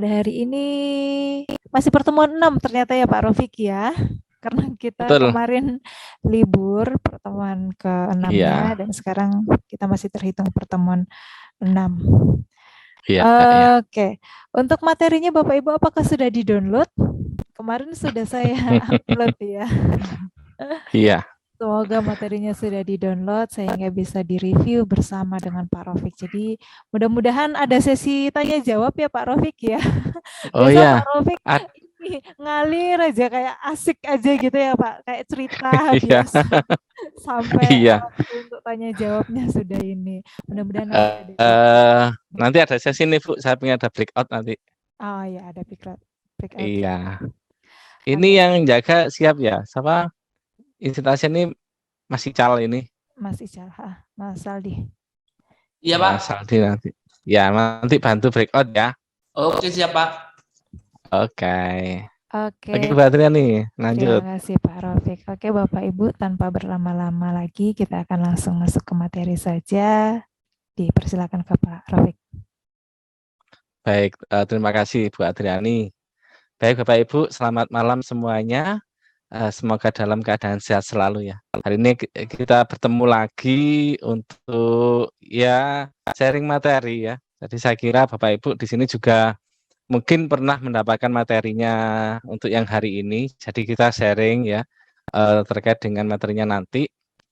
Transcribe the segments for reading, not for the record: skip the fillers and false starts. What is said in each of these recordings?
pada hari ini masih pertemuan 6 ternyata ya Pak Rofik ya. Karena kita Betul. kemarin libur pertemuan ke-6-nya Iya, dan sekarang kita masih terhitung pertemuan 6. iya, iya. Oke, untuk materinya Bapak Ibu apakah sudah di-download? Kemarin sudah saya upload ya. Iya. Semoga materinya sudah di-download sehingga bisa direview bersama dengan Pak Rofik. Jadi mudah-mudahan ada sesi tanya jawab ya Pak Rofik ya. Oh Biasa Pak ya. Rofik Ad- ini ngalir aja kayak asik aja gitu ya Pak, kayak cerita iya. biasa sampai Iya. waktu untuk tanya jawabnya sudah ini. Mudah-mudahan nanti Eh, ada sesi. eh, nanti ada sesi nih, Bu. Saya pengen ada breakout nanti. Oh ya ada breakout. Iya. Ini Oke, yang jaga siap ya. Siapa? Instansi ini masih cal ini. Mas Ical, Mas Saldi. Iya, Pak. Mas Aldi nanti. Ya, nanti bantu breakout ya. Oke, siap, Pak. Oke. Oke. Oke, Bu Adrian nih. Terima Lanjut. kasih Pak Rofik. Oke Bapak Ibu, tanpa berlama-lama lagi kita akan langsung masuk ke materi saja. Dipersilakan ke Pak Rofik. Baik, terima kasih Bu Adriani. Baik Bapak Ibu, selamat malam semuanya. Semoga dalam keadaan sehat selalu ya. Hari ini kita bertemu lagi untuk ya sharing materi ya. Jadi saya kira Bapak Ibu di sini juga mungkin pernah mendapatkan materinya untuk yang hari ini. Jadi kita sharing ya terkait dengan materinya nanti.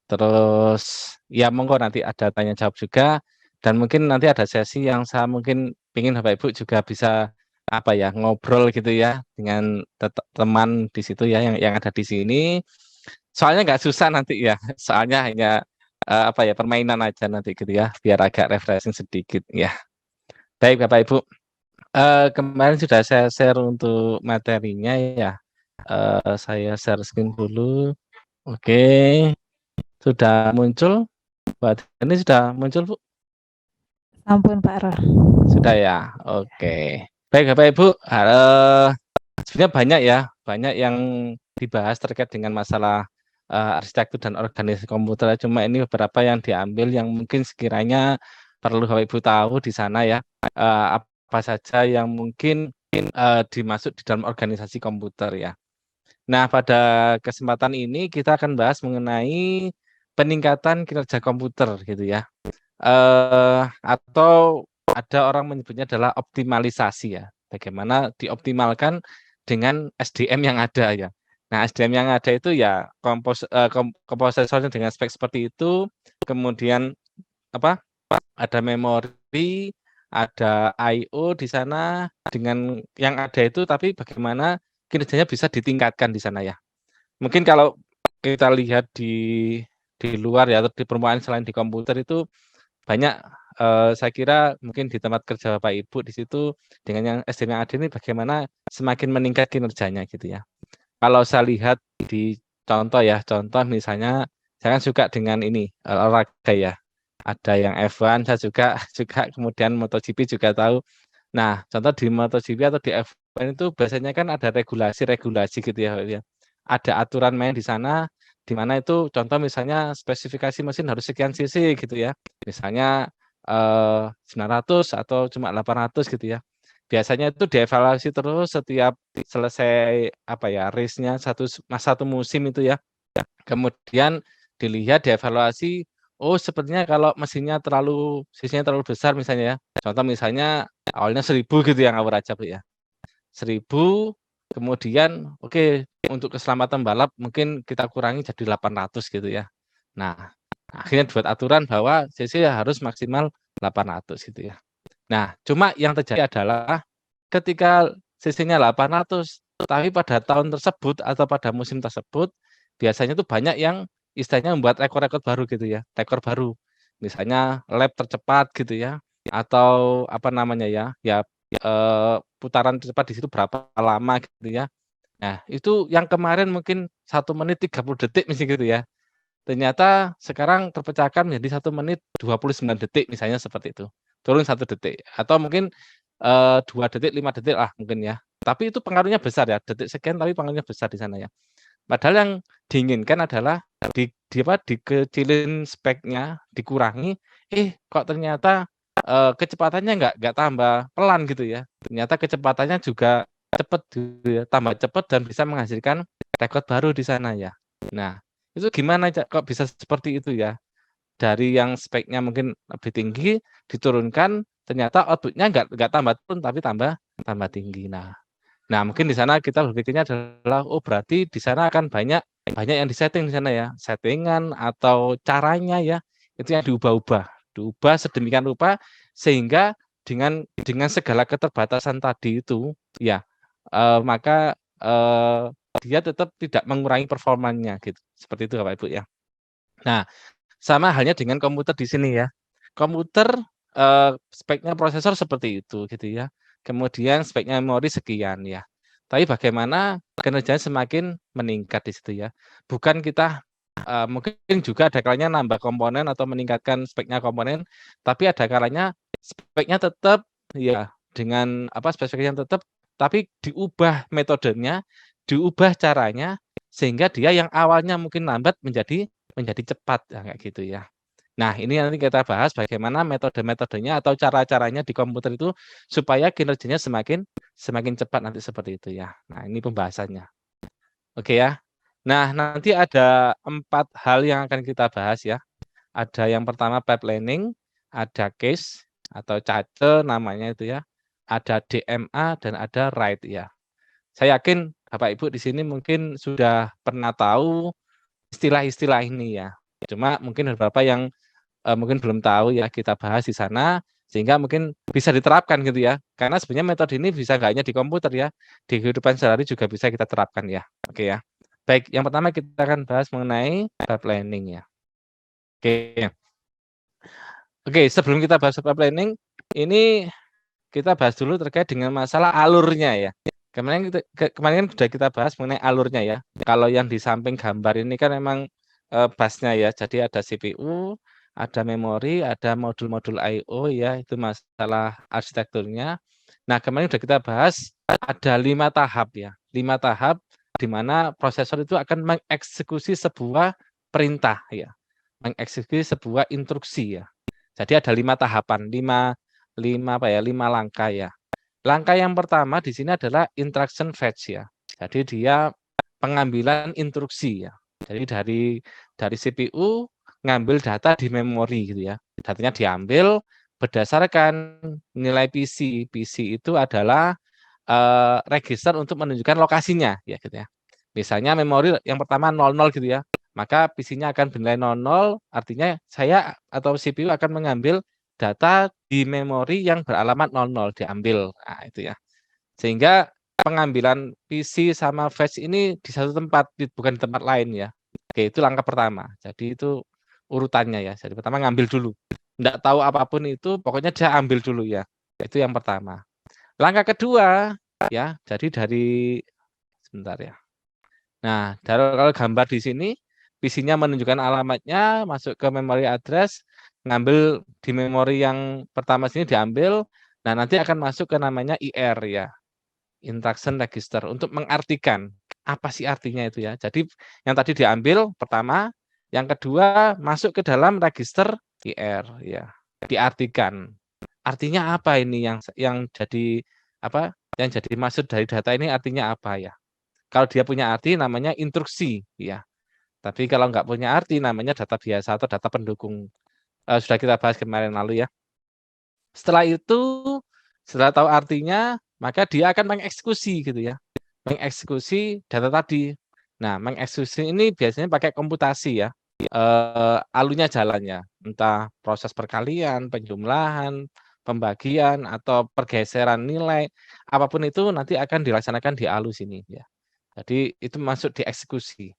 Terus ya monggo nanti ada tanya jawab juga dan mungkin nanti ada sesi yang saya mungkin ingin Bapak Ibu juga bisa apa ya ngobrol gitu ya dengan teman di situ ya yang ada di sini. Soalnya nggak susah nanti ya. Soalnya hanya apa ya permainan aja nanti gitu ya biar agak refreshing sedikit ya. Baik Bapak Ibu. Kemarin sudah saya share untuk materinya ya. Saya share screen dulu. Oke, sudah muncul. Buat ini sudah muncul Bu? Ampun Pak Roh. Sudah ya. Oke. Baik Bapak Ibu, sebenarnya banyak yang dibahas terkait dengan masalah arsitektur dan organisasi komputer. Cuma ini beberapa yang diambil yang mungkin sekiranya perlu Bapak Ibu tahu di sana ya. Apa saja yang mungkin dimasuk di dalam organisasi komputer ya. Nah, pada kesempatan ini kita akan bahas mengenai peningkatan kinerja komputer gitu ya. Atau ada orang menyebutnya adalah optimalisasi ya. Bagaimana dioptimalkan dengan SDM yang ada ya. Nah, SDM yang ada itu ya komposesornya dengan spek seperti itu, kemudian apa? Ada memori, ada I/O di sana dengan yang ada itu, tapi bagaimana kinerjanya bisa ditingkatkan di sana ya. Mungkin kalau kita lihat di luar ya atau di permukaan selain di komputer itu banyak saya kira mungkin di tempat kerja Bapak Ibu di situ dengan yang SDM yang ada ini bagaimana semakin meningkat kinerjanya gitu ya. Kalau saya lihat di contoh ya, contoh misalnya saya kan suka dengan ini olahraga ya. Ada yang F1 saya juga juga kemudian MotoGP juga tahu. Nah, contoh di MotoGP atau di F1 itu biasanya kan ada regulasi-regulasi gitu ya, Pak, ya. Ada aturan main di sana di mana itu contoh misalnya spesifikasi mesin harus sekian cc gitu ya. Misalnya 900 atau cuma 800 gitu ya. Biasanya itu dievaluasi terus setiap selesai apa ya race-nya satu musim itu ya. Kemudian dilihat dievaluasi, oh sepertinya kalau mesinnya sisinya terlalu besar misalnya ya. Contoh misalnya awalnya 1000 gitu yang ngawur aja Bu ya. 1000 kemudian oke untuk keselamatan balap mungkin kita kurangi jadi 800 gitu ya. Nah, akhirnya buat aturan bahwa cc harus maksimal 800 gitu ya. Nah, cuma yang terjadi adalah ketika cc-nya 800, tapi pada tahun tersebut atau pada musim tersebut, biasanya tuh banyak yang istilahnya membuat rekor-rekor baru gitu ya, rekor baru. Misalnya lap tercepat gitu ya, atau apa namanya ya, putaran tercepat di situ berapa lama gitu ya. Nah, itu yang kemarin mungkin 1 menit 30 detik misalnya gitu ya. Ternyata sekarang terpecahkan menjadi 1 menit 29 detik misalnya seperti itu. Turun 1 detik atau mungkin 2 detik, 5 detik lah mungkin ya. Tapi itu pengaruhnya besar ya, detik sekian tapi pengaruhnya besar di sana ya. Padahal yang diinginkan adalah dikecilin speknya, dikurangi, kok ternyata kecepatannya nggak tambah pelan gitu ya. Ternyata kecepatannya juga cepat gitu ya, tambah cepat dan bisa menghasilkan rekor baru di sana ya. Nah, itu gimana kok bisa seperti itu ya? Dari yang speknya mungkin lebih tinggi diturunkan, ternyata output-nya nggak tambah turun tapi tambah tambah tinggi. Nah, mungkin di sana kita berpikirnya adalah, oh berarti di sana akan banyak banyak yang disetting di sana ya, settingan atau caranya ya, itu yang diubah sedemikian rupa sehingga dengan segala keterbatasan tadi itu, ya, maka, dia tetap tidak mengurangi performanya gitu, seperti itu Bapak Ibu ya. Nah, sama halnya dengan komputer di sini ya. Komputer, speknya prosesor seperti itu gitu ya. Kemudian speknya memori sekian ya. Tapi bagaimana kinerjanya semakin meningkat di situ ya. Bukan kita, mungkin juga ada kalanya nambah komponen atau meningkatkan speknya komponen, tapi ada kalanya speknya tetap ya dengan spesifikasinya tetap, tapi diubah metodenya, diubah caranya, sehingga dia yang awalnya mungkin lambat menjadi cepat, kayak gitu ya. Nah, ini nanti kita bahas bagaimana metode-metodenya atau cara-caranya di komputer itu supaya kinerjanya semakin semakin cepat nanti seperti itu ya. Nah, ini pembahasannya. Oke ya. Nah, nanti ada 4 hal yang akan kita bahas ya. Ada yang pertama pipelining, ada case atau cache namanya itu ya, ada DMA dan ada write ya. Saya yakin Bapak Ibu di sini mungkin sudah pernah tahu istilah-istilah ini ya. Cuma mungkin beberapa yang mungkin belum tahu ya kita bahas di sana sehingga mungkin bisa diterapkan gitu ya. Karena sebenarnya metode ini bisa nggak hanya di komputer ya, di kehidupan sehari juga bisa kita terapkan ya. Oke ya. Baik, yang pertama kita akan bahas mengenai pipelining ya. Oke. Oke, sebelum kita bahas pipelining, ini kita bahas dulu terkait dengan masalah alurnya ya. Kemarin kan sudah kita bahas mengenai alurnya ya. Kalau yang di samping gambar ini kan memang busnya ya. Jadi ada CPU, ada memori, ada modul-modul I/O ya. Itu masalah arsitekturnya. Nah, kemarin sudah kita bahas ada 5 tahap ya. 5 tahap di mana prosesor itu akan mengeksekusi sebuah perintah ya. Mengeksekusi sebuah instruksi ya. Jadi ada 5 tahapan, 5 langkah ya. Langkah yang pertama di sini adalah instruction fetch ya. Jadi dia pengambilan instruksi ya. Jadi dari CPU ngambil data di memori gitu ya. Datanya diambil berdasarkan nilai PC. PC itu adalah register untuk menunjukkan lokasinya ya gitu ya. Misalnya memori yang pertama 00 gitu ya. Maka PC-nya akan bernilai 00, artinya saya atau CPU akan mengambil data di memori yang beralamat 00 diambil. Nah, itu ya. Sehingga pengambilan PC sama fetch ini di satu tempat, bukan di tempat lain ya. Oke, itu langkah pertama. Jadi itu urutannya ya. Jadi pertama ngambil dulu. Enggak tahu apapun itu, pokoknya dia ambil dulu ya. Itu yang pertama. Langkah kedua ya, jadi sebentar ya. Nah, kalau gambar di sini PC-nya menunjukkan alamatnya, masuk ke memory address, ngambil di memori yang pertama sini diambil, nah nanti akan masuk ke namanya IR ya, instruction register, untuk mengartikan apa sih artinya itu ya. Jadi yang tadi diambil pertama, yang kedua masuk ke dalam register IR ya, diartikan. Artinya apa ini yang jadi yang jadi maksud dari data ini artinya apa ya? Kalau dia punya arti namanya instruksi ya. Tapi kalau nggak punya arti namanya data biasa atau data pendukung. Sudah kita bahas kemarin lalu ya. Setelah itu, setelah tahu artinya, maka dia akan mengeksekusi gitu ya. Mengeksekusi data tadi. Nah, mengeksekusi ini biasanya pakai komputasi ya. Alurnya jalannya, entah proses perkalian, penjumlahan, pembagian atau pergeseran nilai, apapun itu nanti akan dilaksanakan di alus ini ya. Jadi itu masuk di eksekusi.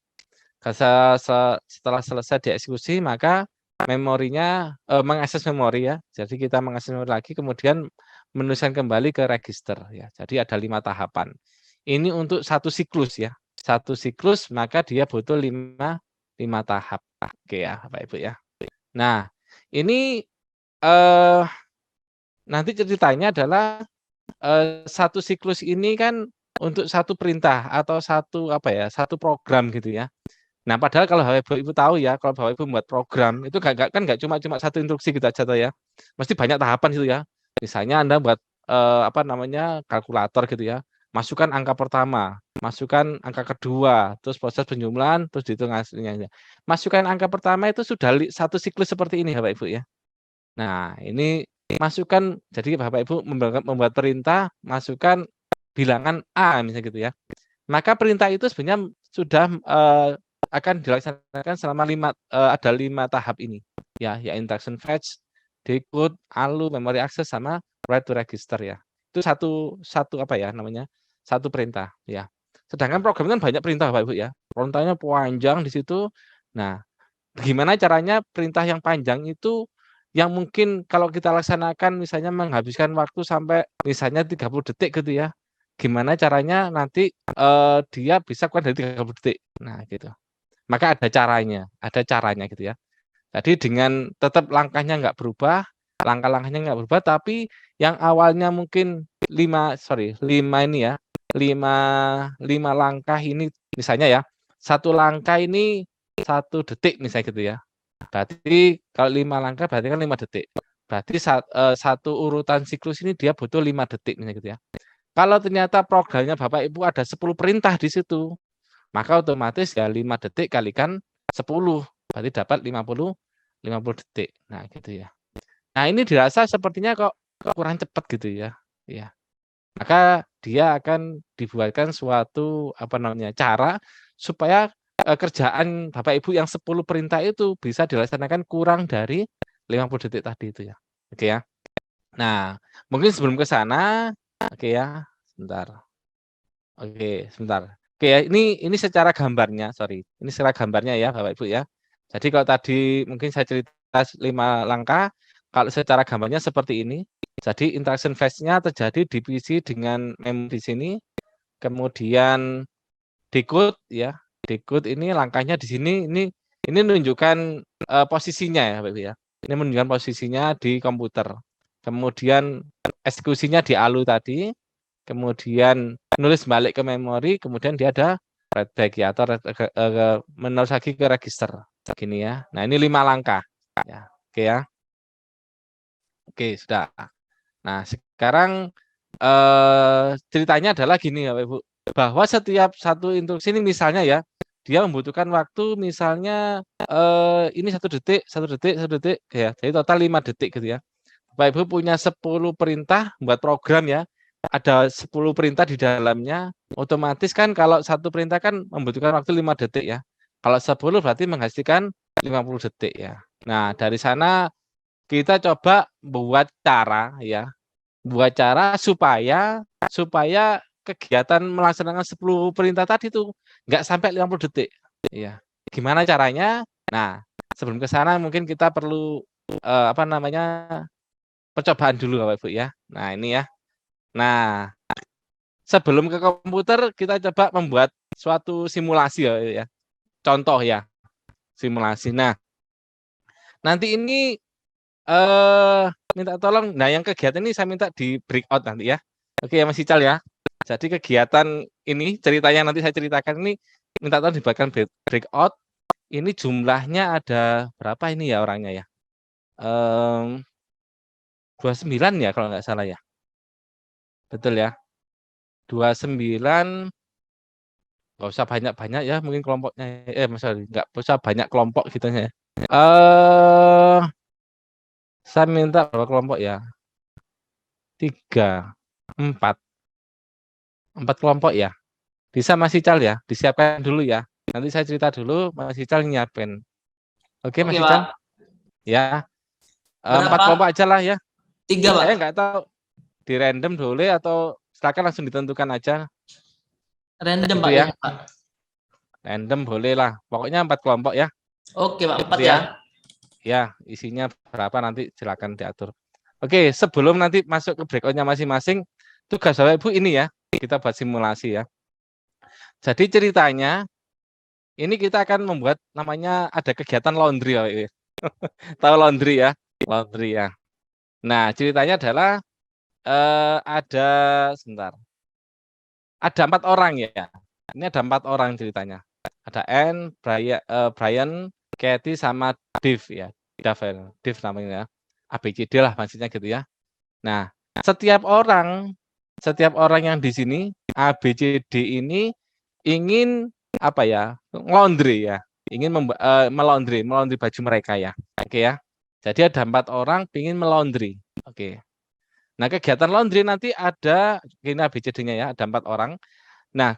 Setelah selesai dieksekusi maka memorinya mengakses memori ya. Jadi kita mengakses memori lagi kemudian menuliskan kembali ke register ya. Jadi ada 5 tahapan. Ini untuk satu siklus ya. Satu siklus maka dia butuh 5 tahap. Oke ya, Bapak Ibu ya. Nah, ini nanti ceritanya adalah satu siklus ini kan untuk satu perintah atau satu satu program gitu ya. Nah, padahal kalau Bapak Ibu tahu ya, kalau Bapak Ibu membuat program itu nggak cuma satu instruksi gitu aja toh ya. Mesti banyak tahapan gitu ya. Misalnya Anda buat apa namanya kalkulator gitu ya. Masukkan angka pertama, masukkan angka kedua, terus proses penjumlahan, terus dihitung hasilnya. Masukkan angka pertama itu sudah satu siklus seperti ini Bapak Ibu ya. Nah, ini masukkan jadi Bapak Ibu membuat perintah, masukkan bilangan A misalnya gitu ya. Maka perintah itu sebenarnya sudah akan dilaksanakan selama ada 5 tahap ini. Ya instruction fetch, decode, ALU, memory access sama write to register ya. Itu satu apa ya namanya? Satu perintah ya. Sedangkan program kan banyak perintah Bapak Ibu ya. Perintahnya panjang di situ. Nah, gimana caranya perintah yang panjang itu yang mungkin kalau kita laksanakan misalnya menghabiskan waktu sampai misalnya 30 detik gitu ya. Gimana caranya nanti dia bisa keluar dari 30 detik. Nah, gitu. Maka ada caranya gitu ya. Jadi dengan tetap langkahnya nggak berubah, langkah-langkahnya nggak berubah, tapi yang awalnya mungkin 5 ini ya, 5 langkah ini misalnya ya, satu langkah ini 1 detik misalnya gitu ya. Berarti kalau 5 langkah berarti kan 5 detik. Berarti satu urutan siklus ini dia butuh 5 detik misalnya gitu ya. Kalau ternyata programnya Bapak Ibu ada 10 perintah di situ, maka otomatis ya 5 detik kalikan 10, berarti dapat 50 detik. Nah, gitu ya. Nah, ini dirasa sepertinya kok kurang cepat gitu ya. Ya. Maka dia akan dibuatkan suatu apa namanya? Cara supaya kerjaan Bapak Ibu yang 10 perintah itu bisa dilaksanakan kurang dari 50 detik tadi itu ya. Oke ya. Nah, mungkin sebelum ke sana, oke ya, sebentar. Oke, sebentar. Oke ya, ini secara gambarnya, sorry. Ini secara gambarnya ya, Bapak Ibu ya. Jadi kalau tadi mungkin saya cerita 5 langkah, kalau secara gambarnya seperti ini. Jadi interaction phase-nya terjadi di PC dengan memori di sini, kemudian decode ya. Decode ini langkahnya di sini, ini menunjukkan posisinya ya, Bapak Ibu ya. Ini menunjukkan posisinya di komputer. Kemudian eksekusinya di ALU tadi, kemudian nulis balik ke memori, kemudian dia ada write back ya atau menulis lagi ke register gini ya. Nah, ini 5 langkah ya. Oke ya. Oke, sudah. Nah, sekarang ceritanya adalah gini ya, Bapak Ibu, bahwa setiap satu instruksi ini misalnya ya, dia membutuhkan waktu misalnya ini 1 detik, 1 detik, 1 detik ya. Jadi total 5 detik gitu ya. Bapak Ibu punya 10 perintah buat program ya. Ada 10 perintah di dalamnya, otomatis kan kalau satu perintah kan membutuhkan waktu 5 detik ya. Kalau 10 berarti menghasilkan 50 detik ya. Nah, dari sana kita coba buat cara ya. Buat cara supaya kegiatan melaksanakan 10 perintah tadi itu nggak sampai 50 detik. Ya. Gimana caranya? Nah, sebelum ke sana mungkin kita perlu apa namanya? Percobaan dulu Bapak Ibu ya. Nah, ini ya. Nah, sebelum ke komputer kita coba membuat suatu simulasi ya. Contoh ya, simulasi. Nah, nanti ini minta tolong. Nah, yang kegiatan ini saya minta di breakout nanti ya. Oke ya Mas Ical ya. Jadi kegiatan ini ceritanya nanti saya ceritakan ini minta tolong dibuatkan breakout. Ini jumlahnya ada berapa ini ya orangnya ya? 29 ya kalau nggak salah ya. Betul ya. 29 nggak usah banyak-banyak ya mungkin kelompoknya maksudnya nggak usah banyak kelompok gitu ya. Saya minta berapa kelompok ya? 3, 4 kelompok ya. Bisa Mas Ical ya, disiapkan dulu ya. Nanti saya cerita dulu, Mas Ical nyiapin. Oke Mas Oke, Ical? Pak. Ya, 4 Berapa? kelompok aja lah ya. 3, Pak. Saya nggak tahu di random boleh atau silakan langsung ditentukan aja. Random, Gitu Pak. ya. Ya, Pak. Random boleh lah. Pokoknya 4 kelompok ya. Oke, Pak. 4 Gitu ya. ya. Ya, isinya berapa nanti silakan diatur. Oke, sebelum nanti masuk ke breakout-nya masing-masing, tugas Bapak Ibu ini ya, kita buat simulasi ya. Jadi ceritanya, ini kita akan membuat namanya ada kegiatan laundry Bapak Ibu. Tahu laundry ya? Laundry ya. Nah, ceritanya adalah ada sebentar. Ada 4 orang ya. Ini ada 4 orang ceritanya. Ada N, Brian, Kathy sama Dave ya. Dave namanya ya. ABCD lah maksudnya gitu ya. Nah, setiap orang yang di sini ABCD ini ingin apa ya? Laundry ya. Ingin melaundry baju mereka ya. Oke ya. Jadi ada 4 orang ingin melaundry. Oke. Nah, kegiatan laundry nanti ada ini ABCD-nya ya, ada 4 orang. Nah,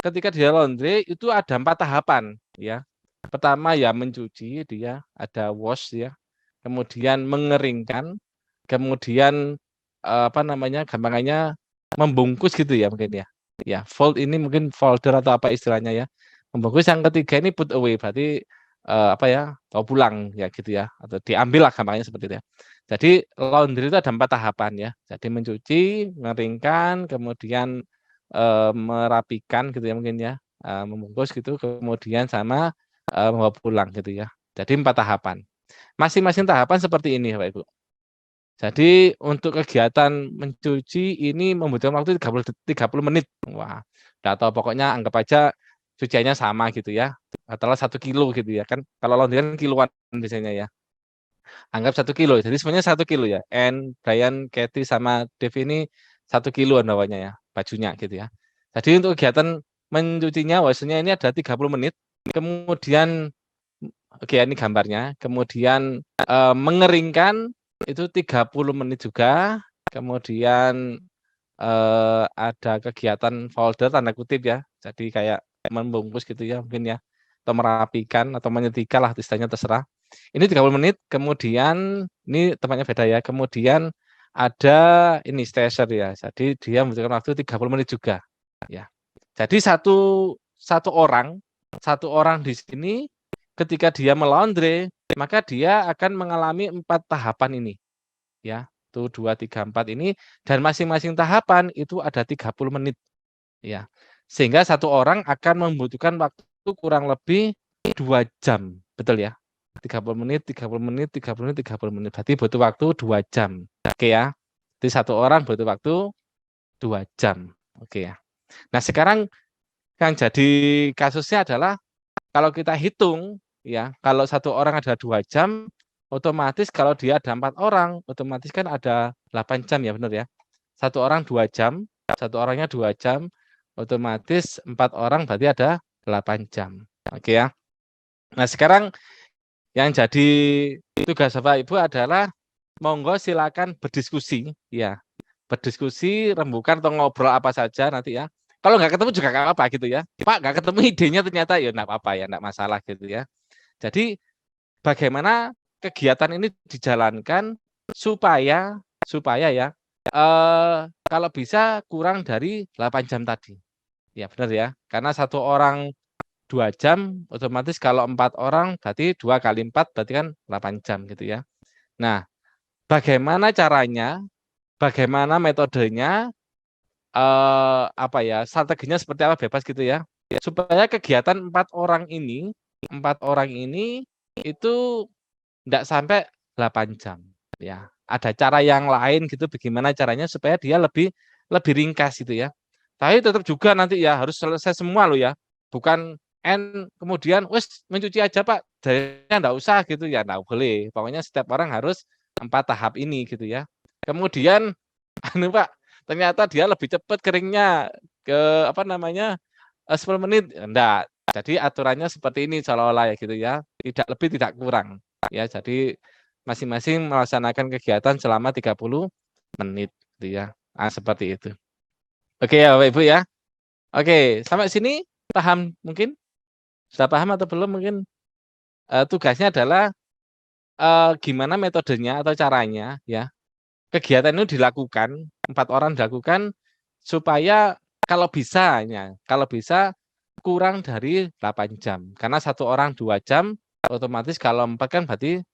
ketika dia laundry itu ada 4 tahapan ya. Pertama ya mencuci, dia ada wash ya. Kemudian mengeringkan, kemudian gampangannya membungkus gitu ya mungkin ya. Ya, fold ini mungkin folder atau apa istilahnya ya. Membungkus. Yang ketiga ini put away, berarti bawa pulang ya gitu ya, atau diambil lah gampangnya seperti itu ya. Jadi laundry itu ada 4 tahapan ya. Jadi mencuci, mengeringkan, kemudian merapikan gitu ya mungkin ya, membungkus gitu, kemudian sama membawa pulang gitu ya. Jadi 4 tahapan. Masing-masing tahapan seperti ini Bapak Ibu. Jadi untuk kegiatan mencuci ini membutuhkan waktu 30 menit. Wah, udah tahu pokoknya anggap aja cuciannya sama gitu ya. Katakanlah 1 kilo gitu ya kan. Kalau laundry kan kiloan biasanya ya. Anggap 1 kilo. Jadi sebenarnya 1 kilo ya. Brian, Kathy sama Dave ini 1 kiloan bawahnya ya, bajunya gitu ya. Jadi untuk kegiatan mencucinya maksudnya ini ada 30 menit. Kemudian oke ini gambarnya. Kemudian mengeringkan itu 30 menit juga. Kemudian ada kegiatan folder tanda kutip ya. Jadi kayak membungkus gitu ya mungkin ya. Atau merapikan atau menyetrika lah istilahnya terserah. Ini 30 menit, kemudian ini tempatnya beda ya. Kemudian ada ini stasher ya. Jadi dia membutuhkan waktu 30 menit juga ya. Jadi satu orang di sini ketika dia melaundry, maka dia akan mengalami 4 tahapan ini. Ya, 1 2 3 4 ini, dan masing-masing tahapan itu ada 30 menit. Ya. Sehingga satu orang akan membutuhkan waktu kurang lebih 2 jam. Betul ya? 30 menit, 30 menit, 30 menit, 30 menit. Berarti butuh waktu 2 jam. Oke ya. Jadi satu orang butuh waktu 2 jam. Oke ya. Nah, sekarang yang jadi kasusnya adalah kalau kita hitung ya, kalau satu orang ada 2 jam, otomatis kalau dia ada 4 orang, otomatis kan ada 8 jam ya, benar ya. Satu orang 2 jam, satu orangnya 2 jam, otomatis 4 orang berarti ada 8 jam. Oke ya. Nah, sekarang yang jadi tugas Bapak Ibu adalah monggo silakan berdiskusi ya. Berdiskusi, rembukan atau ngobrol apa saja nanti ya. Kalau nggak ketemu juga nggak apa-apa gitu ya. Pak nggak ketemu idenya ternyata ya nggak apa-apa ya, nggak masalah gitu ya. Jadi bagaimana kegiatan ini dijalankan supaya ya kalau bisa kurang dari 8 jam tadi. Ya benar ya. Karena satu orang 2 jam, otomatis kalau 4 orang berarti 2 kali 4 berarti kan 8 jam gitu ya. Nah, bagaimana caranya, bagaimana metodenya, strateginya seperti apa bebas gitu ya. Supaya kegiatan 4 orang ini itu tidak sampai 8 jam. Ya, ada cara yang lain gitu, bagaimana caranya supaya dia lebih ringkas gitu ya. Tapi tetap juga nanti ya harus selesai semua loh ya. Bukan kemudian wes mencuci aja Pak, jadinya enggak usah gitu ya, enggak boleh. Pokoknya setiap orang harus 4 tahap ini gitu ya. Kemudian Pak, ternyata dia lebih cepat keringnya ke 10 menit. Enggak. Jadi aturannya seperti ini seolah-olah ya gitu ya. Tidak lebih tidak kurang. Ya, jadi masing-masing melaksanakan kegiatan selama 30 menit gitu ya. Seperti itu. Oke ya Bapak Ibu ya. Oke, sampai sini paham mungkin? Sudah paham atau belum mungkin? Tugasnya adalah gimana metodenya atau caranya ya. Kegiatan itu dilakukan, 4 orang dilakukan supaya kalau bisa kurang dari 8 jam. Karena satu orang 2 jam, otomatis kalau 4 kan berarti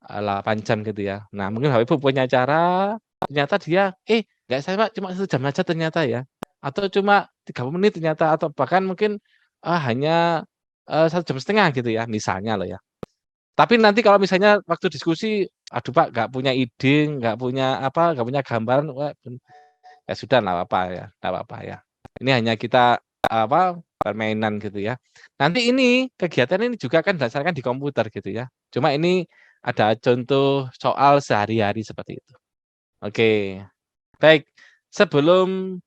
8 jam gitu ya. Nah, mungkin Bapak Ibu punya cara, ternyata dia, nggak saya Pak, cuma 1 jam aja ternyata ya. Atau cuma 30 menit ternyata, atau bahkan mungkin hanya 1,5 jam gitu ya, misalnya loh ya. Tapi nanti kalau misalnya waktu diskusi, aduh Pak, nggak punya ide, nggak punya gambaran, ya sudah, nggak apa-apa ya, nggak apa-apa ya. Ini hanya kita permainan gitu ya. Nanti ini kegiatan ini juga akan berdasarkan di komputer gitu ya. Cuma ini ada contoh soal sehari-hari seperti itu. Oke. Baik, sebelum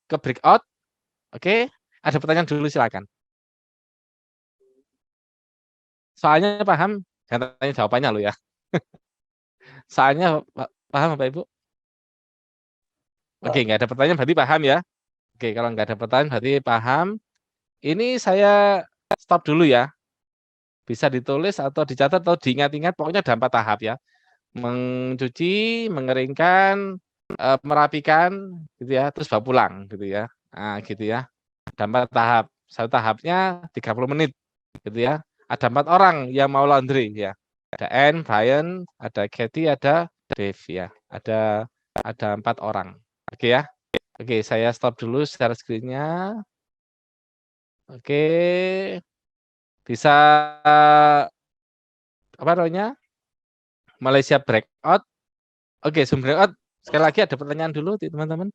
ke breakout, oke, ada pertanyaan dulu silakan. Soalnya paham, jangan tanya jawabannya lo ya. Soalnya paham Bapak Ibu? Oke, nggak ada pertanyaan berarti paham ya. Oke, kalau nggak ada pertanyaan berarti paham. Ini saya stop dulu ya. Bisa ditulis atau dicatat atau diingat-ingat, pokoknya ada 4 tahap ya. Mencuci, mengeringkan, merapikan gitu ya, terus bawa pulang gitu ya. Nah, gitu ya. Ada 4 tahap. Satu tahapnya 30 menit gitu ya. Ada 4 orang yang mau laundry ya. Ada Anne, Brian, ada Kathy, ada Dave ya. Ada 4 orang. Oke ya. Oke, saya stop dulu share screen-nya. Oke. Bisa apa namanya? Malaysia breakout. Oke, sebelum breakout sekali lagi ada pertanyaan dulu teman-teman.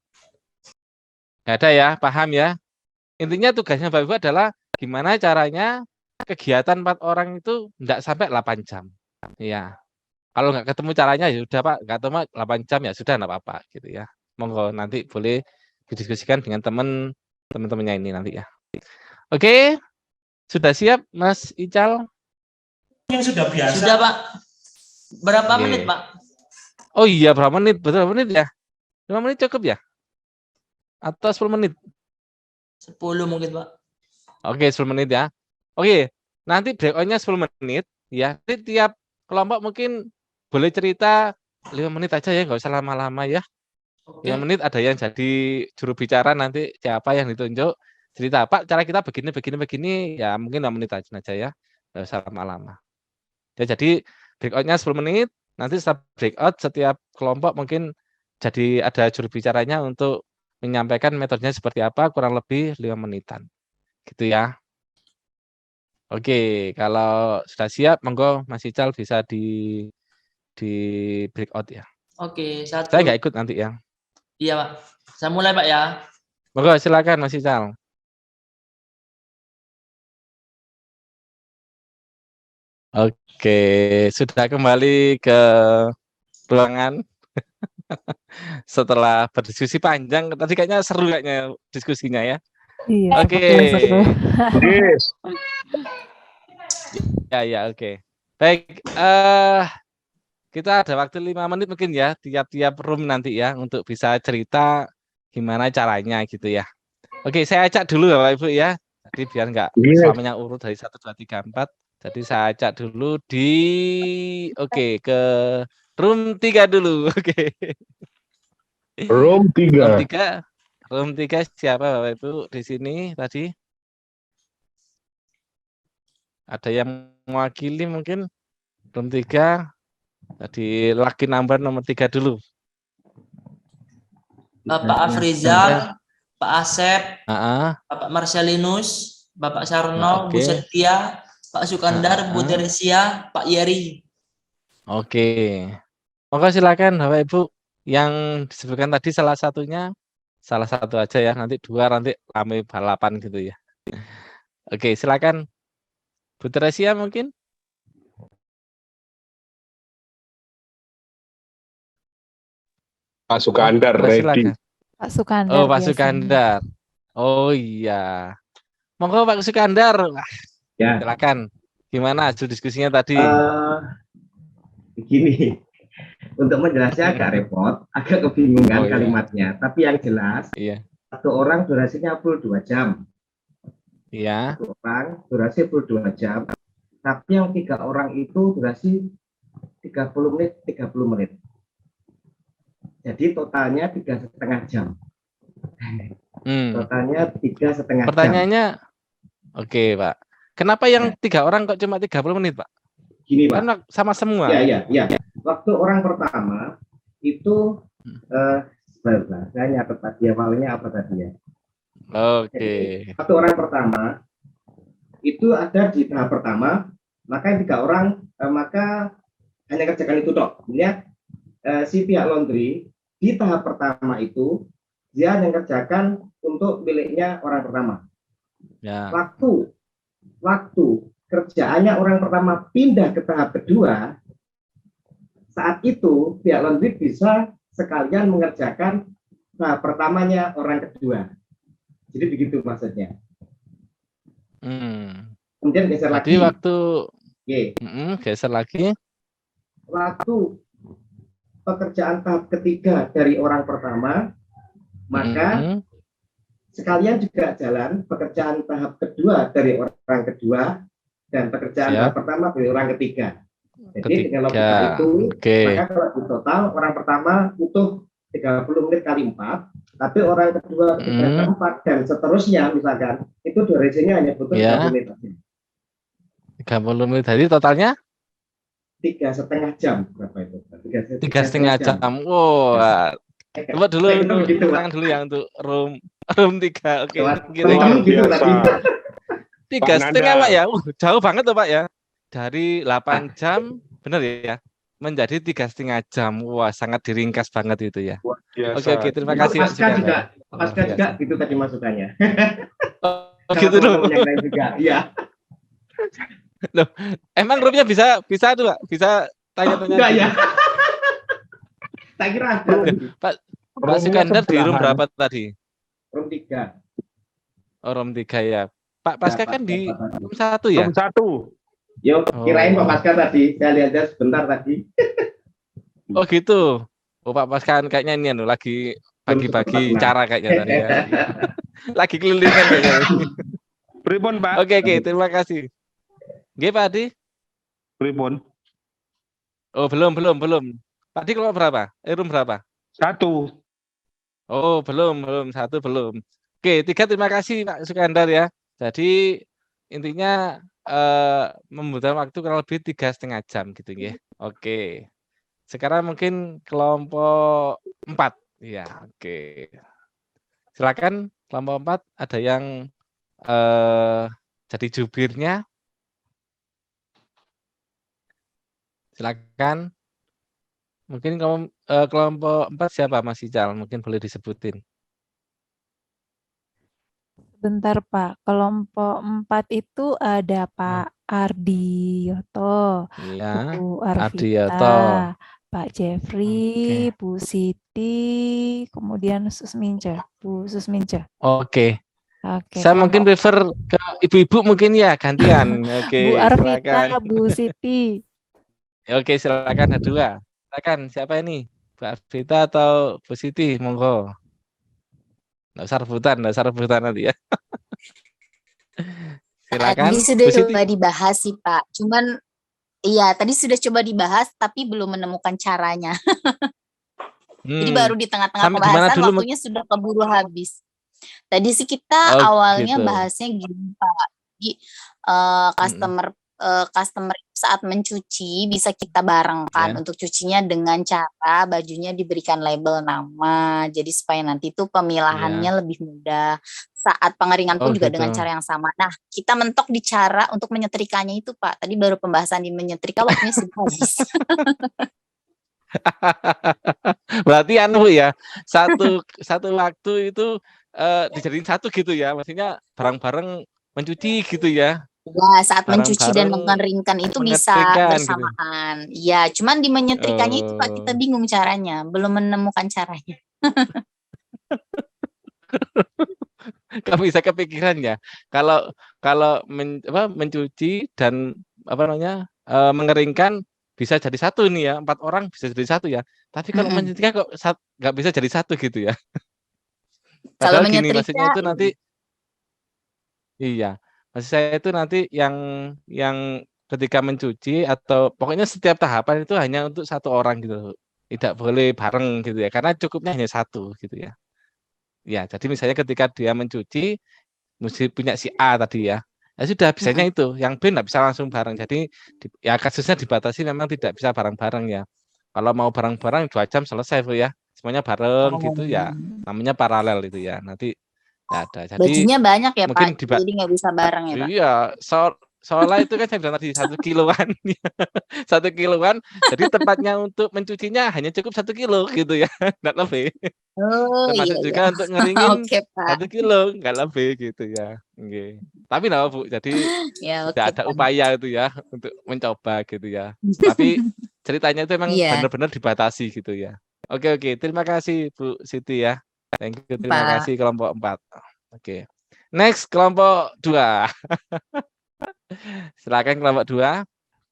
Nggak ada ya, paham ya. Intinya tugasnya Bapak Ibu adalah gimana caranya kegiatan 4 orang itu enggak sampai 8 jam. Iya. Kalau nggak ketemu caranya ya sudah Pak, nggak ketemu 8 jam ya sudah enggak apa-apa gitu ya. Monggo nanti boleh didiskusikan dengan teman-temannya ini nanti ya. Oke. Sudah siap Mas Ical? Yang sudah biasa. Sudah, Pak. Berapa Oke. menit, Pak? Oh iya, berapa menit? Betul berapa menit ya? 5 menit cukup ya? Atau 10 menit? 10 mungkin, Pak. Oke, 10 menit ya. Oke, nanti breakout-nya 10 menit ya. Nanti tiap kelompok mungkin boleh cerita 5 menit aja ya, nggak usah lama-lama ya. Oke. 5 menit ada yang jadi juru bicara nanti siapa yang ditunjuk cerita, Pak, cara kita begini ya mungkin 5 menit aja ya. Nggak usah lama-lama. Ya, jadi breakout-nya 10 menit, nanti setelah breakout setiap kelompok mungkin jadi ada juru bicaranya untuk menyampaikan metodenya seperti apa, kurang lebih 5 menitan. Gitu ya. Oke, kalau sudah siap, monggo Mas Ical bisa di breakout ya. Oke, Saya 1. nggak ikut nanti ya. Iya, Pak. Saya mulai, Pak ya. Monggo silakan Mas Ical. Oke, sudah kembali ke ruangan setelah berdiskusi panjang. Tadi kayaknya seru kayaknya diskusinya ya. Iya, Oke. seperti seru. Yes. Ya, oke. Baik, kita ada waktu 5 menit mungkin ya tiap-tiap room nanti ya untuk bisa cerita gimana caranya gitu ya. Oke, saya acak dulu Bapak Ibu ya. Jadi biar nggak Yes. selamanya urut dari 1, 2, 3, 4. Jadi saya acak dulu ke room 3 dulu. Oke. Room 3. Room 3 siapa Bapak Ibu di sini tadi? Ada yang mewakili mungkin room 3. Tadi lucky number nomor 3 dulu. Bapak Afrizal, Pak Asep, Heeh. Bapak Marcelinus, Bapak Sarno, Bu Oke. Setia, Pak Sukandar, Bu Teresia, Pak Yeri. Oke. Monggo silakan Bapak Ibu yang disebutkan tadi salah satunya, salah satu aja ya, nanti 2 nanti rame balapan gitu ya. Oke, silakan Bu Teresia mungkin. Pak Sukandar Monggo ready. silakan. Pak Sukandar Oh, Pak biasanya. Sukandar. Oh iya. Monggo Pak Sukandar. Wah, Ya, silakan. Gimana hasil diskusinya tadi? begini, untuk menjelasnya agak repot, agak kebingungan Oh, iya. kalimatnya. Tapi yang jelas, Iya. satu orang durasinya full 2 jam. Iya. Satu orang durasi full 2 jam. Tapi yang 3 orang itu durasi 30 menit, 30 menit. Jadi totalnya 3,5 jam. Totalnya 3,5 jam. Pertanyaannya, oke Pak. Kenapa yang 3 orang kok cuma 30 menit Pak? Gini, Pak. Kan sama semua. Iya. Waktu orang pertama itu saya nyatet tadi awalnya apa tadi ya? Oke. Jadi, waktu orang pertama itu ada di tahap pertama, maka yang 3 orang maka hanya kerjakan itu dok. Ya, si pihak laundry di tahap pertama itu dia hanya kerjakan untuk miliknya orang pertama. Ya. Waktu kerjaannya orang pertama pindah ke tahap kedua, saat itu pihak laundry bisa sekalian mengerjakan tahap pertamanya orang kedua. Jadi begitu maksudnya. Kemudian geser Jadi lagi. waktu Oke. geser lagi. Waktu pekerjaan tahap ketiga dari orang pertama, maka sekalian juga jalan pekerjaan tahap kedua dari orang kedua dan pekerjaan tahap pertama dari orang ketiga. Jadi dengan logika itu, maka kalau di total orang pertama butuh 30 menit kali 4, tapi orang kedua 3/4 dan seterusnya misalkan, itu durasinya hanya butuh 30 menit saja. 30 menit. Jadi totalnya 3,5 jam berapa itu? 3,5 jam. Wow. Coba dulu tangan dulu yang untuk room 3. Oke. Teman-teman gitu tadi. 3,5 Pak ya. Jauh banget tuh Pak ya. Dari 8 jam benar ya. Menjadi 3,5 jam. Wah, sangat diringkas banget itu ya. Oke, terima kasih. Pasca juga gitu tadi masukannya. Oh, gitu loh. Yang lain juga. Iya. Loh, emang roomnya bisa tuh Pak? Bisa tanya-tanya? Enggak ya. Tak kira ada. Pak Sukandar di room berapa tadi? Room 3. Oh, room 3 ya. Pak Pasca kan di room 1 ya? Room 1. Yo, kirain Pak Pasca tadi. Saya lihat sebentar tadi. Oh gitu. Oh Pak Pasca kayaknya ini lagi bagi-bagi cara kayaknya tadi ya. Lagi keliling kan kayaknya. Pripun, Pak? Oke, terima kasih. Nggih, Pak Adi? Pripun? Oh, belum. Pak Adi kelompok berapa? Room berapa? 1. Oh, belum. 1 belum. Oke, 3 terima kasih Pak Sukandar ya. Jadi intinya membutuhkan waktu kurang lebih 3,5 jam gitu ya. Oke. Sekarang mungkin kelompok 4. Ya, oke. Silakan kelompok 4 ada yang jadi jubirnya. Silakan. Mungkin kelompok 4 siapa Mas Ical? Mungkin boleh disebutin. Bentar Pak, kelompok 4 itu ada Pak Ardioto, Ya, Bu Ardioto. Arvita, Pak Jeffrey, Bu Siti, kemudian Bu Susmince. Oke. Oke, Saya mungkin prefer ke ibu-ibu mungkin ya gantian. Oke, Bu Arvita, silakan. Bu Siti. Oke, silakan ada 2. Silakan siapa ini? Bu Arvita atau Bu Siti? Monggo. Nggak usah rebutan nanti ya. Silakan. Tadi sudah coba dibahas sih Pak. Cuman iya tadi sudah coba dibahas tapi belum menemukan caranya. Jadi baru di tengah-tengah pembahasan waktunya sudah keburu habis. Tadi sih kita awalnya bahasnya gini Pak. Jadi customer saat mencuci bisa kita barengkan untuk cucinya dengan cara bajunya diberikan label nama. Jadi supaya nanti tuh pemilahannya lebih mudah. Saat pengeringan pun juga dengan cara yang sama. Nah, kita mentok di cara untuk menyetrikanya itu, Pak. Tadi baru pembahasan di menyetrika, waktunya sudah habis. Berarti ya, satu waktu itu dijadiin satu gitu ya. Maksudnya bareng-bareng mencuci gitu ya. Ya, saat mencuci dan mengeringkan itu bisa bersamaan. Iya, gitu. Cuman di menyetrikanya itu Pak, kita bingung caranya. Belum menemukan caranya. Kamu bisa kepikiran ya kalau mencuci dan mengeringkan bisa jadi satu nih ya, 4 orang bisa jadi satu ya, tapi kalau menyetrika kok nggak bisa jadi satu gitu ya. Kalau Padahal gini menyetrika maksudnya itu nanti maksud saya itu nanti yang ketika mencuci atau pokoknya setiap tahapan itu hanya untuk 1 orang gitu, tidak boleh bareng gitu ya, karena cukupnya hanya 1 gitu ya. Ya, jadi misalnya ketika dia mencuci, mesti punya si A tadi ya. Ya sudah, bisanya itu. Yang B nggak bisa langsung bareng. Jadi, ya kasusnya dibatasi memang tidak bisa bareng-bareng ya. Kalau mau bareng-bareng 2 jam selesai Bu ya. Semuanya bareng gitu ya. Namanya paralel itu ya. Nanti nggak ada. Jadi bajunya banyak ya mungkin Pak, jadi nggak bisa bareng ya Pak? Iya, seolah itu kan saya bilang tadi 1 kiloan, 1 kiloan. Jadi tempatnya untuk mencucinya hanya cukup 1 kilo gitu ya, nggak lebih. Oh, Termasuk iya, juga iya. untuk ngeringin Oke, Pak. 1 kilo, nggak lebih gitu ya. Oke. Tapi nggak apa, Bu. Jadi Ya, udah oke, ada Pak. upaya itu ya untuk mencoba gitu ya. Tapi ceritanya itu emang Iya, benar-benar dibatasi gitu ya. Oke. Terima kasih Bu Siti ya. Thank you. Terima Pak. kasih kelompok 4. Oke. Next kelompok 2. Silakan kelompok 2.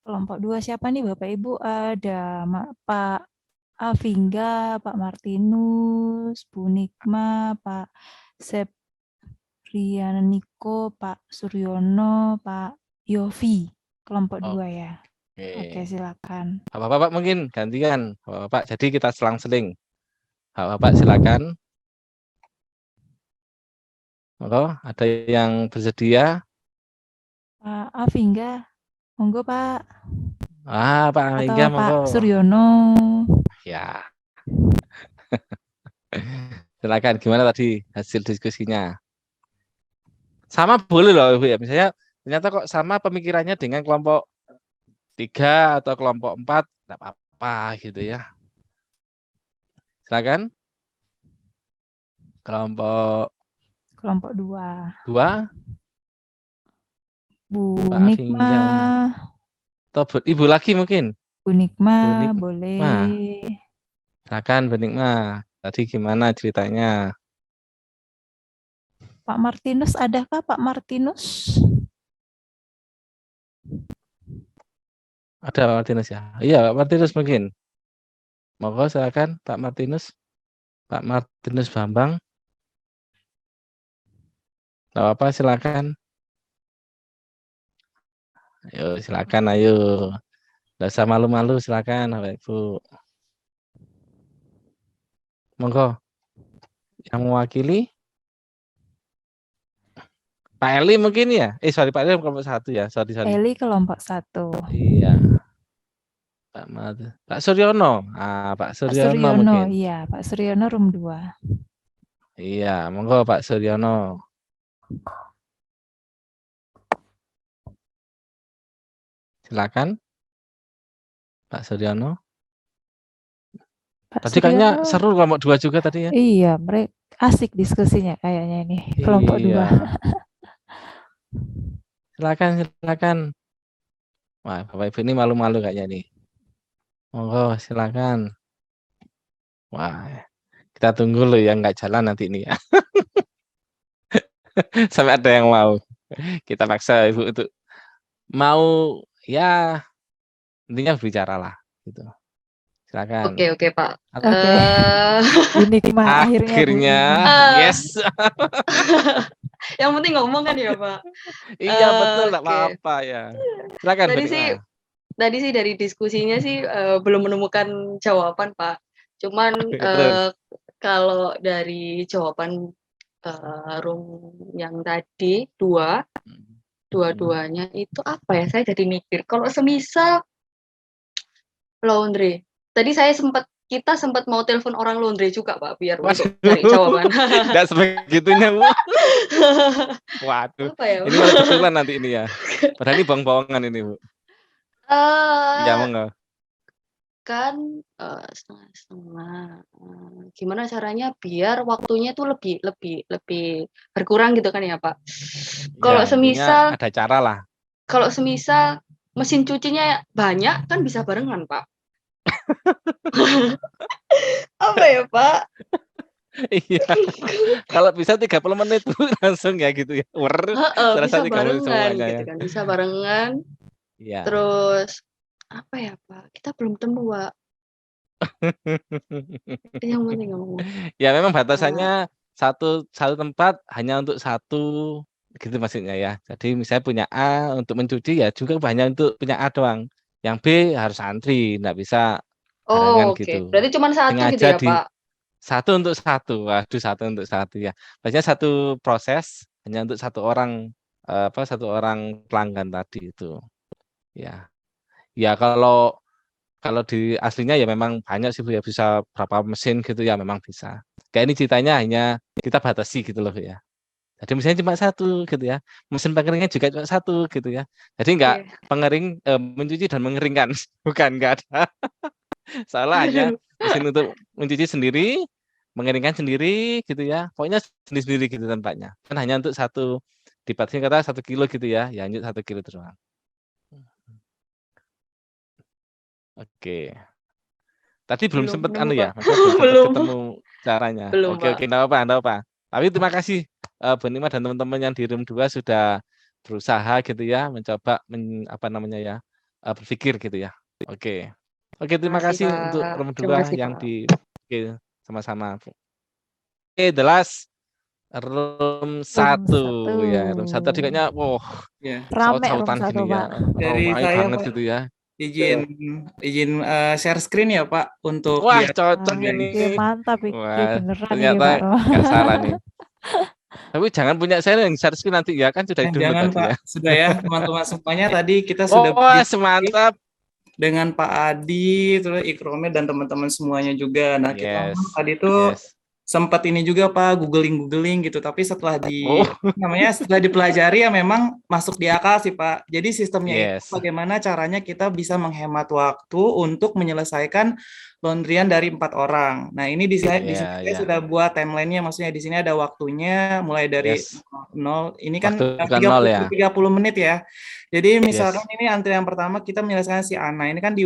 Kelompok 2 siapa nih Bapak Ibu? Ada Pak Avingga, Pak Martinus, Bu Nikma, Pak Seprianiko, Pak Suryono, Pak Yofi. Kelompok 2 ya. Oke, Oke. silakan. Bapak-bapak mungkin gantian. Bapak, jadi kita selang-seling. Bapak silakan. Monggo, ada yang bersedia? Pak Avingga, monggo Pak. Pak Atau Hingga Pak monggo. Suryono. Ya. Silakan, gimana tadi hasil diskusinya? Sama boleh loh Ibu ya. Misalnya ternyata kok sama pemikirannya dengan kelompok 3 atau kelompok 4, enggak apa-apa gitu ya. Silakan. Kelompok Kelompok 2. 2, Bu Pak Nikma. Hingga. Atau Ibu lagi mungkin. Bu Nikma, Bu Nikma. boleh. Silakan Bu Nikma. Tadi gimana ceritanya? Pak Martinus, adakah Pak Martinus? Ada Pak Martinus ya? Iya, Pak Martinus mungkin. Monggo silakan Pak Martinus. Pak Martinus Bambang. Enggak apa-apa, silakan. Ayo, silakan, ayo. Enggak usah malu-malu, silakan Bapak Ibu. Monggo. Yang mewakili Pak Eli mungkin ya? Sorry, Pak Eli kelompok 1 ya. Sorry. Eli kelompok 1. Iya. Pak Suryono. Pak Pak Suryono Suryono, mungkin. iya. Pak Suryono room 2. Iya, monggo Pak Suryono. Silakan. Pak Suryono. Pak Tadi kayaknya Suryono. seru kelompok 2 juga tadi ya. Iya, mereka asik diskusinya kayaknya ini. Kelompok 2. Iya. Silakan. Wah, Bapak Ibu ini malu-malu kayaknya nih. Monggo, silakan. Wah, kita tunggu loh yang nggak jalan nanti ini ya. Sampai ada yang mau. Kita paksa Ibu untuk mau ya intinya berbicara lah gitu. Silakan. Oke, Pak. Oke. Bu Nikma Akhirnya yes. Yang penting ngomong kan ya, Pak. Iya betul, enggak Oke. apa-apa ya. Silakan Bu Nikma. Tadi sih dari diskusinya sih belum menemukan jawaban, Pak. Cuman Terus. kalau dari jawaban room yang tadi dua-duanya itu apa ya? Saya jadi mikir. Kalau semisal laundry, tadi kita sempat mau telepon orang laundry juga, Pak, biar untuk cari jawaban. Enggak sebegitunya, Bu. Waduh. Apa ya, Ini malah betulan nanti ini ya. Padahal ini bohong-bohongan ini, Bu. Ya, monggo. Kan setengah-setengah. Gimana caranya biar waktunya tuh lebih berkurang gitu kan ya, Pak? Kalau Ya, semisal ada cara lah. Kalau semisal mesin cucinya banyak kan bisa barengan, Pak. Apa ya, Pak? Iya. Kalau bisa 30 menit Bu langsung ya gitu ya. Bisa 30 barengan semuanya gitu ya. kan. Bisa barengan. Iya. Terus apa ya, Pak? Kita belum temu, Pak. Yang penting ngomong. Ya memang batasannya satu tempat hanya untuk satu gitu maksudnya ya. Jadi misalnya punya A untuk mencuci ya juga hanya untuk punya A doang. Yang B harus antri, enggak bisa barengan Oke. gitu. Berarti cuma satu gitu Sengaja ya, Pak? satu untuk satu. Waduh, satu untuk satu ya. Biasanya satu proses hanya untuk satu orang satu orang pelanggan tadi itu. Ya. Ya kalau di aslinya ya memang banyak sih Bu ya, bisa berapa mesin gitu ya memang bisa. Kayak ini ceritanya hanya kita batasi gitu loh ya. Jadi mesinnya cuma satu gitu ya. Mesin pengeringnya juga cuma satu gitu ya. Jadi enggak pengering mencuci dan mengeringkan. Bukan, enggak ada. Soalnya hanya mesin untuk mencuci sendiri, mengeringkan sendiri gitu ya. Pokoknya sendiri-sendiri gitu tempatnya. Kan hanya untuk satu dibatasi kata 1 kilo gitu ya. Ya lanjut 1 kilo doang. Oke. Tadi belum sempat nemu, ya, Pak. maksudnya belum sempat Belum. ketemu caranya. Belum, Oke, Pak. enggak apa-apa. Tapi terima kasih Bu Nima dan teman-teman yang di room 2 sudah berusaha gitu ya, mencoba berpikir gitu ya. Oke. Oke, terima Makasih, kasih untuk Pak. room Terima 2 kasih, yang Pak. oke, sama-sama. Oke, the last room 1 ya. Room 1 tadi kayaknya Ya. Rame room saut-sautan 1, gini Pak. ya. Dari Ramai saya banget Pak, gitu ya. izin share screen ya Pak untuk Wah, biar cocok Oke, ini. mantap iki Wah, beneran iki ternyata Pak Ro. nggak salah nih. Tapi jangan punya saya yang share screen nanti ya, kan sudah download jangan tadi Pak, ya. sudah ya teman-teman semuanya tadi kita Oh, sudah semantap. dengan Pak Adi, terus Ikrome dan teman-teman semuanya juga. Nah, kita Yes. tadi tuh Yes. sempat ini juga Pak googling gitu, tapi setelah Oh, setelah dipelajari ya memang masuk di akal sih Pak. Jadi sistemnya itu yes. bagaimana caranya kita bisa menghemat waktu untuk menyelesaikan laundryan dari 4 orang. Nah, ini di sini Iya, saya iya. sudah buat timelinenya, maksudnya di sini ada waktunya mulai dari Yes. 0, ini kan Waktu bukan 0 ya. 30 menit ya. Jadi misalkan Yes. ini antrian pertama kita menyelesaikan si Ana, ini kan di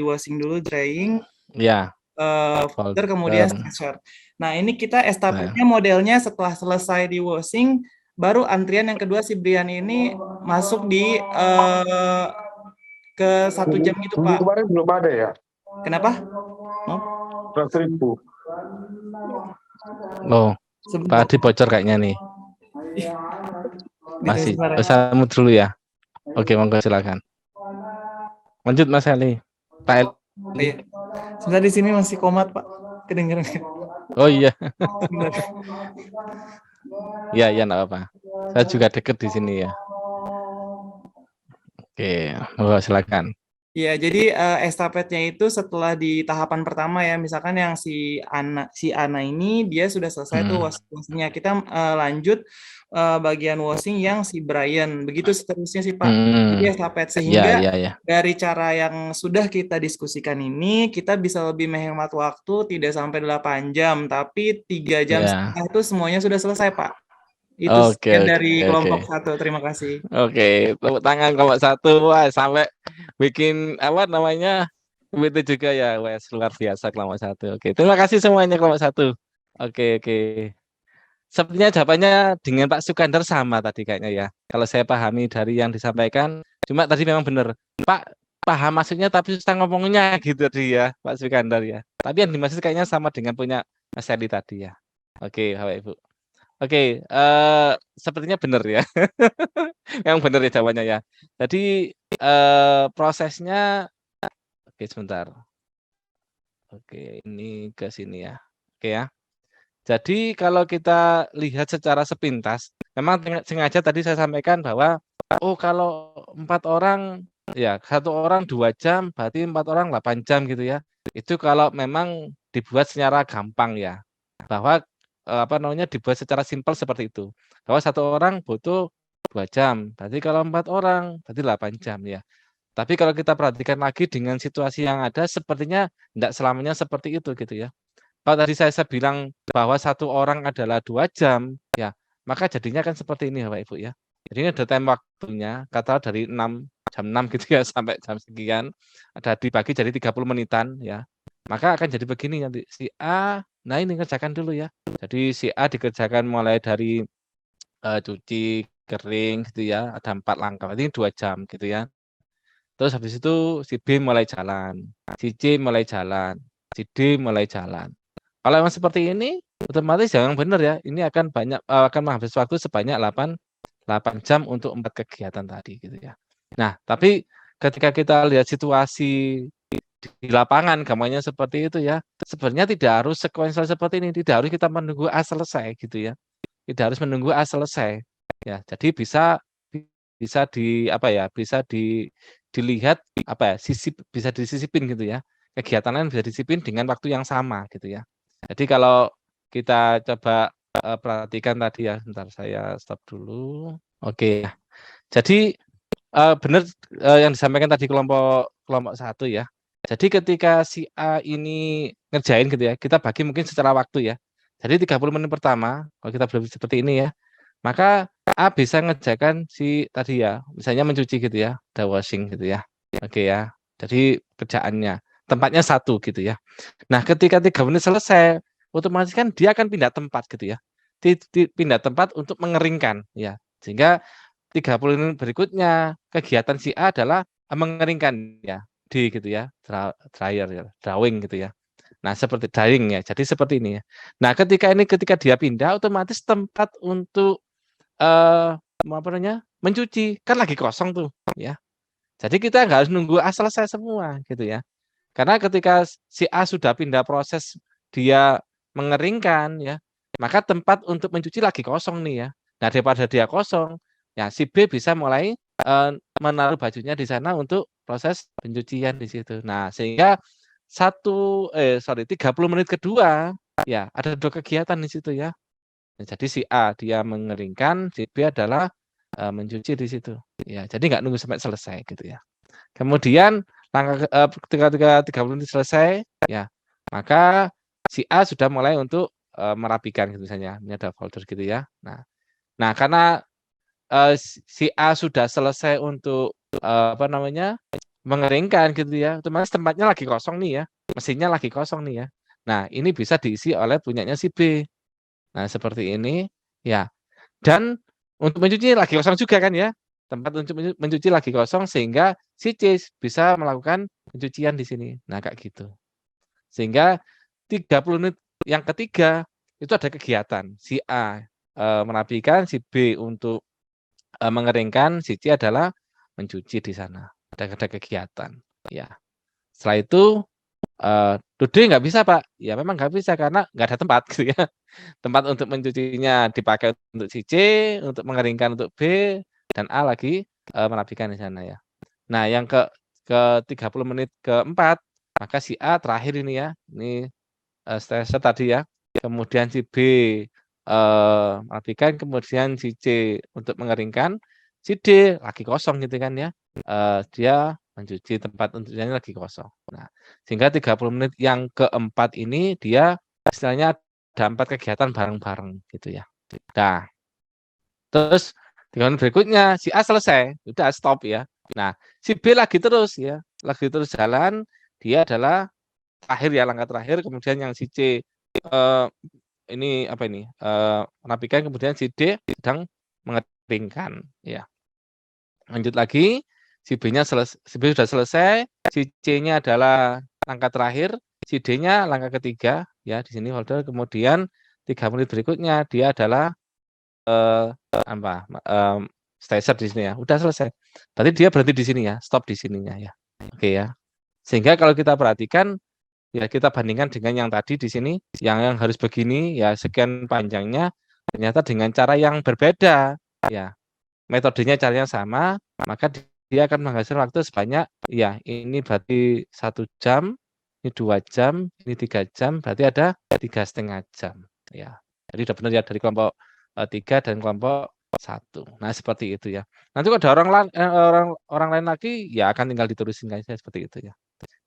washing dulu, drying, Ya. folder, kemudian sensor. Nah, ini kita estafetnya modelnya setelah selesai di washing, baru antrian yang kedua si Brian ini masuk di ke 1 jam gitu Pak. Kemarin belum ada ya? Kenapa? 100.000. Oh, Pak Adi bocor kayaknya nih. Masih pesanmu dulu ya. Oke, monggo silakan. Lanjut Mas Ali. Pak Ali. Sebentar, di sini masih komat Pak. Kedengeran. Oh iya. Iya, enggak apa-apa. Saya juga deket di sini ya. Oke, monggo silakan. Ya, jadi estafetnya itu setelah di tahapan pertama ya, misalkan yang si Ana ini dia sudah selesai tuh washingnya, kita lanjut bagian washing yang si Brian, begitu seterusnya sih Pak. Jadi estafet sehingga dari cara yang sudah kita diskusikan ini, kita bisa lebih menghemat waktu tidak sampai 8 jam, tapi 3 jam setengah itu semuanya sudah selesai Pak. Itu dari kelompok 1. Terima kasih. Oke, tepuk tangan kelompok 1. Wah, sampai bikin apa namanya? WT juga ya. Wah, luar biasa kelompok 1. Oke, terima kasih semuanya kelompok 1. Oke. Sepertinya jawabannya dengan Pak Sukandar sama tadi kayaknya ya. Kalau saya pahami dari yang disampaikan, cuma tadi memang benar. Pak paham maksudnya tapi susah ngomongnya gitu dia, Pak Sukandar ya. Tapi yang dimaksud kayaknya sama dengan punya Mas Eli tadi ya. Oke, Bapak Ibu. Oke, sepertinya benar ya. Yang benar ya jawabannya ya. Jadi prosesnya, oke sebentar. Oke, ini ke sini ya. Oke ya. Jadi kalau kita lihat secara sepintas, memang sengaja tadi saya sampaikan bahwa kalau 4 orang ya 1 orang 2 jam, berarti 4 orang 8 jam gitu ya. Itu kalau memang dibuat secara gampang ya. Bahwa dibuat secara simpel seperti itu. Bahwa 1 orang butuh 2 jam. Berarti kalau 4 orang berarti 8 jam ya. Tapi kalau kita perhatikan lagi dengan situasi yang ada sepertinya tidak selamanya seperti itu gitu ya. Kalau tadi saya bilang bahwa 1 orang adalah 2 jam ya, maka jadinya kan seperti ini Bapak Ibu ya. Jadi ini ada time waktunya, kata dari jam 6 gitu ya sampai jam sekian, ada dibagi jadi 30 menitan ya. Maka akan jadi begini nanti si A, nah ini kerjakan dulu ya. Jadi si A dikerjakan mulai dari cuci, kering gitu ya, ada 4 langkah, ini 2 jam gitu ya. Terus habis itu si B mulai jalan, si C mulai jalan, si D mulai jalan. Kalau memang seperti ini, otomatis yang benar ya, ini akan menghabiskan waktu sebanyak 8 jam untuk 4 kegiatan tadi gitu ya. Nah, tapi ketika kita lihat situasi di lapangan gambarnya seperti itu ya, sebenarnya tidak harus sekuensial seperti ini, tidak harus kita menunggu A selesai gitu ya. Tidak harus menunggu A selesai. Ya, jadi bisa dilihat bisa disisipin gitu ya. Kegiatan lain bisa disisipin dengan waktu yang sama gitu ya. Jadi kalau kita coba perhatikan tadi ya, sebentar saya stop dulu. Oke, jadi benar yang disampaikan tadi kelompok 1 ya. Jadi ketika si A ini ngerjain gitu ya, kita bagi mungkin secara waktu ya. Jadi 30 menit pertama, kalau kita belum seperti ini ya, maka A bisa ngerjakan si tadi ya, misalnya mencuci gitu ya, the washing gitu ya. Oke ya. Jadi kerjaannya, tempatnya 1 gitu ya. Nah, ketika 3 menit selesai, otomatis kan dia akan pindah tempat gitu ya. Pindah tempat untuk mengeringkan ya. Sehingga 30 menit berikutnya kegiatan si A adalah mengeringkan ya, gitu ya, dryer ya, drawing gitu ya. Nah, seperti drying ya. Jadi seperti ini ya. Nah, ketika dia pindah otomatis tempat untuk apa namanya? Mencuci kan lagi kosong tuh ya. Jadi kita nggak harus nunggu A selesai semua gitu ya. Karena ketika si A sudah pindah proses dia mengeringkan ya, maka tempat untuk mencuci lagi kosong nih ya. Nah, daripada dia kosong, ya si B bisa mulai menaruh bajunya di sana untuk proses pencucian di situ. Nah, sehingga 30 menit kedua ya ada 2 kegiatan di situ ya. Nah, jadi si A dia mengeringkan, si B adalah mencuci di situ. Ya, jadi nggak nunggu sampai selesai gitu ya. Kemudian ketika 30 menit selesai, ya maka si A sudah mulai untuk merapikan gitu misalnya, ini ada folder gitu ya. Nah karena si A sudah selesai untuk apa namanya mengeringkan gitu ya, otomatis tempatnya lagi kosong nih ya, mesinnya lagi kosong nih ya. Nah ini bisa diisi oleh punyanya si B. Nah seperti ini, ya. Dan untuk mencuci lagi kosong juga kan ya, tempat untuk mencuci lagi kosong sehingga si C bisa melakukan pencucian di sini. Nah, kayak gitu. Sehingga 30 menit yang ketiga itu ada kegiatan. Si A merapikan, si B untuk mengeringkan, si C adalah mencuci di sana. Ada kegiatan. Ya. Setelah itu today nggak bisa Pak. Ya memang nggak bisa karena nggak ada tempat gitu ya. Tempat untuk mencucinya dipakai untuk si C, untuk mengeringkan untuk B, dan A lagi merapikan di sana ya. Nah yang ke 30 menit keempat, maka si A terakhir ini ya, ini stresor tadi ya, kemudian si B merapikan, kemudian si C untuk mengeringkan, si D lagi kosong gitu kan ya, dia mencuci tempat untuknya lagi kosong. Nah, sehingga 30 menit yang keempat ini dia istilahnya ada 4 kegiatan bareng-bareng gitu ya. Nah, terus 3 menit berikutnya si A selesai, udah stop ya. Nah, si B lagi terus ya, lagi terus jalan, dia adalah akhir ya langkah terakhir, kemudian yang si C ini apa ini merapikan, kemudian si D sedang mengeringkan ya. Lanjut lagi, si B sudah selesai, si C-nya adalah langkah terakhir, si D-nya langkah ketiga ya di sini folder, kemudian 3 menit berikutnya dia adalah stagger di sini ya. Udah selesai. Berarti dia berhenti di sini ya, stop di sininya ya. Oke ya. Sehingga kalau kita perhatikan ya kita bandingkan dengan yang tadi di sini yang harus begini ya sekian panjangnya, ternyata dengan cara yang berbeda ya. Metodenya caranya sama, maka dia akan menghasilkan waktu sebanyak ya ini berarti 1 jam, ini 2 jam, ini 3 jam, berarti ada 3,5 jam ya. Jadi udah benar ya dari kelompok 3 dan kelompok 1. Nah, seperti itu ya. Nanti kalau ada orang lain lagi ya akan tinggal diterusin aja seperti itu ya.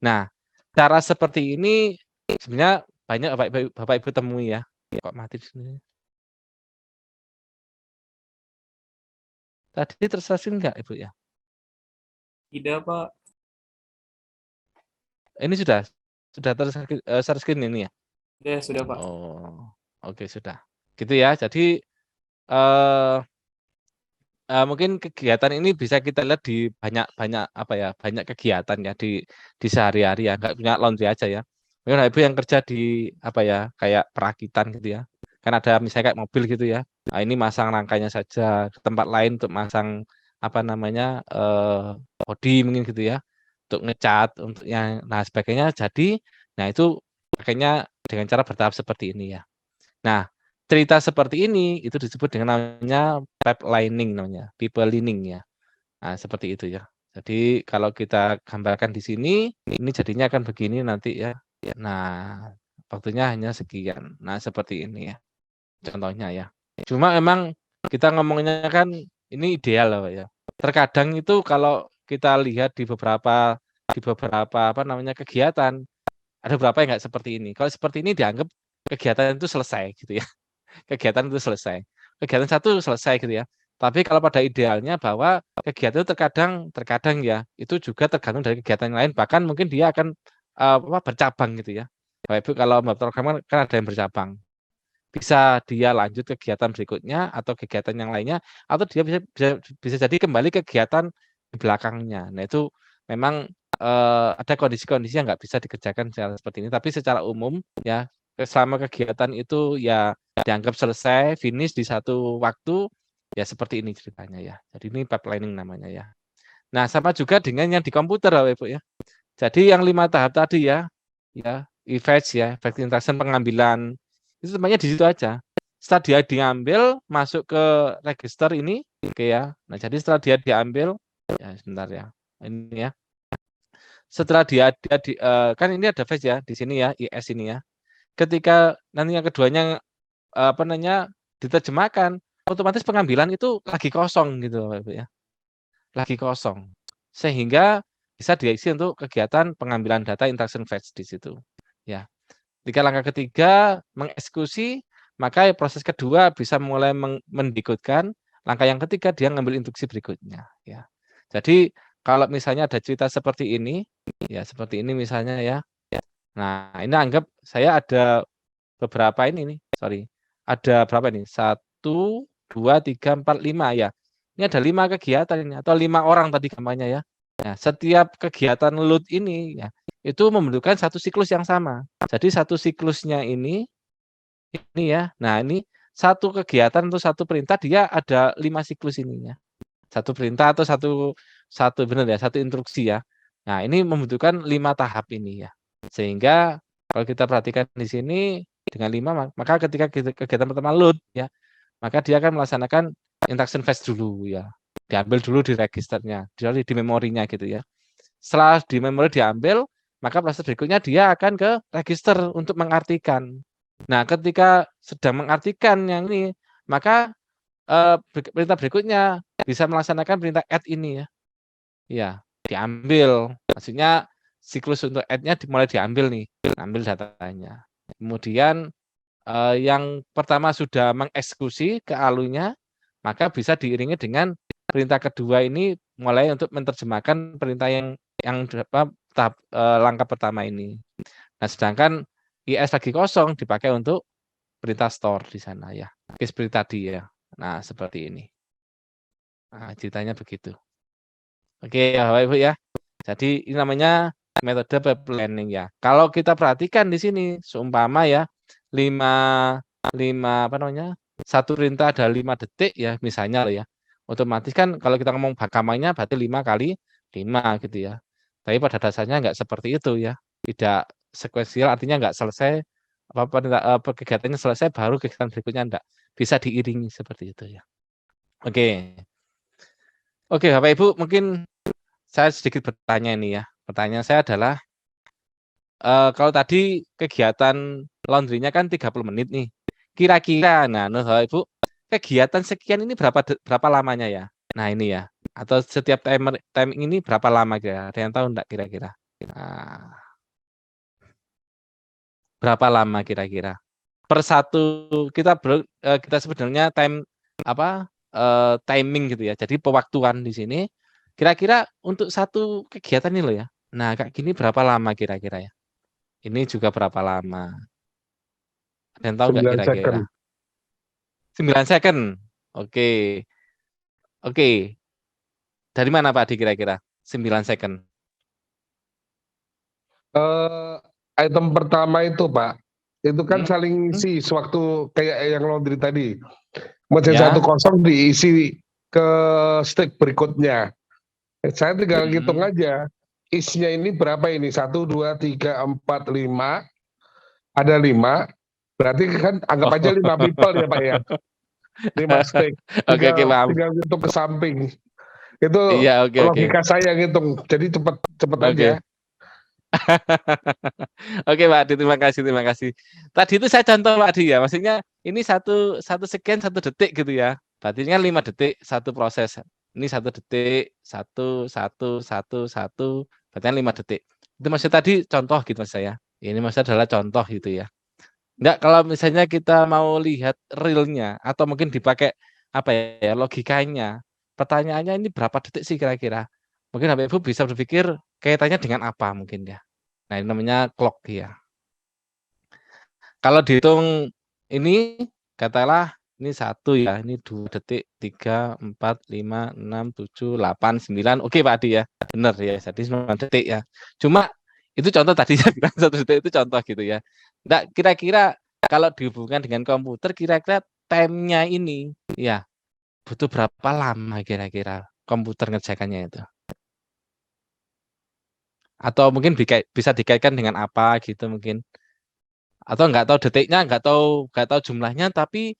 Nah, cara seperti ini sebenarnya banyak Bapak Ibu temui ya. Kok mati di sini? Tadi tersasin enggak Ibu ya? Tidak, Pak. Ini sudah share screen ini ya? Sudah, Pak. Oh, oke sudah. Gitu ya. Jadi mungkin kegiatan ini bisa kita lihat di banyak apa ya, banyak kegiatan ya di sehari-hari ya, nggak punya laundry aja ya. Mungkin Ibu yang kerja di apa ya, kayak perakitan gitu ya. Kan ada misalnya kayak mobil gitu ya. Nah, ini masang rangkanya saja, tempat lain untuk masang apa namanya bodi mungkin gitu ya. Untuk ngecat, untuk yang nah sebagainya. Jadi, nah itu pakainya dengan cara bertahap seperti ini ya. Nah, cerita seperti ini itu disebut dengan namanya pipelining namanya, pipelining ya. Nah, seperti itu ya. Jadi kalau kita gambarkan di sini, ini jadinya akan begini nanti ya. Nah, waktunya hanya sekian. Nah, seperti ini ya. contohnya ya. Cuma memang kita ngomongnya kan ini ideal lah Pak ya. Terkadang itu kalau kita lihat di beberapa apa namanya kegiatan, ada beberapa yang nggak seperti ini. Kalau seperti ini dianggap kegiatan itu selesai gitu ya. Kegiatan itu selesai. Kegiatan satu selesai gitu ya. Tapi kalau pada idealnya bahwa kegiatan itu terkadang ya itu juga tergantung dari kegiatan yang lain. Bahkan mungkin dia akan bercabang gitu ya. Bapak Ibu kalau program kan ada yang bercabang. Bisa dia lanjut kegiatan berikutnya atau kegiatan yang lainnya atau dia bisa jadi kembali kegiatan di belakangnya. Nah itu memang ada kondisi-kondisi yang nggak bisa dikerjakan seperti ini. Tapi secara umum ya selama kegiatan itu ya dianggap selesai, finish di satu waktu, ya seperti ini ceritanya ya. Jadi ini pipelining namanya ya. Nah sama juga dengan yang di komputer Bapak Ibu ya. Jadi yang 5 tahap tadi ya effect interaction pengambilan itu sebenarnya di situ aja. Setelah dia diambil masuk ke register ini, oke ya. Nah jadi setelah dia diambil, ya sebentar ya, ini ya. Setelah dia kan ini ada fetch ya di sini ya, IS ini ya. Ketika nanti yang keduanya diterjemahkan, otomatis pengambilan itu lagi kosong gitu Bapak Ibu ya. Lagi kosong. Sehingga bisa diisi untuk kegiatan pengambilan data interaction fetch di situ. Ya. Ketika langkah ketiga mengeksekusi, maka proses kedua bisa mulai mendekodkan. Langkah yang ketiga dia ngambil instruksi berikutnya. Ya. Jadi kalau misalnya ada cerita seperti ini, ya seperti ini misalnya ya. Nah ini anggap saya ada beberapa ini nih, sorry. Ada berapa ini? 1, 2, 3, 4, 5 ya. Ini ada 5 kegiatan ini atau 5 orang tadi gambarnya ya. Nah, setiap kegiatan load ini ya itu membutuhkan satu siklus yang sama. Jadi satu siklusnya ini ya. Nah, ini satu kegiatan atau satu perintah dia ada 5 siklus ininya. Satu perintah atau satu benar ya, satu instruksi ya. Nah, ini membutuhkan 5 tahap ini ya. Sehingga kalau kita perhatikan di sini dengan 5 maka ketika kegiatan pertama load ya, maka dia akan melaksanakan interaction fetch dulu ya. Diambil dulu di registernya, di memorinya gitu ya. Setelah di memori diambil, maka proses berikutnya dia akan ke register untuk mengartikan. Nah, ketika sedang mengartikan yang ini, maka perintah berikutnya bisa melaksanakan perintah add ini ya. Ya, diambil. Maksudnya siklus untuk add-nya mulai diambil nih, ambil datanya. Kemudian yang pertama sudah mengeksekusi ke alunya, maka bisa diiringi dengan perintah kedua ini mulai untuk menerjemahkan perintah yang tahap langkah pertama ini. Nah, sedangkan IS lagi kosong dipakai untuk perintah store di sana ya. Seperti tadi ya. Nah, seperti ini. Nah, ceritanya begitu. Oke, ya Bapak Ibu ya. Jadi ini namanya metode planning ya. Kalau kita perhatikan di sini seumpama ya 5 satu perintah ada 5 detik ya misalnya ya. Otomatis kan kalau kita ngomong bakamanya berarti 5 kali 5 gitu ya. Tapi pada dasarnya enggak seperti itu ya. Tidak sekuensial artinya enggak selesai kegiatannya selesai baru kegiatan berikutnya enggak. Bisa diiringi seperti itu ya. Oke. Oke, Bapak Ibu mungkin saya sedikit bertanya ini ya. Pertanyaan saya adalah kalau tadi kegiatan laundry-nya kan 30 menit nih. Kira-kira nah Bapak Ibu kegiatan sekian ini berapa lamanya ya? Nah, ini ya. Atau setiap timing ini berapa lama kira? Ada yang tahu enggak kira-kira? Nah, berapa lama kira-kira? Per satu kita sebenarnya timing gitu ya. Jadi pewaktuan di sini kira-kira untuk satu kegiatan ini loh ya. Nah, kayak gini berapa lama kira-kira ya? Ini juga berapa lama? Ada yang tahu nggak kira-kira? 9 second. Oke. Oke. Dari mana Pak Adi kira-kira? 9 second. Item pertama itu Pak, itu kan saling isi sewaktu kayak yang laundry tadi. Mesin Ya. 1 diisi ke step berikutnya. Saya tinggal hitung aja. Isinya ini berapa ini? 1, 2, 3, 4, 5. Ada 5. Berarti kan anggap aja 5 people ya Pak ya. 5 steak. Oke, paham. Tinggal hitung ke samping. Itu Iya, oke. logika saya ngitung. Jadi cepet Oke. aja. Oke Pak Adi, terima kasih, terima kasih. Tadi itu saya contoh Pak Adi ya, maksudnya ini satu sekian 1 detik gitu ya. Berarti ini kan 5 detik satu proses. Ini 1 detik, satu, berarti kan 5 detik. Itu maksud tadi contoh gitu mas saya. Ini maksudnya adalah contoh gitu ya. Enggak, kalau misalnya kita mau lihat realnya atau mungkin dipakai apa ya logikanya, pertanyaannya ini berapa detik sih kira-kira? Mungkin Bapak Ibu bisa berpikir kaitannya dengan apa mungkin ya. Nah, ini namanya clock ya. Kalau dihitung ini katakanlah ini 1 ya, ini 2 detik, 3, 4, 5, 6, 7, 8, 9. Oke Pak Adi ya. Benar ya, jadi 9 detik ya. Cuma itu contoh tadi saya bilang 1 detik itu contoh gitu ya. Enggak, kira-kira kalau dihubungkan dengan komputer kira-kira time-nya ini ya butuh berapa lama kira-kira komputer ngerjakannya itu? Atau mungkin bisa dikaitkan dengan apa gitu mungkin? Atau nggak tahu detiknya, nggak tahu jumlahnya, tapi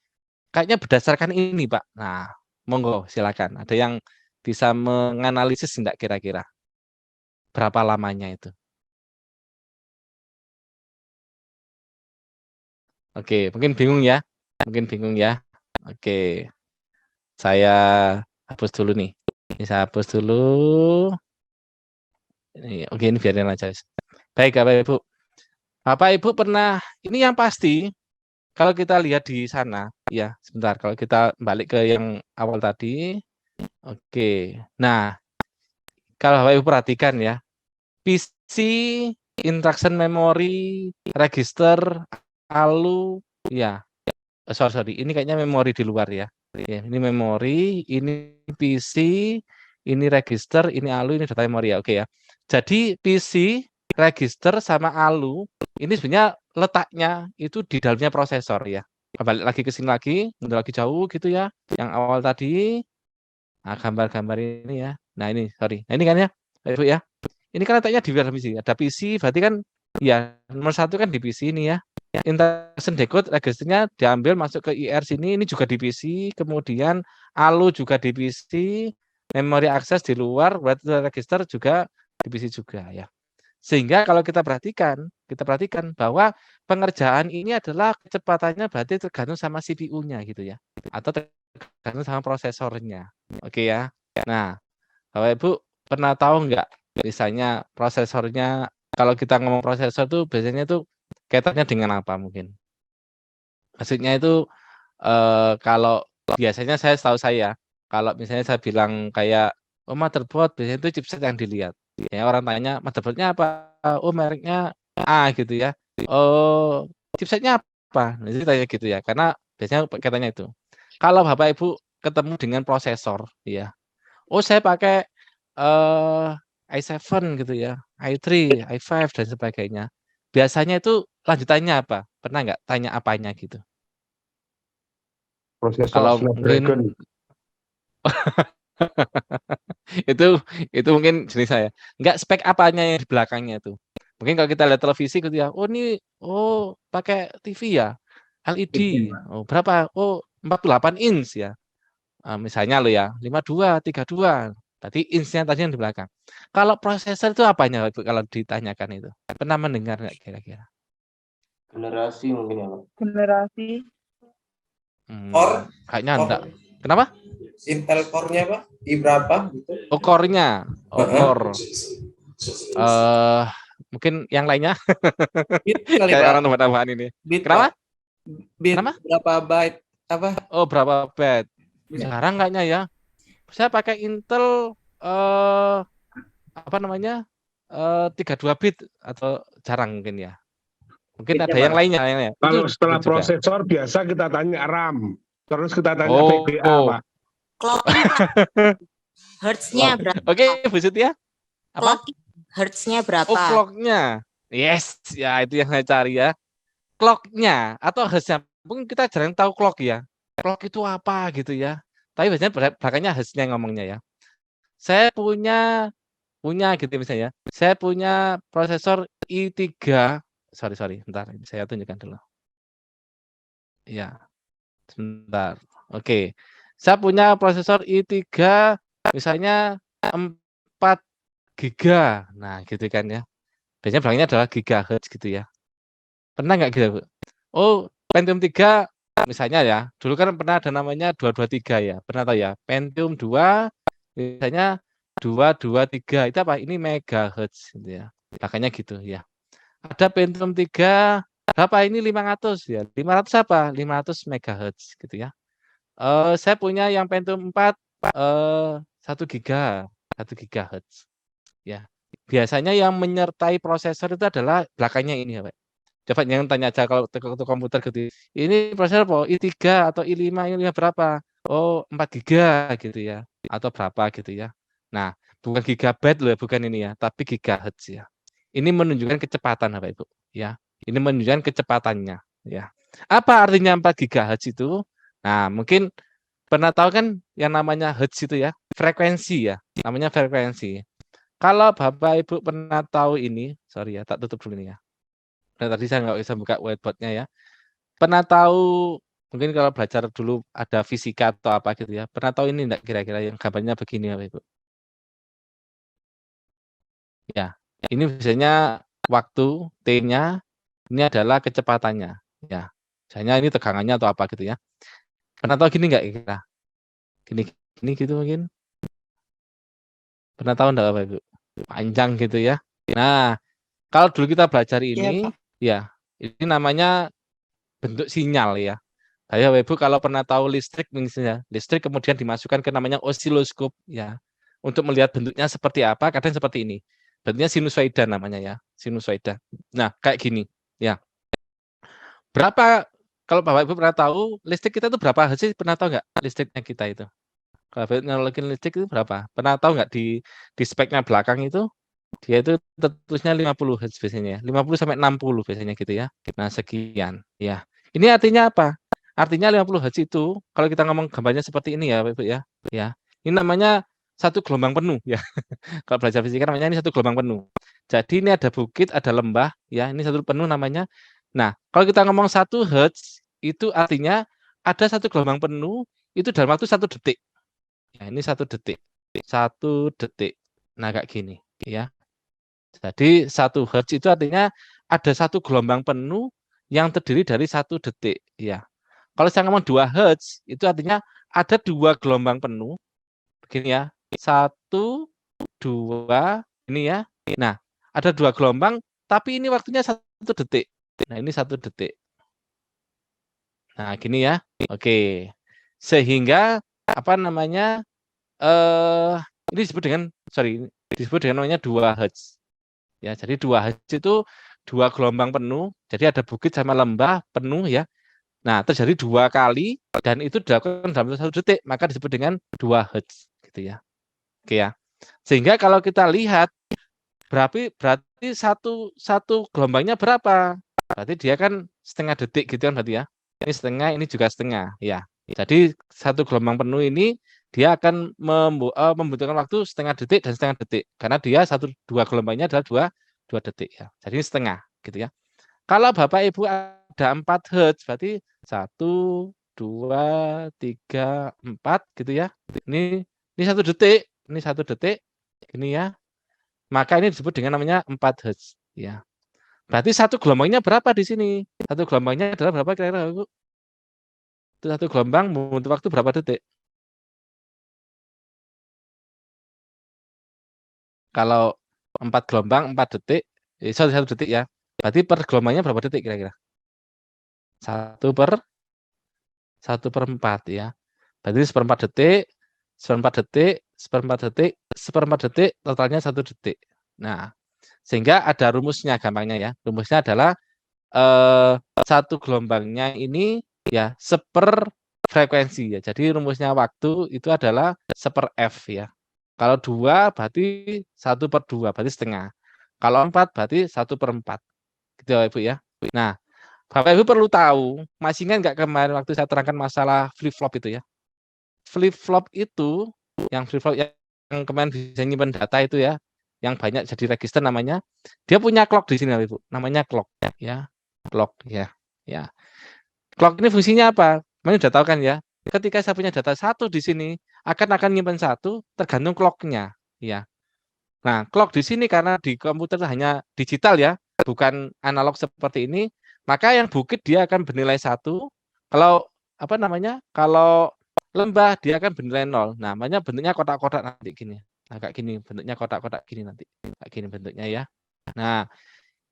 kayaknya berdasarkan ini Pak. Nah, monggo silakan. Ada yang bisa menganalisis enggak kira-kira berapa lamanya itu? Oke, mungkin bingung ya. Mungkin bingung ya. Oke. Saya hapus dulu nih. Ini saya hapus dulu. Ini, oke, ini biarin aja. Baik, Bapak Ibu. Bapak Ibu pernah, ini yang pasti, kalau kita lihat di sana, ya sebentar, kalau kita balik ke yang awal tadi. Oke, nah, kalau Bapak Ibu perhatikan ya, PC, instruction memory, register, ALU, ya, sorry, ini kayaknya memori di luar ya. Ya, ini memori, ini PC, ini register, ini ALU, ini data memori ya. Oke ya. Jadi PC, register sama ALU ini sebenarnya letaknya itu di dalamnya prosesor ya. Balik lagi ke sini lagi, mundur lagi jauh gitu ya. Yang awal tadi, nah gambar-gambar ini ya. Nah ini, sorry. Nah ini kan ya, Ibu ya. Ini kan letaknya di dalam PC. Ada PC, berarti kan ya nomor 1 kan di PC ini ya. Instruction decode registernya diambil masuk ke IR sini, ini juga di PC, kemudian ALU juga di PC, memori akses di luar, berarti register juga di PC juga ya. Sehingga kalau kita perhatikan bahwa pengerjaan ini adalah kecepatannya berarti tergantung sama CPU-nya gitu ya, atau tergantung sama prosesornya. Oke ya. Nah, Bapak Ibu pernah tahu nggak misalnya prosesornya, kalau kita ngomong prosesor tuh biasanya tuh kaitannya dengan apa mungkin? Maksudnya itu kalau biasanya setahu saya, kalau misalnya saya bilang kayak, oh motherboard biasanya itu chipset yang dilihat. Ya orang tanya motherboard-nya apa? Oh mereknya A gitu ya. Oh chipsetnya apa? Nah, jadi tanya gitu ya, karena biasanya kaitannya itu. Kalau Bapak Ibu ketemu dengan prosesor, ya. Oh saya pakai i7 gitu ya, i3, i5 dan sebagainya. Biasanya itu lanjutannya apa? Pernah nggak tanya apanya gitu? Prosesor Kalau Snapdragon. mungkin itu mungkin jenis saya. Nggak spek apanya yang di belakangnya itu. Mungkin kalau kita lihat televisi gitu ya, oh ini pakai TV ya, LED. Oh berapa? Oh 48 inch ya. Misalnya lo ya, 52, 32. Tadi inch-nya tadi yang di belakang. Kalau prosesor itu apanya Ibu, kalau ditanyakan itu? Pernah mendengar nggak kira-kira? Generasi mungkin ya Pak. Generasi. Core? Kayaknya enggak. Kenapa? Intel core-nya Pak? Di berapa gitu? Oh, core-nya. Oh, core. Mungkin yang lainnya. Bit kali Kayak Pak. orang tambah-tambahan ini. Bit, Kenapa? Pak. Bit Kenapa? berapa byte? Apa? Oh, berapa byte? Jarang kayaknya ya. Saya pakai Intel apa namanya? 32 bit atau jarang mungkin ya. Mungkin ada yang lainnya. Kalau Itu setelah juga. prosesor biasa kita tanya RAM, terus kita tanya Oh, VGA Pak. Clocking Pak. Hertz-nya berapa? Oke, Bu Siti ya. Apa? Clocking Hertz-nya berapa? Oh, clock-nya. Yes, ya itu yang saya cari ya. Clock-nya atau hertz-nya. Mungkin kita jarang tahu clock ya. Clock itu apa gitu ya. Tapi biasanya belakangnya hertz-nya ngomongnya ya. Saya punya gitu misalnya. Saya punya prosesor i3. Sorry, bentar. Saya tunjukkan dulu. Ya, sebentar. Oke. Saya punya prosesor i3 misalnya 4 giga. Nah, gitu kan ya. Biasanya bilangnya adalah gigahertz gitu ya. Pernah nggak gitu, Bu? Oh, Pentium 3 misalnya ya, dulu kan pernah ada namanya 223 ya. Pernah tahu ya? Pentium 2 misalnya 223 itu apa? Ini megahertz gitu ya. Makanya gitu ya. Ada Pentium 3 berapa ini 500 ya. 500 apa? 500 megahertz gitu ya. Saya punya yang Pentium 4 1 gigahertz ya. Biasanya yang menyertai prosesor itu adalah belakangnya ini ya, Pak. Coba yang tanya aja kalau ke komputer gitu. Ini prosesor apa? i3 atau i5, i5 berapa? Oh, 4 giga gitu ya. Atau berapa gitu ya. Nah, bukan gigabyte loh, bukan ini ya, tapi gigahertz ya. Ini menunjukkan kecepatan Bapak Ibu ya. Ini menunjukkan kecepatannya ya. Apa artinya 4 gigahertz itu? Nah, mungkin pernah tahu kan yang namanya hertz itu ya, frekuensi ya. Namanya frekuensi. Kalau Bapak Ibu pernah tahu ini, sorry ya, tak tutup dulu ini ya. Nah, tadi saya nggak bisa buka whiteboard-nya ya. Pernah tahu, mungkin kalau belajar dulu ada fisika atau apa gitu ya. Pernah tahu ini enggak kira-kira yang gambarnya begini Bapak Ibu? Ya, ini biasanya waktu T-nya, ini adalah kecepatannya. Ya, misalnya ini tegangannya atau apa gitu ya. Pernah tahu gini nggak kira? Gini gitu mungkin? Pernah tahu enggak Bapak Ibu? Panjang gitu ya. Nah, kalau dulu kita belajar ini, ya, ini namanya bentuk sinyal ya. Saya Bapak Ibu kalau pernah tahu listrik misalnya, listrik kemudian dimasukkan ke namanya osiloskop ya. Untuk melihat bentuknya seperti apa, kadang seperti ini. Bentuknya sinusoida namanya ya, sinusoida. Nah, kayak gini ya. Berapa kalau Bapak Ibu pernah tahu listrik kita itu berapa hertz sih? Pernah tahu nggak listriknya kita itu? Kalau Bapak Ibu nyolokin listrik itu berapa? Pernah tahu nggak di speknya belakang itu dia itu tertulisnya 50 hertz biasanya, 50 sampai 60 biasanya gitu ya. Nah, sekian ya. Ini artinya apa? Artinya 50 hertz itu kalau kita ngomong gambarnya seperti ini ya, Bapak Ibu ya. Ya. Ini namanya satu gelombang penuh ya. Kalau belajar fisika namanya ini satu gelombang penuh. Jadi ini ada bukit, ada lembah ya, ini satu penuh namanya. Nah, kalau kita ngomong 1 hertz itu artinya ada satu gelombang penuh itu dalam waktu 1 detik. Ya, ini 1 detik. 1 detik. Nah, kayak gini ya. Jadi 1 hertz itu artinya ada satu gelombang penuh yang terdiri dari 1 detik ya. Kalau saya ngomong 2 hertz itu artinya ada 2 gelombang penuh begini ya. 1 2 ini ya. Nah, ada 2 gelombang tapi ini waktunya 1 detik. Nah, ini 1 detik. Nah, gini ya. Oke. Sehingga apa namanya? Ini disebut dengan namanya 2 hertz. Ya, jadi 2 hertz itu 2 gelombang penuh. Jadi ada bukit sama lembah penuh ya. Nah, terjadi 2 kali dan itu dilakukan dalam 1 detik, maka disebut dengan 2 hertz gitu ya. Oke ya. Sehingga kalau kita lihat berarti satu gelombangnya berapa? Berarti dia kan setengah detik gitu kan berarti ya. Ini setengah, ini juga setengah ya. Jadi satu gelombang penuh ini dia akan membutuhkan waktu setengah detik dan setengah detik karena dia 2 gelombangnya adalah 2 detik ya. Jadi ini setengah gitu ya. Kalau Bapak Ibu ada 4 hertz berarti 1 2 3 4 gitu ya. Ini 1 detik, ini 1 detik ini ya. Maka ini disebut dengan namanya 4 hertz ya. Berarti satu gelombangnya berapa di sini? Satu gelombangnya adalah berapa kira-kira Bu? Itu satu gelombang membutuhkan waktu berapa detik? Kalau 4 gelombang 4 detik, 1 detik ya. Berarti per gelombangnya berapa detik kira-kira? 1/4 ya. Berarti 1/4 detik, 1/4 detik, 1/4 detik, 1/4 detik, totalnya 1 detik. Nah, sehingga ada rumusnya gampangnya ya. Rumusnya adalah satu gelombangnya ini ya seper frekuensi ya. Jadi rumusnya waktu itu adalah seper F ya. Kalau 2 berarti 1/2 berarti setengah. Kalau 4 berarti 1/4. Gitu ya Ibu ya. Nah, Bapak Ibu perlu tahu, masih ingat nggak kemarin waktu saya terangkan masalah flip-flop itu ya. Flip-flop itu, yang flip-flop yang kemarin bisa nyimpan data itu ya, yang banyak jadi register namanya, dia punya clock di sini Bapak Ibu, namanya clock ya. Clock ya. Ya. Clock ini fungsinya apa? Kemarin sudah tahu kan ya. Ketika saya punya data 1 di sini, akan nyimpan 1 tergantung clock-nya ya. Nah, clock di sini karena di komputer hanya digital ya, bukan analog seperti ini, maka yang bukit dia akan bernilai 1. Kalau apa namanya? Kalau lembah dia akan bernilai 0. Nah, namanya bentuknya kotak-kotak nanti gini. Nah, kayak gini bentuknya kotak-kotak gini nanti. Kayak gini bentuknya ya. Nah,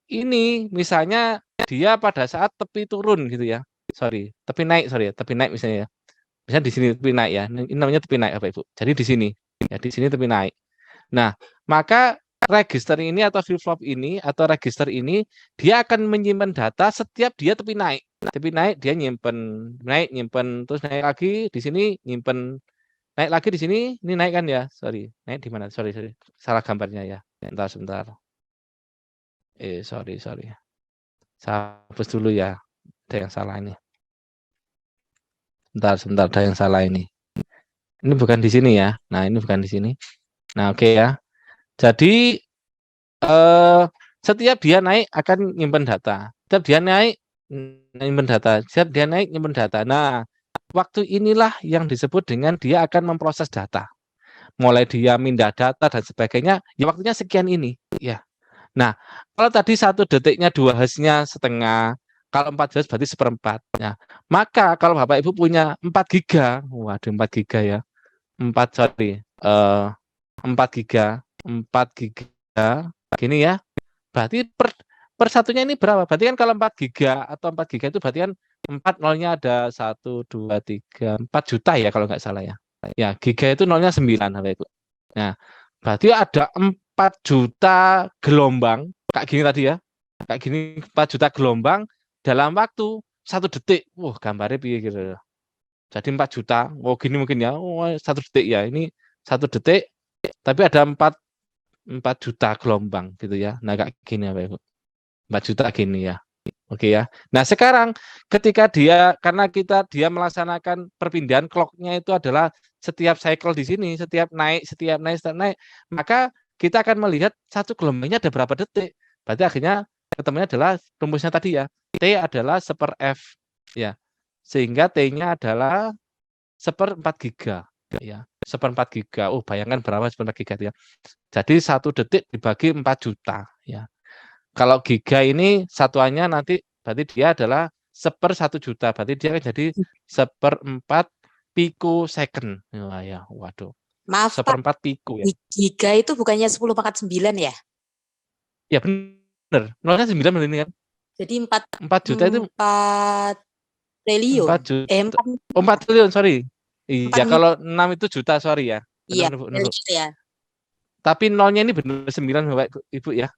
ini misalnya dia pada saat tepi turun gitu ya. Tepi naik misalnya ya. Misalnya di sini tepi naik ya. Ini namanya tepi naik Bapak Ibu. Jadi di sini. Ya, di sini tepi naik. Nah, maka register ini atau flip-flop ini atau register ini dia akan menyimpan data setiap dia tepi naik. Tepi naik dia nyimpen, nyimpen terus naik lagi di sini nyimpen, naik lagi di sini, ini naik kan ya? Naik di mana? Sorry. Salah gambarnya ya. Sebentar. Sorry. Saya hapus dulu ya. Ada yang salah ini. Sebentar, ada yang salah ini. Ini bukan di sini ya. Nah, ini bukan di sini. Nah, oke ya. Jadi setiap dia naik akan nyimpen data. Setiap dia naik nyimpen data. Setiap dia naik nyimpen data. Nah, waktu inilah yang disebut dengan dia akan memproses data. Mulai dia mindah data dan sebagainya, ya waktunya sekian ini. Ya. Nah, kalau tadi 1 detiknya 2 Hz-nya setengah, kalau 4 Hz berarti 1/4. Ya. Maka kalau Bapak Ibu punya 4 giga, waduh 4 giga ya. 4 giga, 4 giga, gini ya. Berarti per satunya ini berapa? Berarti kan kalau 4 giga atau 4 giga itu berarti kan 4 nolnya ada 1, 2, 3, 4 juta ya kalau nggak salah ya. Ya, giga itu nolnya 9 Bapak Ibu. Nah, berarti ada 4 juta gelombang kayak gini tadi ya. Kayak gini 4 juta gelombang dalam waktu 1 detik. Wah, gambarnya piye gitu. Jadi 4 juta. Oh, gini mungkin ya. Oh, 1 detik ya. Ini 1 detik tapi ada 4 juta gelombang gitu ya. Nah, kayak gini Bapak Ibu. 4 juta gini ya. Oke ya. Nah, sekarang ketika dia melaksanakan perpindahan clock-nya itu adalah setiap cycle di sini, setiap naik, maka kita akan melihat 1 gelombangnya ada berapa detik. Berarti akhirnya ketemunya adalah rumusnya tadi ya. T adalah 1/f ya. Sehingga T-nya adalah 1/4 giga ya. 1/4 giga. Oh, bayangkan berapa 1/4 giga ya. Jadi 1 detik dibagi 4 juta ya. Kalau giga ini satuannya nanti berarti dia adalah 1/1 juta. Berarti dia akan jadi 1/4 picosecond. Wah ya, waduh. Maaf Pak, 1/4 pico ya. giga itu bukannya 10⁻9 ya? Ya benar. Nolnya 9 benar ini kan. Jadi 4 juta itu 4 triliun. 4 juta. 4 triliun, sorry. Iya, kalau 6 itu juta, sorry ya. Iya, Benar. ya. Tapi nolnya ini benar 9 Bapak Ibu ya.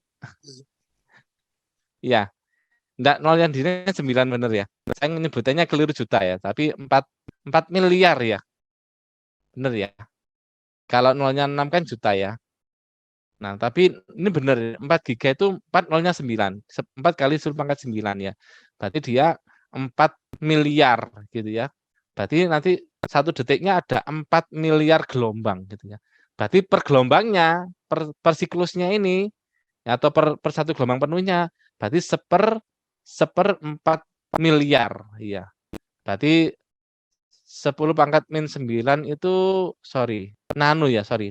Iya. Enggak, nol yang di sini 9 benar ya. Saya menyebutannya keliru juta ya, tapi 4 miliar ya. Benar ya. Kalau nolnya 6 kan juta ya. Nah, tapi ini benar 4 giga itu 4 nolnya 9. 4 kali 10⁻9 ya. Berarti dia 4 miliar gitu ya. Berarti nanti 1 detiknya ada 4 miliar gelombang gitu ya. Berarti per gelombangnya, per siklusnya ini atau per 1 gelombang penuhnya berarti 1/4 miliar ya. Berarti 10⁻⁹ itu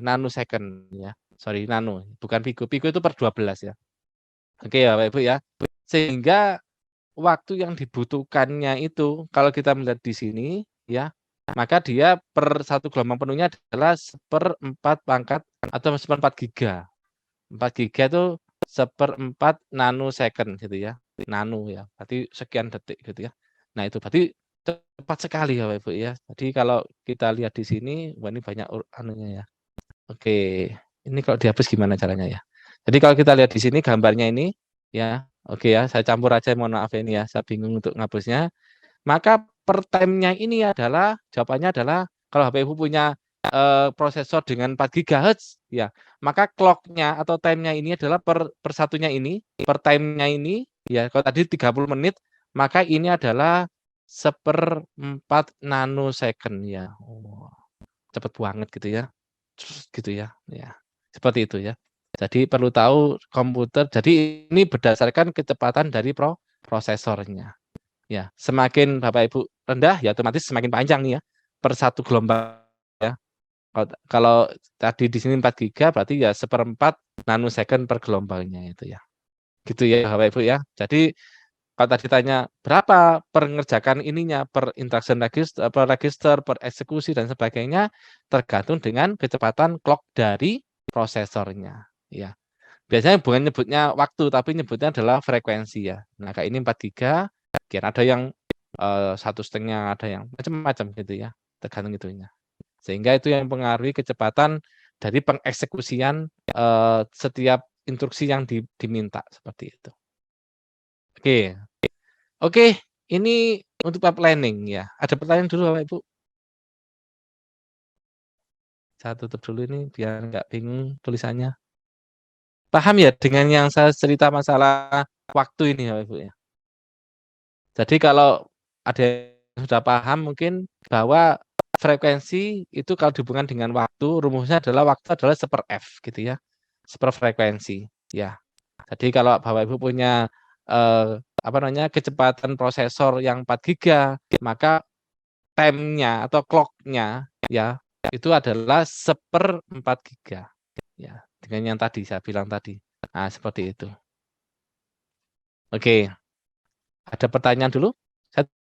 nanosecond ya. Nano, bukan pico. Pico itu per 12 ya. Oke ya Bapak Ibu ya. Sehingga waktu yang dibutuhkannya itu kalau kita melihat di sini ya, maka dia per 1 gelombang penuhnya adalah 1/4 pangkat atau 1/4 giga. 4 giga itu 1/4 nanosecond gitu ya. Nano ya. Berarti sekian detik gitu ya. Nah, itu berarti cepat sekali ya Bapak Ibu ya. Jadi kalau kita lihat di sini, wah ini banyak anunya ya. Oke, ini kalau dihapus gimana caranya ya? Jadi kalau kita lihat di sini gambarnya ini ya, oke ya, saya campur aja, mohon maaf ini ya, saya bingung untuk ngapusnya. Maka per time-nya ini adalah jawabannya adalah kalau Bapak Ibu punya prosesor dengan 4 GHz ya, maka clock-nya atau time-nya ini adalah per satunya ini, per time-nya ini ya, kalau tadi 30 menit, maka ini adalah 1/4 nanosecond ya. Oh, cepet banget gitu ya. Gitu ya. Ya. Seperti itu ya. Jadi perlu tahu komputer. Jadi ini berdasarkan kecepatan dari prosesornya. Ya, semakin Bapak Ibu rendah ya otomatis semakin panjang nih ya. Per 1 gelombang ya. Kalau tadi di sini 4 giga berarti ya 1/4 nanosecond per gelombangnya itu ya. Gitu ya Bapak Ibu ya. Jadi kalau tadi tanya berapa per ngerjakan ininya, per instruction register, per eksekusi dan sebagainya, tergantung dengan kecepatan clock dari prosesornya. Ya, biasanya bukan nyebutnya waktu, tapi nyebutnya adalah frekuensi ya. Nah, kayak ini 4 giga, kira ada yang 1,5, ada yang macam-macam gitu ya, tergantung itunya. Sehingga itu yang mempengaruhi kecepatan dari pengeksekusian setiap instruksi yang diminta seperti itu. Oke, ini untuk pipelining ya. Ada pertanyaan dulu Bapak Ibu? Saya tutup dulu ini biar nggak bingung tulisannya. Paham ya dengan yang saya cerita masalah waktu ini Bapak Ibu ya? Jadi kalau ada yang sudah paham mungkin bahwa frekuensi itu kalau dihubungkan dengan waktu, rumusnya adalah waktu adalah 1/f gitu ya. 1/frekuensi ya. Jadi kalau Bapak Ibu punya kecepatan prosesor yang 4 giga, maka time-nya atau clock-nya ya itu adalah 1/4 giga. Ya, dengan yang tadi saya bilang tadi. Nah, seperti itu. Oke. Ada pertanyaan dulu?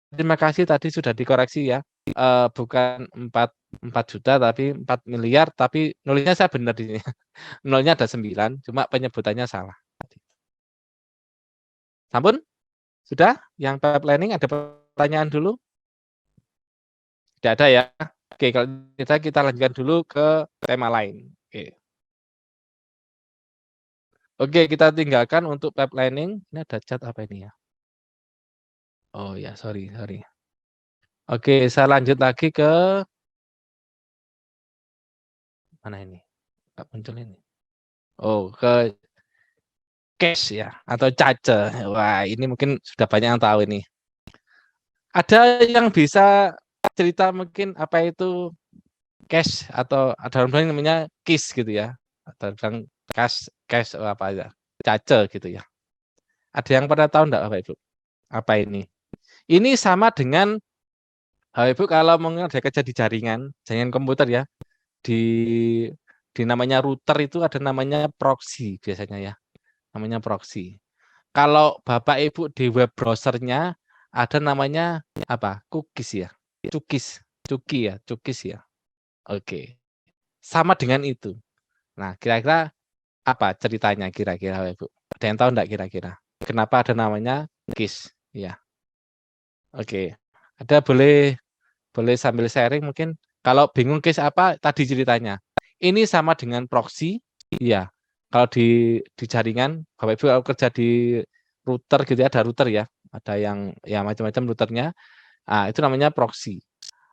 Terima kasih tadi sudah dikoreksi ya. Bukan 4 juta tapi 4 miliar, tapi nulisnya saya benar di sini. Nolnya ada 9, cuma penyebutannya salah. Sampun? Sudah? Yang pipelining ada pertanyaan dulu? Tidak ada ya? Oke, kalau kita lanjutkan dulu ke tema lain. Oke, kita tinggalkan untuk pipelining. Ini ada chat apa ini ya? Oh ya, sorry. Oke, saya lanjut lagi ke mana ini? Nggak muncul ini. Oh, ke cache ya atau cache. Wah, ini mungkin sudah banyak yang tahu ini. Ada yang bisa cerita mungkin apa itu cache atau ada orang namanya KISS gitu ya. Atau bilang cache apa aja. Cache gitu ya. Ada yang pernah tahu enggak Bapak Ibu? Apa ini? Ini sama dengan Bapak Ibu kalau mau ada kerja di jaringan komputer ya. Di namanya router itu ada namanya proxy biasanya ya. Namanya proxy. Kalau Bapak Ibu di web browsernya ada namanya apa? Cookies ya. Cookies ya. Oke. Sama dengan itu. Nah, kira-kira apa ceritanya kira-kira Bapak Ibu? Ada yang tahu enggak kira-kira? Kenapa ada namanya cookies? Ya. Oke. Ada boleh sambil sharing mungkin. Kalau bingung case apa tadi ceritanya. Ini sama dengan proxy, ya. Kalau di jaringan, Bapak Ibu kalau kerja di router gitu ya, ada router ya. Ada yang ya macam-macam routernya. Nah, itu namanya proxy.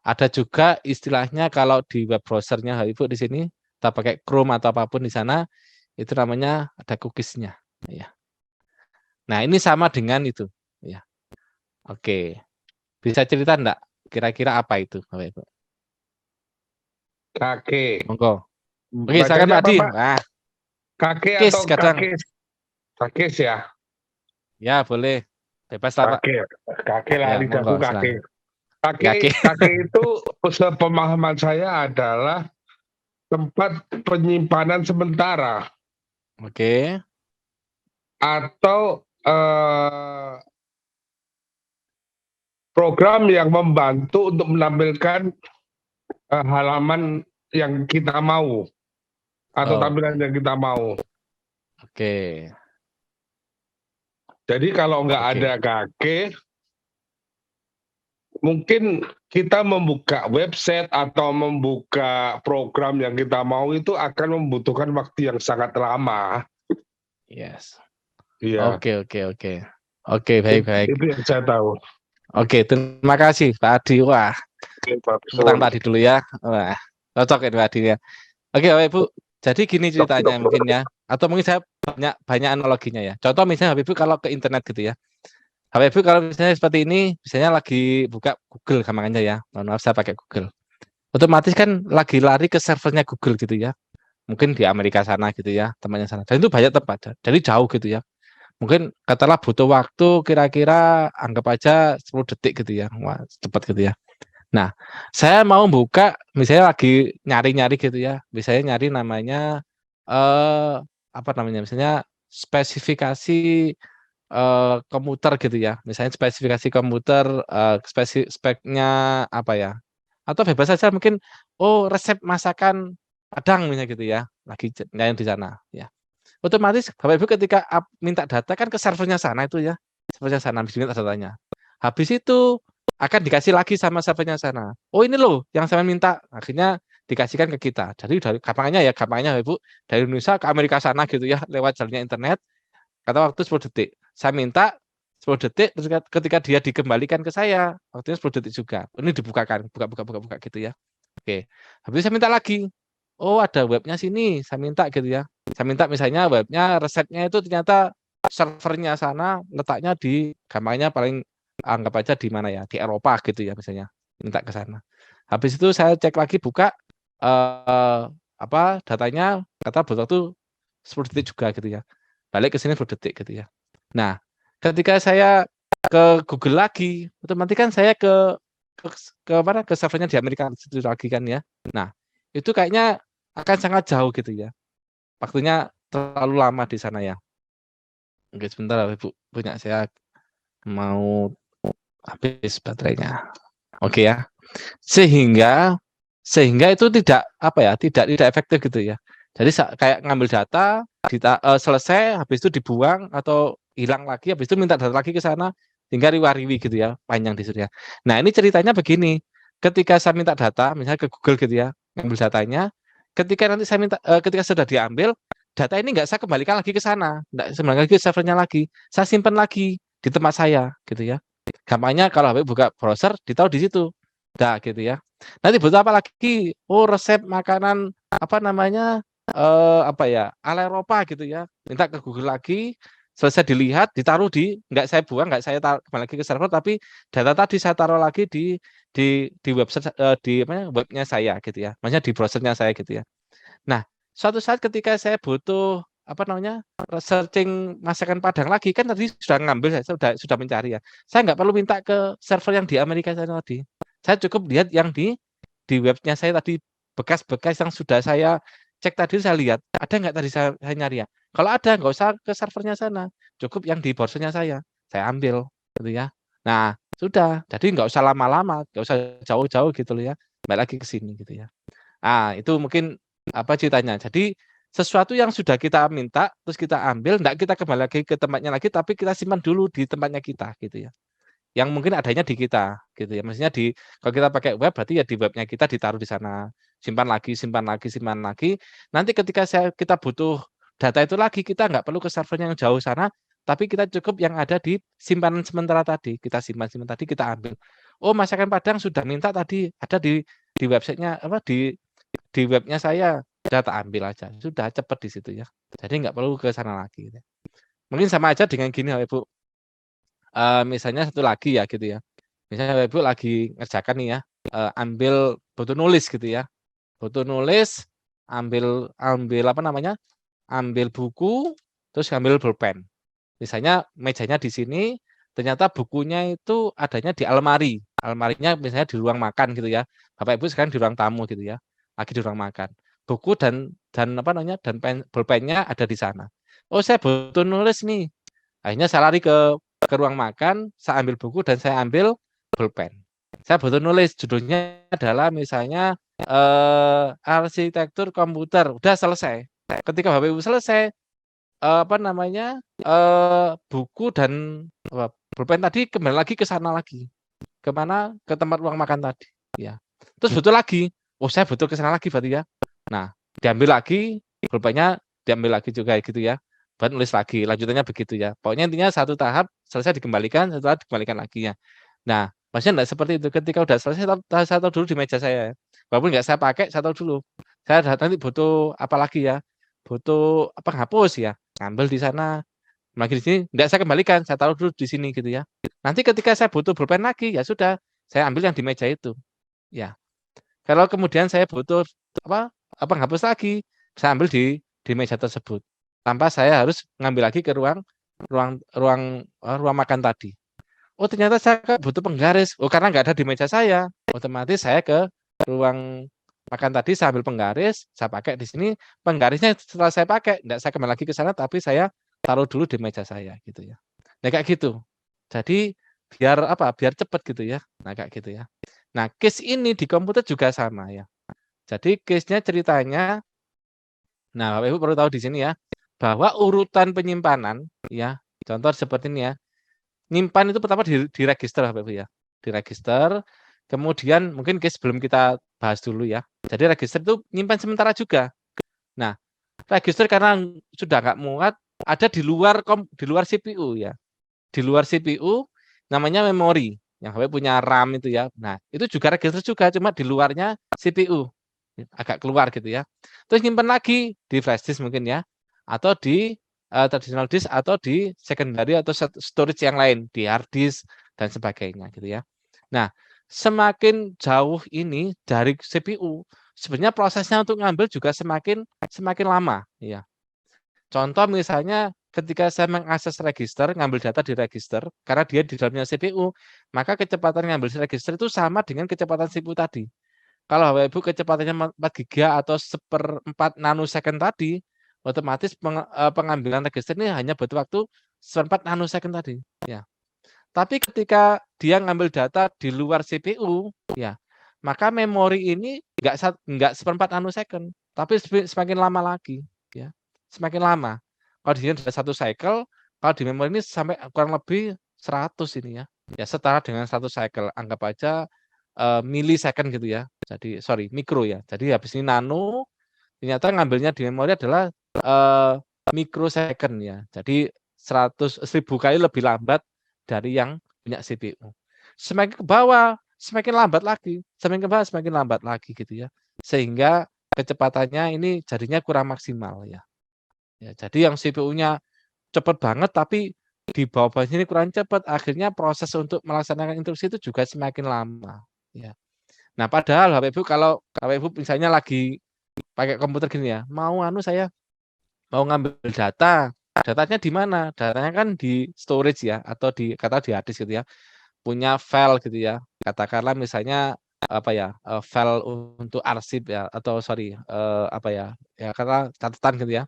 Ada juga istilahnya kalau di web browsernya Bapak Ibu di sini, kita pakai Chrome atau apapun di sana, itu namanya ada cookies-nya, ya. Nah, ini sama dengan itu, ya. Oke. Bisa cerita enggak? Kira-kira apa itu, Bapak Ibu? Kakek. Monggo. Oke, silakan Pak Adi. Nah, kakek Kis, atau kadang. kakek ya? Ya, boleh. Bebas lah, Pak. Kakek lah, Ya, lidahku monggo, kakek. Kakek. Kakek itu pemahaman saya adalah tempat penyimpanan sementara. Oke. Atau program yang membantu untuk menampilkan halaman yang kita mau atau tampilan yang kita mau. Oke. Jadi kalau nggak ada kakek, mungkin kita membuka website atau membuka program yang kita mau itu akan membutuhkan waktu yang sangat lama. Yes. Iya. Oke, baik. Itu yang saya tahu. Oke, terima kasih Pak Adi. Wah, tentang Pak Adi dulu ya. Wah, cocok ya Pak Adi ya. Oke, Bapak Ibu. Jadi gini ceritanya mungkin ya. Atau mungkin saya banyak analoginya ya. Contoh misalnya Bapak Ibu kalau ke internet gitu ya. Bapak Ibu kalau misalnya seperti ini, misalnya lagi buka Google gampangnya ya. Mohon maaf saya pakai Google. Otomatis kan lagi lari ke servernya Google gitu ya. Mungkin di Amerika sana gitu ya, temannya sana. Dan itu banyak tempat. Jadi jauh gitu ya. Mungkin katalah butuh waktu kira-kira anggap aja 10 detik gitu ya. Wah, cepat gitu ya. Nah, saya mau buka misalnya lagi nyari-nyari gitu ya. Misalnya nyari namanya apa namanya, misalnya spesifikasi komputer gitu ya. Misalnya spesifikasi komputer, speknya apa ya? Atau bebas saja mungkin, oh resep masakan Padang misalnya gitu ya, lagi nyari di sana ya. Otomatis Bapak Ibu ketika minta data kan ke servernya sana itu ya, servernya sana habis minta datanya. Habis itu akan dikasih lagi sama servernya sana. Oh ini loh yang saya minta, akhirnya dikasihkan ke kita. Jadi dari gampangnya Bapak Ibu dari Indonesia ke Amerika sana gitu ya, lewat jalannya internet. Kata waktu 10 detik. Saya minta 10 detik, terus ketika dia dikembalikan ke saya, waktunya 10 detik juga. Ini dibukakan, buka gitu ya. Oke, habis itu saya minta lagi. Oh ada webnya sini, saya minta gitu ya. Saya minta misalnya webnya, resepnya itu ternyata servernya sana letaknya di, gampangnya paling anggap aja di mana ya, di Eropa gitu ya misalnya. Minta ke sana. Habis itu saya cek lagi buka datanya, kata butuh waktu 10 detik juga gitu ya. Balik ke sini 10 detik gitu ya. Nah, ketika saya ke Google lagi, otomatis kan saya ke servernya di Amerika itu lagi kan ya. Nah, itu kayaknya akan sangat jauh gitu ya. Waktunya terlalu lama di sana ya. Oke, sebentar Ibu, punya saya mau habis baterainya. Oke ya. Sehingga itu tidak tidak efektif gitu ya. Jadi kayak ngambil data, selesai, habis itu dibuang atau hilang lagi, habis itu minta data lagi ke sana, tinggal riwa-riwi gitu ya, panjang di situ ya. Nah ini ceritanya begini, ketika saya minta data, misalnya ke Google gitu ya, ngambil datanya, ketika nanti saya minta, ketika sudah diambil, data ini nggak saya kembalikan lagi ke sana, nggak kembali lagi ke servernya lagi, saya simpan lagi di tempat saya gitu ya. Gampangnya kalau HP buka browser, ditaruh di situ, dah gitu ya. Nanti butuh apa lagi? Oh resep makanan apa namanya? Ala Eropa gitu ya. Minta ke Google lagi, selesai dilihat, ditaruh nggak saya buang, nggak saya taruh kembali lagi ke server, tapi data tadi saya taruh lagi di website di webnya saya gitu ya. Maksudnya di browsernya saya gitu ya. Nah, suatu saat ketika saya butuh searching masakan Padang lagi, kan tadi sudah ngambil, saya sudah mencari ya. Saya nggak perlu minta ke server yang di Amerika sana tadi. Saya cukup lihat yang di webnya saya tadi, bekas-bekas yang sudah saya cek tadi, saya lihat ada nggak tadi saya nyari ya. Kalau ada, nggak usah ke servernya sana, cukup yang di browsernya saya ambil gitu ya. Nah sudah, jadi nggak usah lama-lama, nggak usah jauh-jauh gitu loh ya, balik lagi ke sini gitu ya. Ah itu mungkin apa ceritanya. Jadi sesuatu yang sudah kita minta terus kita ambil, enggak kita kembali lagi ke tempatnya lagi, tapi kita simpan dulu di tempatnya kita gitu ya. Yang mungkin adanya di kita gitu ya. Maksudnya kalau kita pakai web berarti ya di webnya kita ditaruh di sana. Simpan lagi, simpan lagi, simpan lagi. Nanti ketika kita butuh data itu lagi, kita nggak perlu ke servernya yang jauh sana, tapi kita cukup yang ada di simpanan sementara tadi. Kita simpan tadi, kita ambil. Oh, masakan Padang sudah minta tadi, ada di websitenya di webnya saya, data ambil aja. Sudah cepat di situ ya. Jadi nggak perlu ke sana lagi. Gitu. Mungkin sama aja dengan gini Ibu. Misalnya satu lagi ya gitu ya. Misalnya Ibu lagi ngerjakan nih ya, ambil butuh nulis gitu ya. Butuh nulis, ambil apa namanya? Ambil buku, terus ambil pulpen. Misalnya mejanya di sini, ternyata bukunya itu adanya di almari. Almarinya misalnya di ruang makan gitu ya. Bapak Ibu sekarang di ruang tamu gitu ya. Lagi di ruang makan. Buku dan apa namanya? Dan pulpennya ada di sana. Oh, saya butuh nulis nih. Akhirnya saya lari ke ruang makan, saya ambil buku dan saya ambil pulpen. Saya butuh nulis, judulnya adalah misalnya arsitektur komputer. Udah selesai. Ketika Bapak Ibu selesai, apa namanya? Buku dan pulpen tadi kembali lagi ke sana lagi. Kemana? Ke tempat ruang makan tadi. Ya. Terus butuh lagi. Oh, saya butuh ke sana lagi berarti ya. Nah, diambil lagi, pulpennya diambil lagi juga gitu ya. Buat nulis lagi, lanjutannya begitu ya. Pokoknya intinya satu tahap selesai dikembalikan, setelah dikembalikan lagi ya. Nah, maksudnya enggak seperti itu. Ketika udah selesai, saya tahu dulu di meja saya. Walaupun nggak saya pakai, saya tahu dulu. Saya nanti butuh apa lagi ya? Butuh penghapus ya. Ngambil di sana. Lagi di sini, enggak saya kembalikan, saya taruh dulu di sini gitu ya. Nanti ketika saya butuh pulpen lagi, ya sudah, saya ambil yang di meja itu. Ya. Kalau kemudian saya butuh penghapus lagi, saya ambil di meja tersebut. Tanpa saya harus ngambil lagi ke ruang makan tadi. Oh ternyata saya butuh penggaris. Oh karena nggak ada di meja saya, otomatis saya ke ruang Makan tadi saya ambil penggaris, saya pakai di sini, penggarisnya setelah saya pakai, enggak saya kembali lagi ke sana, tapi saya taruh dulu di meja saya gitu ya. Nah kayak gitu. Jadi biar apa? Biar cepat gitu ya. Nah kayak gitu ya. Nah case ini di komputer juga sama ya. Jadi case-nya ceritanya, nah Bapak Ibu perlu tahu di sini ya, bahwa urutan penyimpanan ya, contoh seperti ini ya, nyimpan itu pertama di register Bapak Ibu ya, di register, kemudian mungkin case sebelum kita bahas dulu ya. Jadi register itu nyimpan sementara juga. Nah, register karena sudah nggak muat, ada di luar CPU ya. Di luar CPU namanya memori yang Bapak punya RAM itu ya. Nah, itu juga register juga, cuma di luarnya CPU. Agak keluar gitu ya. Terus nyimpan lagi di flash disk mungkin ya, atau di traditional disk atau di secondary atau storage yang lain, di hard disk dan sebagainya gitu ya. Nah, semakin jauh ini dari CPU, sebenarnya prosesnya untuk ngambil juga semakin lama ya. Contoh misalnya ketika saya mengakses register, ngambil data di register, karena dia di dalamnya CPU, maka kecepatan ngambil register itu sama dengan kecepatan CPU tadi. Kalau Bapak Ibu kecepatannya 4 giga atau 1/4 nanosecond tadi, otomatis pengambilan register ini hanya butuh waktu 1/4 nanosecond tadi, ya. Tapi ketika dia ngambil data di luar CPU, ya, maka memori ini nggak 1/4 nanosecond, tapi semakin lama lagi, ya, semakin lama. Kalau di sini ada 1 cycle, kalau di memori ini sampai kurang lebih 100 ini ya. Ya setara dengan 1 cycle, anggap aja millisecond gitu ya. Jadi mikro ya. Jadi habis ini nano, ternyata ngambilnya di memori adalah mikrosecond ya. Jadi 1000 kali lebih lambat dari yang punya CPU. Semakin ke bawah, semakin lambat lagi. Semakin ke bawah, semakin lambat lagi gitu ya. Sehingga kecepatannya ini jadinya kurang maksimal ya. Ya, jadi yang CPU-nya cepat banget tapi di bawah ini kurang cepat. Akhirnya proses untuk melaksanakan instruksi itu juga semakin lama. Ya. Nah, padahal Bapak Ibu kalau Bapak Ibu misalnya lagi pakai komputer gini ya, saya mau ngambil data, datanya di mana? Datanya kan di storage ya, atau di hard disk gitu ya, punya file gitu ya. Katakanlah misalnya file untuk arsip ya, atau karena catatan gitu ya,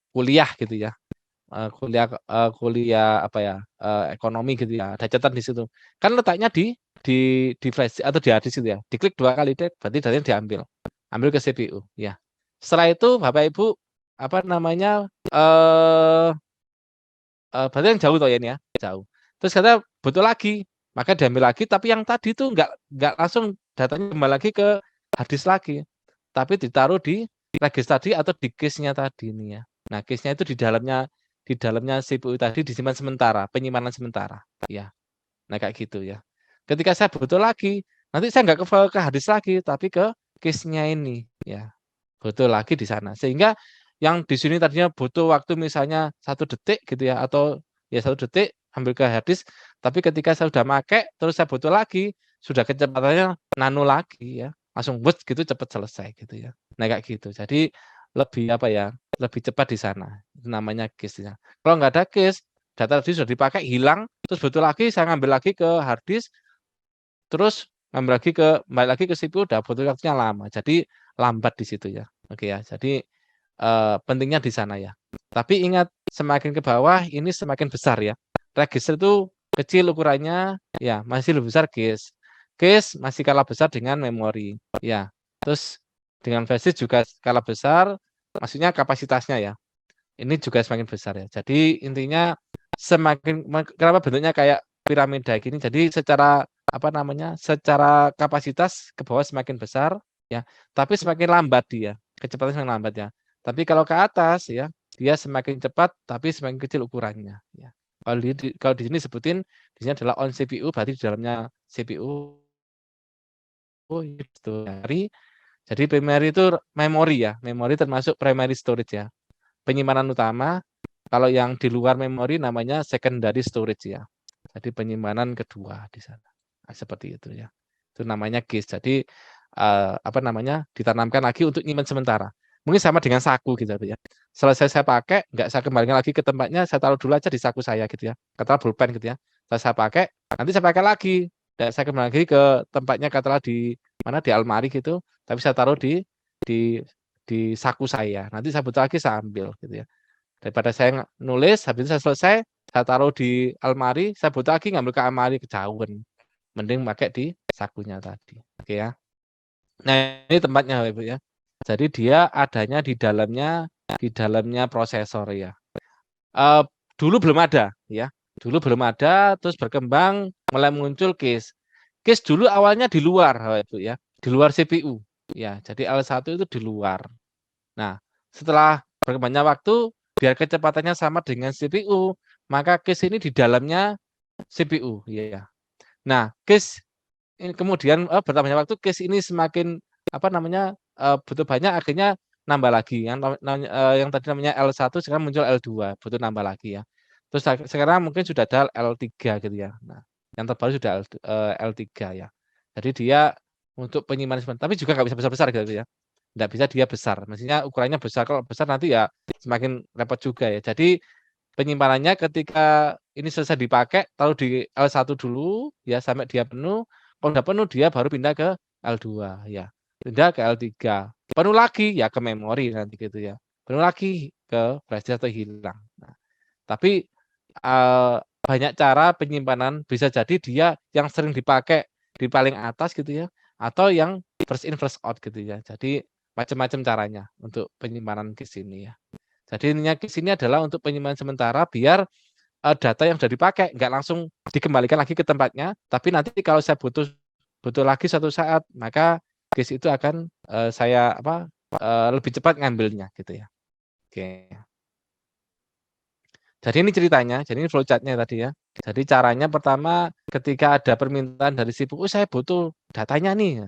kuliah gitu ya. Kuliah ekonomi gitu ya, ada catatan di situ. Kan letaknya di flash atau di hard disk gitu ya. Diklik 2 kali berarti datanya diambil. Ambil ke CPU ya. Setelah itu Bapak Ibu berarti yang jauh toh ya ini ya, jauh. Terus kata butuh lagi, maka diambil lagi tapi yang tadi itu enggak langsung datanya kembali lagi ke hard disk lagi. Tapi ditaruh di register tadi atau di case-nya tadi ini ya. Nah, case-nya itu di dalamnya CPU tadi disimpan sementara, penyimpanan sementara, ya. Nah kayak gitu ya. Ketika saya butuh lagi, nanti saya nggak ke hard disk lagi, tapi ke case-nya ini, ya. Butuh lagi di sana. Sehingga yang di sini tadinya butuh waktu misalnya 1 detik gitu ya, atau ya 1 detik ambil ke hard disk, tapi ketika saya sudah pakai, terus saya butuh lagi, sudah kecepatannya nano lagi ya, langsung gitu cepat selesai gitu ya. Nah kayak gitu. Jadi lebih lebih cepat di sana. Itu namanya case-nya. Kalau nggak ada case, data tadi sudah dipakai, hilang, terus butuh lagi, saya ngambil lagi ke hard disk, terus kembali lagi ke CPU, udah butuh waktunya lama. Jadi lambat di situ ya. Oke ya. Jadi pentingnya di sana ya. Tapi ingat, semakin ke bawah ini semakin besar ya. Register itu kecil ukurannya, ya masih lebih besar case. Case masih kalah besar dengan memori. Ya. Terus dengan flash disk juga skala besar, maksudnya kapasitasnya ya. Ini juga semakin besar ya. Jadi intinya kenapa bentuknya kayak piramida gini. Jadi secara secara kapasitas ke bawah semakin besar ya, tapi semakin lambat dia. Kecepatannya semakin lambat ya. Tapi kalau ke atas ya, dia semakin cepat tapi semakin kecil ukurannya ya. Kalau di sini sebutin di sini adalah on CPU, berarti di dalamnya CPU itu dari. Jadi primary itu memori ya, memori termasuk primary storage ya. Penyimpanan utama, kalau yang di luar memori namanya secondary storage ya. Jadi penyimpanan kedua di sana. Nah, seperti itu ya. Itu namanya case. Jadi ditanamkan lagi untuk nyimpan sementara. Mungkin sama dengan saku gitu ya. Selesai saya pakai, nggak saya kembalikan lagi ke tempatnya, saya taruh dulu aja di saku saya gitu ya. Katakanlah pulpen gitu ya. Setelah saya pakai, nanti saya pakai lagi. Dan saya kembali lagi ke tempatnya, katakanlah di mana, di almari gitu. tapi saya taruh di saku saya. Nanti saya butuh lagi saya ambil gitu ya. Daripada saya nulis, habis itu saya selesai, saya taruh di almari, saya butuh lagi ngambil ke almari kejauhan. Mending pakai di sakunya tadi. Oke ya. Nah, ini tempatnya Ibu ya. Jadi dia adanya di dalamnya prosesor ya. Dulu belum ada ya. Dulu belum ada, terus berkembang mulai muncul case. Case dulu awalnya di luar Ibu ya. Di luar CPU ya. Jadi L1 itu di luar. Nah, setelah berkembangnya waktu biar kecepatannya sama dengan CPU, maka case ini di dalamnya CPU ya. Nah, case ini kemudian bertambahnya waktu case ini semakin butuh banyak, akhirnya nambah lagi yang tadi namanya L1 sekarang muncul L2, butuh nambah lagi ya. Terus sekarang mungkin sudah ada L3 gitu ya. Nah, yang terbaru sudah L3 ya. Jadi dia untuk penyimpanan, tapi juga nggak bisa besar-besar gitu ya. Nggak bisa dia besar, mestinya ukurannya besar. Kalau besar nanti ya semakin repot juga ya. Jadi penyimpanannya ketika ini selesai dipakai, taruh di L1 dulu ya sampai dia penuh. Kalau udah penuh dia baru pindah ke L2 ya. Pindah ke L3. Penuh lagi ya ke memori nanti gitu ya. Penuh lagi ke flash disk atau hilang. Nah, tapi banyak cara penyimpanan, bisa jadi dia yang sering dipakai di paling atas gitu ya, atau yang first in first out gitu ya. Jadi macam-macam caranya untuk penyimpanan case ini ya. Jadi intinya case ini adalah untuk penyimpanan sementara biar data yang sudah dipakai nggak langsung dikembalikan lagi ke tempatnya, tapi nanti kalau saya butuh lagi suatu saat, maka case itu akan saya lebih cepat ngambilnya gitu ya. Oke. Jadi ini ceritanya, jadi ini flowchart-nya tadi ya. Jadi caranya pertama ketika ada permintaan dari CPU, saya butuh datanya nih.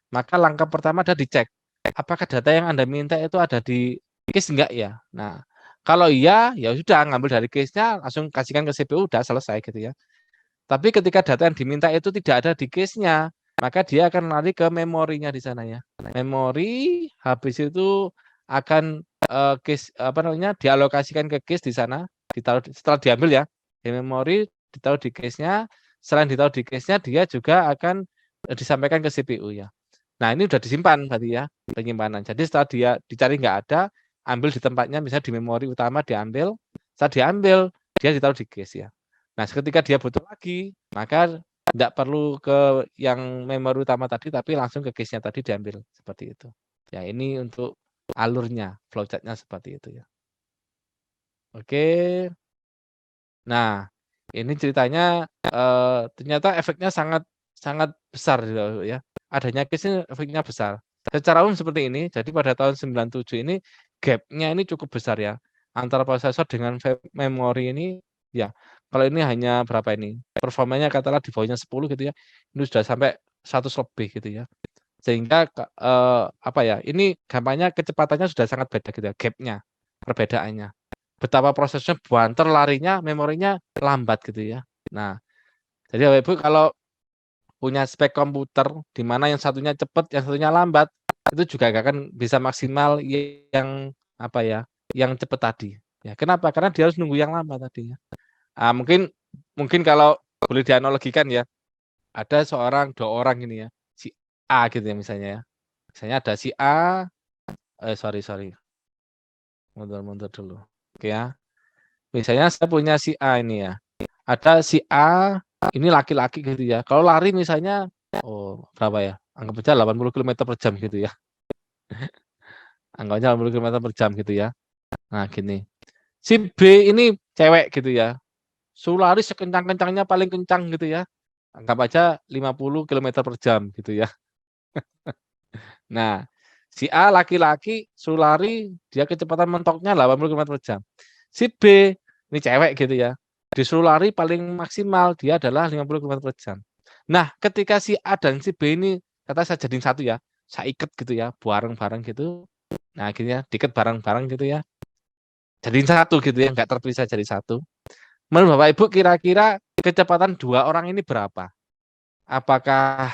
Maka langkah pertama adalah dicek apakah data yang Anda minta itu ada di case enggak ya. Nah, kalau iya, ya sudah ngambil dari case-nya langsung kasihkan ke CPU udah selesai gitu ya. Tapi ketika data yang diminta itu tidak ada di case-nya, maka dia akan lari ke memorinya di sana ya. Memori habis itu akan case dialokasikan ke case di sana, ditaruh setelah diambil ya. Di memori ditaruh di case-nya, selain ditaruh di case-nya dia juga akan disampaikan ke CPU ya. Nah, ini sudah disimpan berarti ya, penyimpanan. Jadi setelah dia dicari nggak ada, ambil di tempatnya, misalnya di memori utama diambil, setelah diambil, dia ditaruh di case ya. Nah, ketika dia butuh lagi, maka tidak perlu ke yang memori utama tadi, tapi langsung ke case-nya tadi diambil, seperti itu. Ya, ini untuk alurnya, flowchart-nya seperti itu ya. Oke. Nah, ini ceritanya ternyata efeknya sangat besar ya. Adanya case ini efeknya besar. Secara umum seperti ini, jadi pada tahun 97 ini gap-nya ini cukup besar ya. Antara prosesor dengan memori ini ya. Kalau ini hanya berapa ini? Performanya katakanlah di bawahnya 10 gitu ya. Ini sudah sampai 100 lebih gitu ya. Sehingga ini gampangnya kecepatannya sudah sangat beda gitu ya, gap-nya, perbedaannya. Betapa prosesnya banter larinya, memorinya lambat gitu ya. Nah, jadi Bapak Ibu kalau punya spek komputer di mana yang satunya cepat, yang satunya lambat, itu juga gak akan bisa maksimal yang yang cepat tadi. Ya, kenapa? Karena dia harus nunggu yang lama tadi ya. Mungkin kalau boleh dianalogikan ya, ada dua orang ini ya, si A gitu ya misalnya ya. Misalnya ada si A, sorry. Mundur dulu. Oke ya. Misalnya saya punya si A ini ya. Ada si A, ini laki-laki gitu ya. Kalau lari misalnya, berapa ya? Anggap aja 80 km per jam gitu ya. Anggapnya 80 km per jam gitu ya. Nah gini. Si B ini cewek gitu ya. Lari sekencang-kencangnya paling kencang gitu ya. Anggap aja 50 km per jam gitu ya. Nah, si A laki-laki lari dia kecepatan mentoknya 80 km per jam. Si B ini cewek gitu ya. Disuruh lari paling maksimal dia adalah 50 km per jam. Nah, ketika si A dan si B ini kata saya jadiin satu ya, saya ikat gitu ya, bareng-bareng gitu. Nah, akhirnya diikat bareng-bareng gitu ya. Jadiin satu gitu ya, nggak terpisah jadi satu. Menurut Bapak Ibu kira-kira kecepatan dua orang ini berapa? Apakah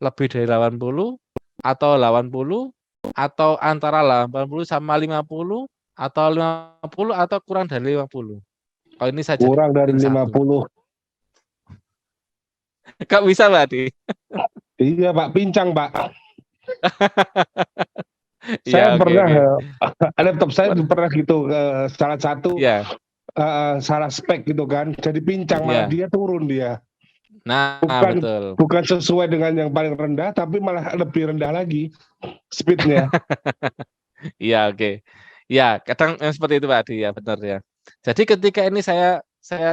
lebih dari 80 atau 80 atau antara 80 sama 50 atau 50 atau kurang dari 50? Oh ini saja. Kurang dari 50. Kak bisa Pak Adi? Iya Pak, pincang Pak. Saya Iya, oke, pernah oke. laptop saya pernah gitu salah satu Iya, salah spek gitu kan, jadi pincang malah iya. dia turun dia. Nah, betul. Bukan sesuai dengan yang paling rendah, tapi malah lebih rendah lagi speednya. Iya, oke. Ya, kadang seperti itu Pak Adi ya, benar ya. Jadi ketika ini saya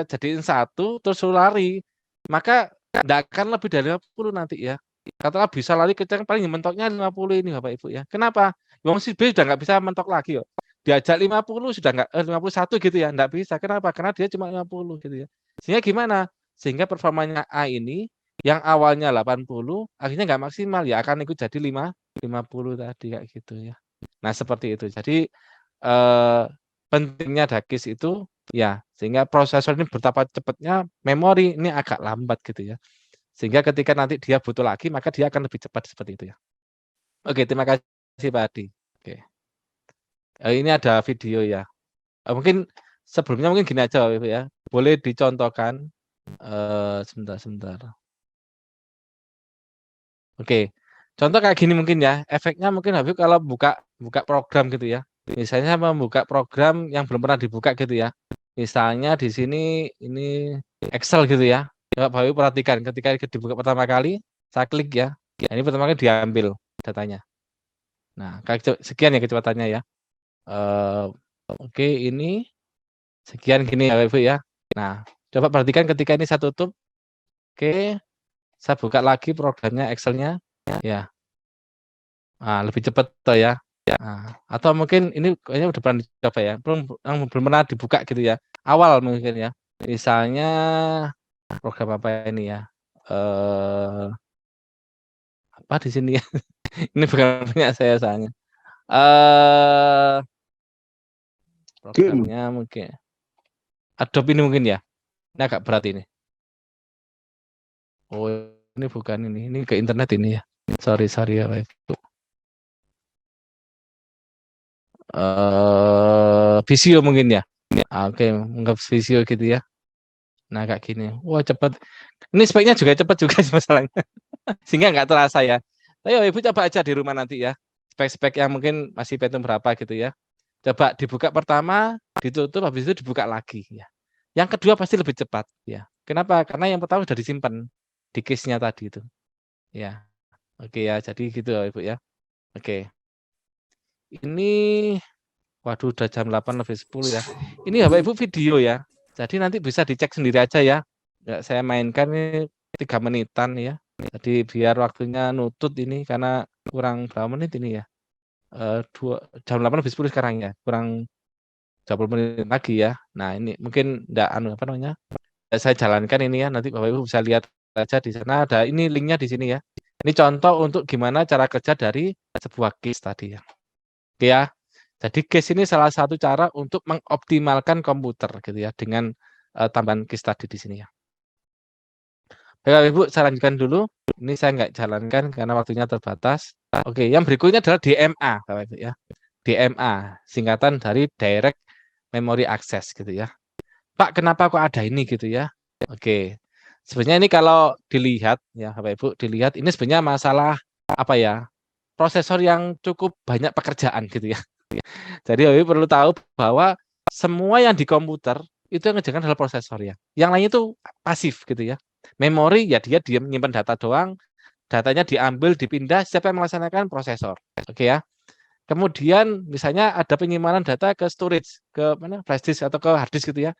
jadiin satu terus suruh lari, maka enggak akan lebih dari 50 nanti ya. Katakanlah bisa lari kencang paling mentoknya 50 ini Bapak Ibu ya. Kenapa? Wong si B sudah nggak bisa mentok lagi kok. Diajak 50 sudah nggak 51 gitu ya, nggak bisa. Kenapa? Karena dia cuma 50 gitu ya. Sehingga gimana? Sehingga performanya A ini yang awalnya 80 akhirnya nggak maksimal ya akan ikut jadi 50 tadi kayak gitu ya. Nah, seperti itu. Jadi pentingnya DAKIS itu ya sehingga prosesor ini betapa cepatnya, memori ini agak lambat gitu ya. Sehingga ketika nanti dia butuh lagi maka dia akan lebih cepat seperti itu ya. Oke, terima kasih Pak Adi. Oke. Ini ada video ya. Mungkin sebelumnya mungkin gini aja Bapak Ibu ya. Boleh dicontohkan sebentar. Oke. Contoh kayak gini mungkin ya. Efeknya mungkin Habib kalau buka program gitu ya. Misalnya membuka program yang belum pernah dibuka gitu ya. Misalnya di sini ini Excel gitu ya. Coba Bapak Ibu perhatikan ketika dibuka pertama kali, saya klik ya. Nah, ini pertama kali diambil datanya. Nah, sekian ya kecepatannya ya. Oke, ini sekian gini ya Bapak Ibu ya. Nah, coba perhatikan ketika ini saya tutup. Oke, saya buka lagi programnya Excel-nya. Ya. Nah, lebih cepat toh ya. Nah, atau mungkin ini kayaknya udah pernah dicoba ya, belum pernah dibuka gitu ya. Awal mungkin ya. Misalnya program apa ini ya? Apa di sini ya? Ini bukan punya saya soalnya. Programnya mungkin Adobe ini mungkin ya. Ini agak berat ini. Oh, ini bukan ini. Ini ke internet ini ya. Sorry ya, Pak Ibu. Visio mungkin ya. Oke, nggak Visio gitu ya. Nah, kayak gini. Wah, cepat. Ini speknya juga cepat juga masalahnya. Sehingga nggak terasa ya. Ayo Ibu coba aja di rumah nanti ya. Spek-spek yang mungkin masih Pentium berapa gitu ya. Coba dibuka pertama, ditutup, habis itu dibuka lagi ya. Yang kedua pasti lebih cepat ya. Kenapa? Karena yang pertama sudah disimpan di case-nya tadi itu. Ya. Oke ya, jadi gitu Ibu ya. Oke. Ini waduh udah jam 8:10 ya. Ini Bapak Ibu video ya. Jadi nanti bisa dicek sendiri aja ya. Nggak saya mainkan ini 3 menitan ya. Jadi biar waktunya nutut ini karena kurang berapa menit ini ya. Jam 8:10 sekarang ya. Kurang 20 menit lagi ya. Nah, ini mungkin enggak apa namanya? Saya jalankan ini ya. Nanti Bapak Ibu bisa lihat aja di sana ada ini linknya di sini ya. Ini contoh untuk gimana cara kerja dari sebuah case tadi ya. Oke ya. Jadi case ini salah satu cara untuk mengoptimalkan komputer gitu ya dengan tambahan case tadi di sini ya. Bapak Ibu, saya lanjutkan dulu. Ini saya nggak jalankan karena waktunya terbatas. Oke, yang berikutnya adalah DMA, Bapak Ibu ya. DMA, singkatan dari Direct Memory Access gitu ya. Pak, kenapa kok ada ini gitu ya? Oke. Sebenarnya ini kalau dilihat ya, Bapak Ibu, dilihat ini sebenarnya masalah apa ya? Prosesor yang cukup banyak pekerjaan gitu ya. Jadi Bapak Ibu perlu tahu bahwa semua yang di komputer itu yang ngerjakan adalah prosesor ya. Yang lainnya itu pasif gitu ya. Memori ya dia menyimpan data doang, datanya diambil, dipindah, siapa yang melaksanakan prosesor. Oke ya. Kemudian misalnya ada penyimpanan data ke storage, ke mana flash disk atau ke hard disk gitu ya.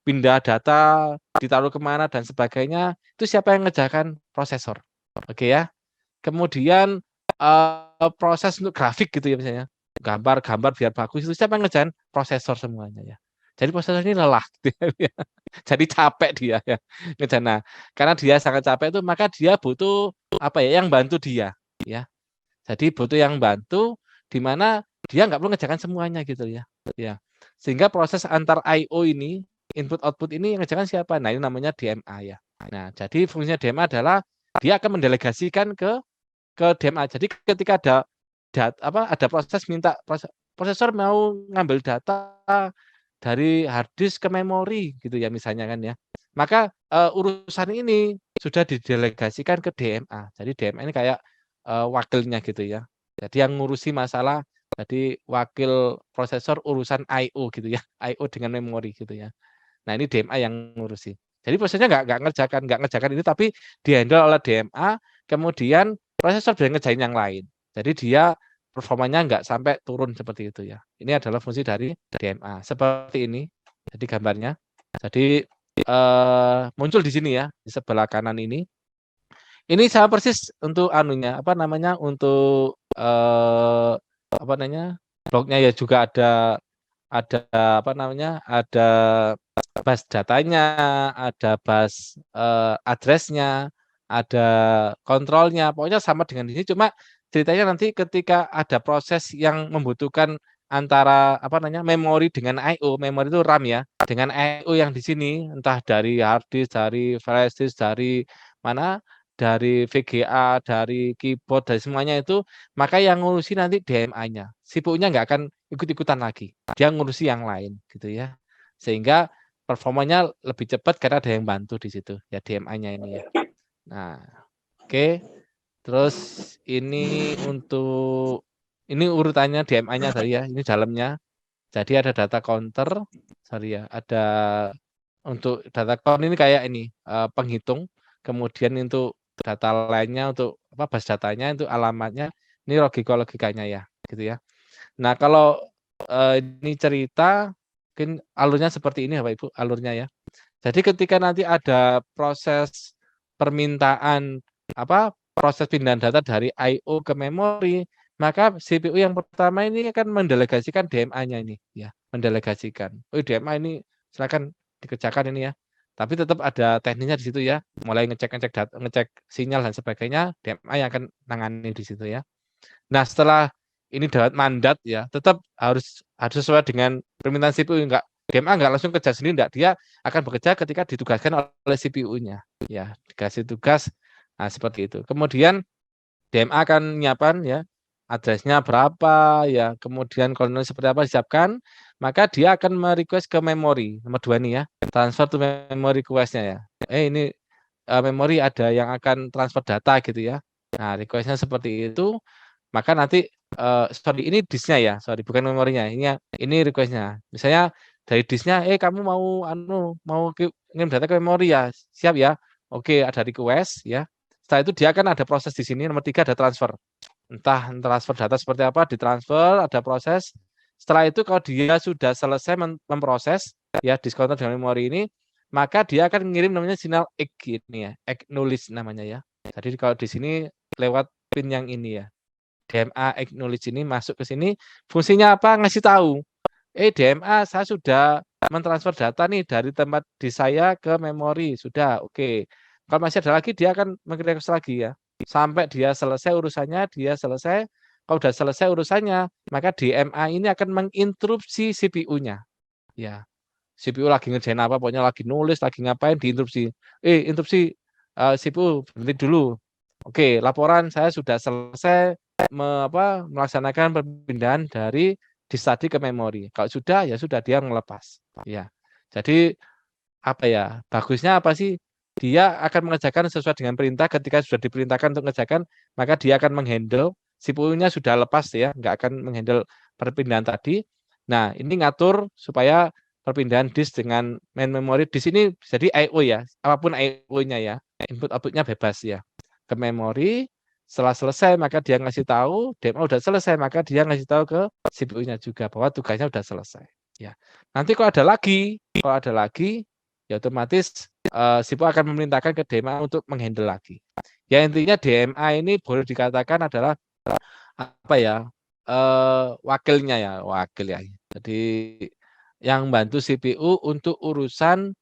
Pindah data, ditaruh kemana dan sebagainya, itu siapa yang mengerjakan prosesor. Oke ya. Kemudian proses untuk grafik gitu ya misalnya. Gambar biar bagus itu siapa yang ngerjain? Prosesor semuanya ya. Jadi prosesor ini lelah gitu ya. Jadi capek dia ya. Nah, karena dia sangat capek itu maka dia butuh apa ya yang bantu dia ya. Jadi butuh yang bantu di mana dia nggak perlu ngerjakan semuanya gitu ya. Ya. Sehingga proses antar I/O ini, input output ini yang ngerjakan siapa? Nah, ini namanya DMA ya. Nah, jadi fungsinya DMA adalah dia akan mendelegasikan ke DMA. Jadi ketika ada proses minta prosesor mau ngambil data dari hard disk ke memori gitu ya misalnya kan ya. Maka urusan ini sudah didelegasikan ke DMA. Jadi DMA ini kayak wakilnya gitu ya. Jadi yang ngurusi masalah jadi wakil prosesor urusan I/O gitu ya, I/O dengan memori gitu ya. Nah, ini DMA yang ngurusi. Jadi prosesnya nggak ngerjakan ini, tapi dihandle oleh DMA, kemudian prosesor bisa ngerjain yang lain. Jadi dia performanya nggak sampai turun seperti itu ya. Ini adalah fungsi dari DMA. Seperti ini, jadi gambarnya. Jadi muncul di sini ya, di sebelah kanan ini. Ini sama persis untuk anunya, apa namanya, untuk apa namanya, bloknya ya juga ada apa namanya, ada bus datanya, ada bus address-nya, ada kontrolnya, pokoknya sama dengan ini. Cuma ceritanya nanti ketika ada proses yang membutuhkan antara apa namanya memori dengan I/O, memori itu RAM ya, dengan I/O yang di sini, entah dari hard disk, dari flash disk, dari mana, dari VGA, dari keyboard, dari semuanya itu, maka yang ngurusi nanti DMA-nya. CPU-nya nggak akan ikut-ikutan lagi. Dia ngurusi yang lain gitu ya. Sehingga performanya lebih cepat karena ada yang bantu di situ ya DMA-nya ini ya. Nah, oke. Terus ini untuk ini urutannya DMA-nya tadi ya, ini dalamnya. Jadi ada data counter, sorry ya, ada untuk data count ini kayak ini penghitung, kemudian untuk data lainnya untuk apa bus datanya itu alamatnya, ini logikanya ya, gitu ya. Nah kalau ini cerita mungkin alurnya seperti ini Bapak Ibu alurnya ya. Jadi ketika nanti ada proses permintaan apa proses pindahan data dari I/O ke memori, maka CPU yang pertama ini akan mendelegasikan DMA-nya ini ya, mendelegasikan. Oh DMA ini silakan dikerjakan ini ya. Tapi tetap ada teknisnya di situ ya, mulai ngecek data, ngecek sinyal dan sebagainya, DMA yang akan nangani di situ ya. Nah, setelah ini dapat mandat ya, tetap harus sesuai dengan permintaan CPU, enggak DMA enggak langsung kerja sendiri, enggak, dia akan bekerja ketika ditugaskan oleh CPU-nya. Ya, dikasih tugas nah seperti itu. Kemudian DMA akan nyiapkan ya address-nya berapa ya, kemudian koordinat seperti apa disiapkan, maka dia akan merequest ke memori. Nomor 2 nih ya, transfer to memory request-nya ya. Ini memori ada yang akan transfer data gitu ya. Nah, request-nya seperti itu, maka nanti sorry ini disk-nya ya, sorry bukan memorinya. Ini request-nya. Misalnya dari disk-nya, kamu mau ngirim data ke memori ya, siap ya. Oke, ada request ya. Setelah itu dia akan ada proses di sini. Nomor 3 ada transfer. Entah transfer data seperti apa, ditransfer, ada proses. Setelah itu kalau dia sudah selesai memproses ya disk counter dengan memori ini, maka dia akan mengirim namanya sinyal EG ini ya, acknowledge namanya ya. Jadi kalau di sini lewat pin yang ini ya. DMA acknowledge ini masuk ke sini, fungsinya apa? Ngasih tahu. DMA saya sudah mentransfer data nih dari tempat di saya ke memori, sudah oke. Kalau masih ada lagi dia akan meng-request lagi ya. Sampai dia selesai urusannya, kalau sudah selesai urusannya, maka DMA ini akan menginterupsi CPU-nya. Ya. CPU lagi ngerjain apa, pokoknya lagi nulis, lagi ngapain, diinterupsi. Interupsi CPU, berhenti dulu. Oke, laporan saya sudah selesai melaksanakan perpindahan dari disk tadi ke memori. Kalau sudah, ya sudah dia melepas. Ya. Jadi apa ya? Bagusnya apa sih? Dia akan mengerjakan sesuai dengan perintah ketika sudah diperintahkan untuk mengerjakan, maka dia akan menghandle CPU-nya sudah lepas ya, nggak akan menghandle perpindahan tadi. Nah, ini ngatur supaya perpindahan disk dengan main memory di sini jadi I/O ya, apapun I/O-nya ya, input output-nya bebas ya. Ke memori, setelah selesai maka dia ngasih tahu, DMA udah selesai maka dia ngasih tahu ke CPU-nya juga bahwa tugasnya udah selesai. Ya. Nanti kalau ada lagi, ya otomatis CPU akan memerintahkan ke DMA untuk menghandle lagi. Ya intinya DMA ini boleh dikatakan adalah apa ya wakil ya. Jadi yang bantu CPU untuk urusan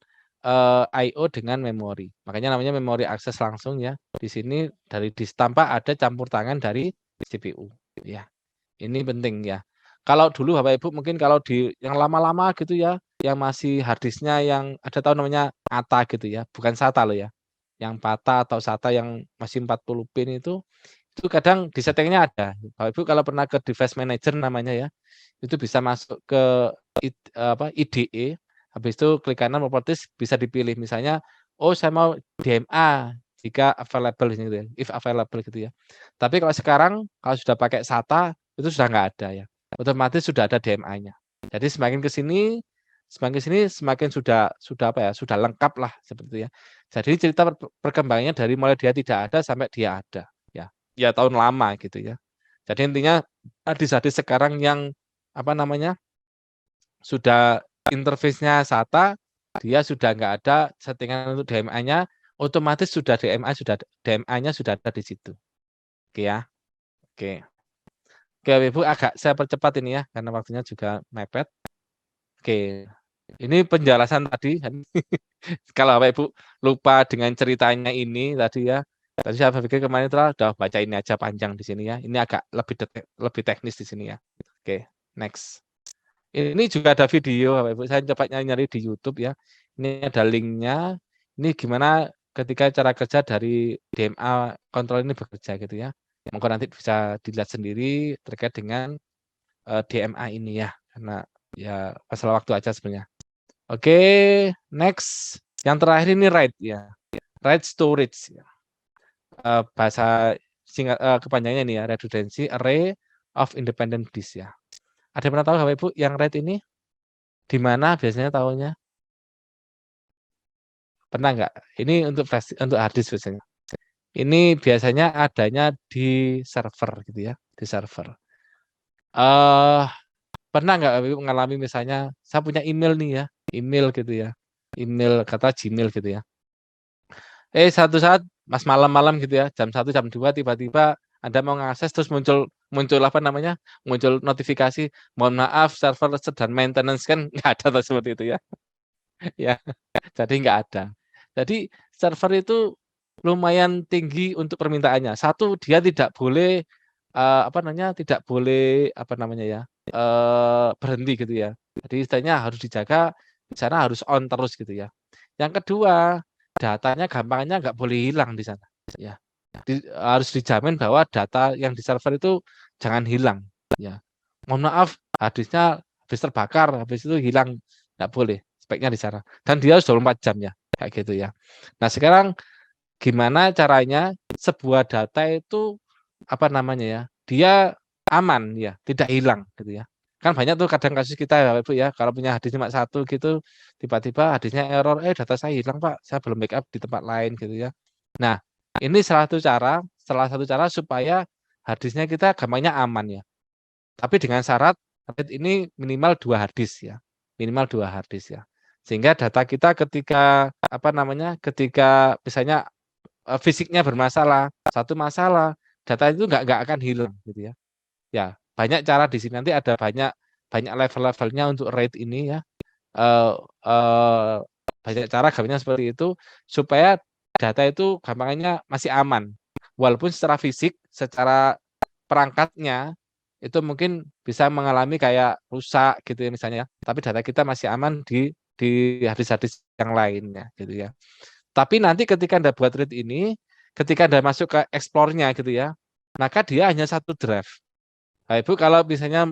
I/O dengan memori. Makanya namanya memori akses langsung ya. Di sini dari disk tanpa ada campur tangan dari CPU. Ya, ini penting ya. Kalau dulu Bapak Ibu mungkin kalau di yang lama-lama gitu ya, yang masih harddisknya yang ada tahu namanya ATA gitu ya, bukan SATA loh ya. Yang PATA atau SATA yang masih 40 pin itu kadang di settingnya ada. Bapak Ibu kalau pernah ke device manager namanya ya, itu bisa masuk ke IDE, habis itu klik kanan properties bisa dipilih misalnya, saya mau DMA jika available gitu ya, if available gitu ya. Tapi kalau sekarang kalau sudah pakai SATA itu sudah nggak ada ya. Otomatis sudah ada DMA-nya. Jadi semakin ke sini semakin sudah apa ya? Sudah lengkap lah seperti itu ya. Jadi cerita perkembangannya dari mulai dia tidak ada sampai dia ada ya. Ya tahun lama gitu ya. Jadi intinya hadis-hadis sekarang yang apa namanya? Sudah interface-nya SATA, dia sudah nggak ada settingan untuk DMA-nya, otomatis sudah DMA-nya sudah ada di situ. Oke ya. Oke. Oke, Ibu agak saya percepat ini ya karena waktunya juga mepet. Oke. Ini penjelasan tadi. Kalau Bapak Ibu lupa dengan ceritanya ini tadi ya. Tadi saya pikir kemarin udah baca ini aja panjang di sini ya. Ini agak lebih teknis di sini ya. Oke, next. Ini juga ada video Bapak Ibu. Saya coba nyari di YouTube ya. Ini ada linknya. Ini gimana ketika cara kerja dari DMA kontrol ini bekerja gitu ya. Mungkin nanti bisa dilihat sendiri terkait dengan DMA ini ya. Karena ya masalah waktu aja sebenarnya. Oke, next. Yang terakhir ini RAID ya. RAID storage ya. Bahasa singkat kepanjangannya ini ya, redundancy array of independent disk ya. Ada yang pernah tahu Bapak Ibu yang RAID ini di mana biasanya tahunya? Pernah nggak? Ini untuk hard disk biasanya. Ini biasanya adanya di server gitu ya, di server. Pernah nggak Bapak Ibu mengalami misalnya saya punya email nih ya, email gitu ya, email kata Gmail gitu ya. Satu saat pas malam-malam gitu ya, jam 1, jam 2 tiba-tiba Anda mau ngakses terus muncul apa namanya? Muncul notifikasi, mohon maaf server sedang maintenance kan nggak ada seperti itu ya. Ya, jadi nggak ada. Jadi server itu lumayan tinggi untuk permintaannya. Satu, dia tidak boleh tidak boleh berhenti gitu ya. Jadi istilahnya harus dijaga, di sana harus on terus gitu ya. Yang kedua, datanya gampangnya nggak boleh hilang di sana. Ya, harus dijamin bahwa data yang di server itu jangan hilang. Ya, mohon maaf, habis terbakar, habis itu hilang, nggak boleh. Speknya di sana. Dan dia harus 24 jam ya, kayak gitu ya. Nah sekarang gimana caranya sebuah data itu dia aman ya, tidak hilang gitu ya. Kan banyak tuh kadang kasus kita ya Ibu ya, kalau punya hadis cuma satu gitu, tiba-tiba hadisnya error, data saya hilang Pak, saya belum backup di tempat lain gitu ya. Nah, ini salah satu cara supaya hadisnya kita gampangnya aman ya. Tapi dengan syarat ini minimal 2 hadis ya. Minimal 2 hadis ya. Sehingga data kita ketika ketika misalnya fisiknya bermasalah, satu masalah, data itu nggak akan hilang gitu ya. Ya, banyak cara di sini nanti ada banyak level-levelnya untuk RAID ini ya. Banyak cara gampangnya seperti itu supaya data itu gampangnya masih aman. Walaupun secara fisik, secara perangkatnya itu mungkin bisa mengalami kayak rusak gitu ya misalnya, tapi data kita masih aman di hadis-hadis yang lainnya gitu ya. Tapi nanti ketika Anda buat RAID ini, ketika Anda masuk ke explore-nya gitu ya, maka dia hanya satu drive. Nah, Ibu kalau misalnya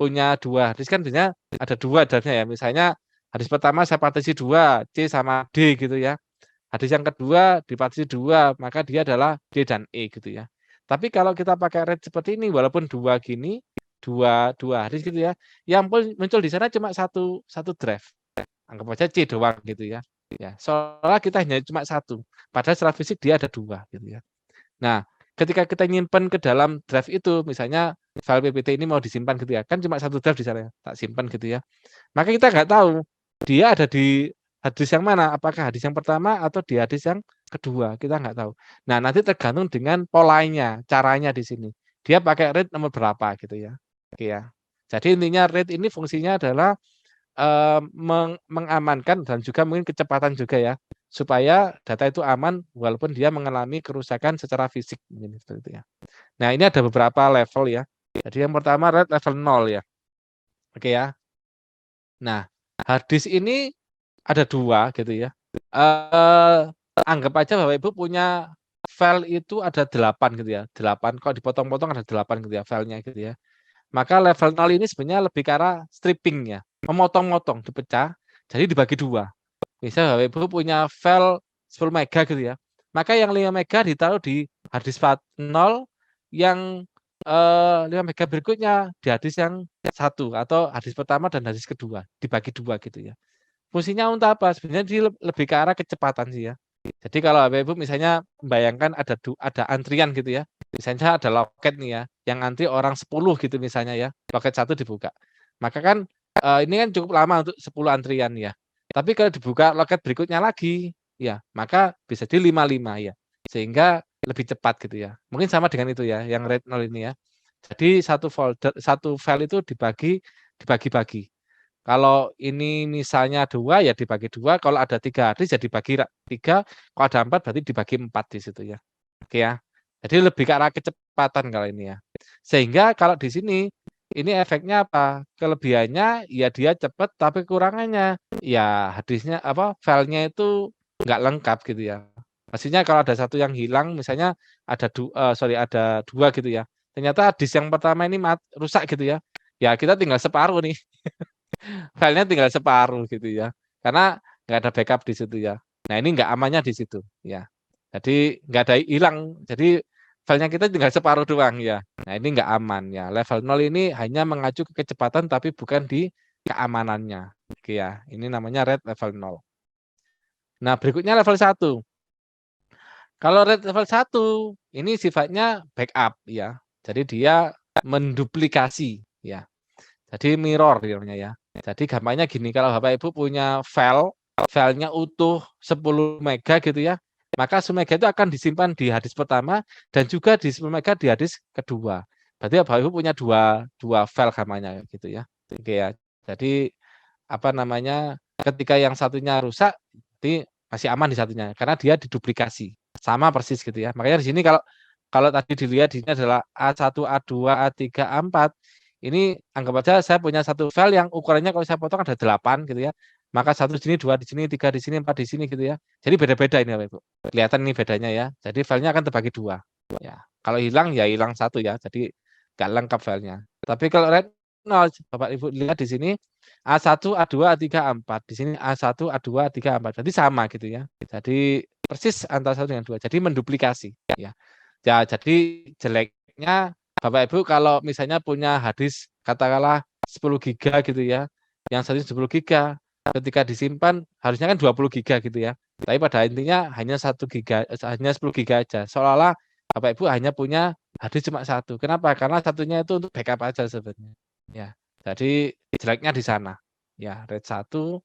punya 2 hadis kan biasanya ada 2 drive-nya ya. Misalnya hadis pertama saya partisi 2, C sama D gitu ya. Hadis yang kedua dipartisi 2, maka dia adalah D dan E gitu ya. Tapi kalau kita pakai RAID seperti ini, walaupun 2 gini, 2 hadis gitu ya, yang muncul di sana cuma satu drive. Anggap aja C doang gitu ya. Ya, soalnya kita hanya cuma 1. Padahal secara fisik dia ada 2 gitu ya. Nah, ketika kita nyimpen ke dalam drive itu, misalnya file PPT ini mau disimpan gitu ya, kan cuma 1 drive di sana, tak simpan gitu ya. Maka kita nggak tahu dia ada di hadis yang mana, apakah hadis yang pertama atau di hadis yang kedua, kita nggak tahu. Nah, nanti tergantung dengan polanya, caranya di sini. Dia pakai RAID nomor berapa gitu ya. Oke ya. Jadi intinya RAID ini fungsinya adalah mengamankan dan juga mungkin kecepatan juga ya, supaya data itu aman walaupun dia mengalami kerusakan secara fisik mungkin seperti itu ya. Nah, ini ada beberapa level ya. Jadi yang pertama RAID level 0 ya. Oke ya. Nah, hard disk ini ada 2 gitu ya. Anggap aja Bapak Ibu punya file itu ada 8 gitu ya. 8 kok dipotong-potong ada 8 gitu ya filenya gitu ya. Maka level 0 ini sebenarnya lebih ke arah stripping ya. Memotong-motong, dipecah, jadi dibagi 2. Misal Bapak Ibu punya file 10 mega gitu ya. maka yang 5 mega ditaruh di hard disk 0, yang 5 mega berikutnya di hard disk yang 1 atau hard disk pertama dan hard disk kedua, dibagi 2 gitu ya. Fungsinya untuk apa? Sebenarnya dia lebih ke arah kecepatan sih ya. Jadi kalau Bapak Ibu misalnya membayangkan ada antrian gitu ya. Misalnya ada loket nih ya, yang antri orang 10 gitu misalnya ya. Loket 1 dibuka. Maka kan ini kan cukup lama untuk 10 antrian ya. Tapi kalau dibuka loket berikutnya lagi, ya maka bisa di 55 ya. Sehingga lebih cepat gitu ya. Mungkin sama dengan itu ya, yang RAID 0 ini ya. Jadi satu file itu dibagi-bagi. Kalau ini misalnya 2 ya dibagi 2, kalau ada 3 hard disk ya dibagi 3, kalau ada 4 berarti dibagi 4 di situ ya. Oke ya. Jadi lebih ke arah kecepatan kalau ini ya. Sehingga kalau di sini ini efeknya apa? Kelebihannya ya dia cepat, tapi kurangannya ya hard disknya filenya itu nggak lengkap gitu ya. Maksudnya kalau ada satu yang hilang, misalnya ada ada 2 gitu ya. Ternyata disk yang pertama ini rusak gitu ya. Ya kita tinggal separuh nih. Filenya tinggal separuh gitu ya. Karena nggak ada backup di situ ya. Nah ini nggak amannya di situ ya. Jadi nggak ada hilang. Jadi filenya kita tinggal separuh doang ya. Nah ini nggak aman ya. Level 0 ini hanya mengacu ke kecepatan tapi bukan di keamanannya. Oke ya. Ini namanya RAID level 0. Nah berikutnya level 1. Kalau RAID level 1 ini sifatnya backup ya. Jadi dia menduplikasi ya. Jadi mirror namanya ya. Jadi gampangnya gini, kalau Bapak Ibu punya filenya utuh 10 mega gitu ya, maka 10 mega itu akan disimpan di hard disk pertama dan juga di 10 mega di hard disk kedua. Berarti Bapak Ibu punya dua file gampangnya gitu ya. Oke ya. Jadi ketika yang satunya rusak, berarti masih aman di satunya karena dia diduplikasi. Sama persis gitu ya. Makanya di sini kalau tadi dilihat di sini adalah A1, A2, A3, A4. Ini anggap aja saya punya satu file yang ukurannya kalau saya potong ada 8 gitu ya. Maka 1 di sini, 2 di sini, 3 di sini, 4 di sini gitu ya. Jadi beda-beda ini Bapak Ibu. Kelihatan ini bedanya ya. Jadi filenya akan terbagi 2. Ya. Kalau hilang ya hilang 1 ya. Jadi nggak lengkap filenya. Tapi kalau RAID 0 Bapak Ibu lihat di sini A1, A2, A3, A4. Di sini A1, A2, A3, A4. Jadi sama gitu ya. Jadi persis antara 1 dengan 2. Jadi menduplikasi ya. Ya, jadi jeleknya Bapak Ibu kalau misalnya punya hard disk katakanlah 10 giga gitu ya, yang satu 10 giga, ketika disimpan harusnya kan 20 giga gitu ya. Tapi pada intinya hanya 1 giga, hanya 10 giga aja. Seolah-olah Bapak Ibu hanya punya hard disk cuma 1. Kenapa? Karena satunya itu untuk backup aja sebenarnya. Ya. Jadi jeleknya di sana. Ya, RAID 1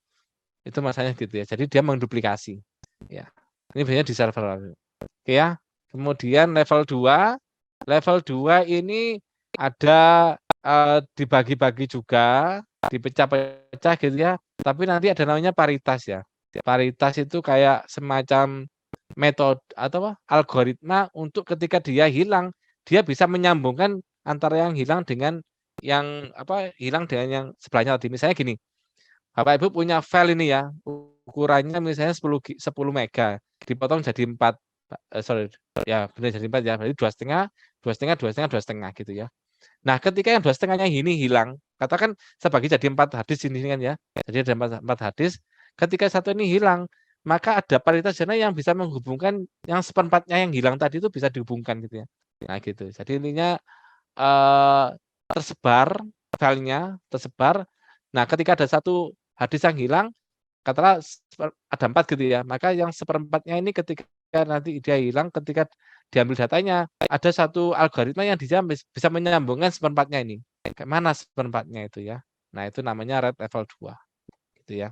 itu masalahnya gitu ya. Jadi dia menduplikasi. Ya. Ini biasanya di server. Oke ya. Kemudian level 2. Level 2 ini ada dibagi-bagi juga, dipecah-pecah gitu ya. Tapi nanti ada namanya paritas ya. Paritas itu kayak semacam metode atau algoritma untuk ketika dia hilang, dia bisa menyambungkan antara yang hilang dengan yang hilang dengan yang sebelahnya tadi. Misalnya gini, Bapak Ibu punya file ini ya, ukurannya misalnya 10 mega, dipotong jadi 4. Ya benar jadi 4 ya, berarti 2,5, 2,5, 2,5, 2,5 gitu ya. Nah ketika yang 2,5-nya ini hilang, katakan saya bagi jadi 4 hard disk ini kan ya, jadi ada 4 hard disk, ketika satu ini hilang, maka ada paritas zona yang bisa menghubungkan yang seperempatnya yang hilang tadi itu bisa dihubungkan gitu ya. Nah gitu, jadi intinya tersebar filenya, tersebar. Nah ketika ada satu hard disk yang hilang, katakanlah ada 4 gitu ya, maka yang seperempatnya ini ketika nanti dia hilang, ketika diambil datanya, ada satu algoritma yang bisa menyambungkan seperempatnya ini. Kayak mana seperempatnya itu ya. Nah itu namanya RAID level 2. Gitu ya.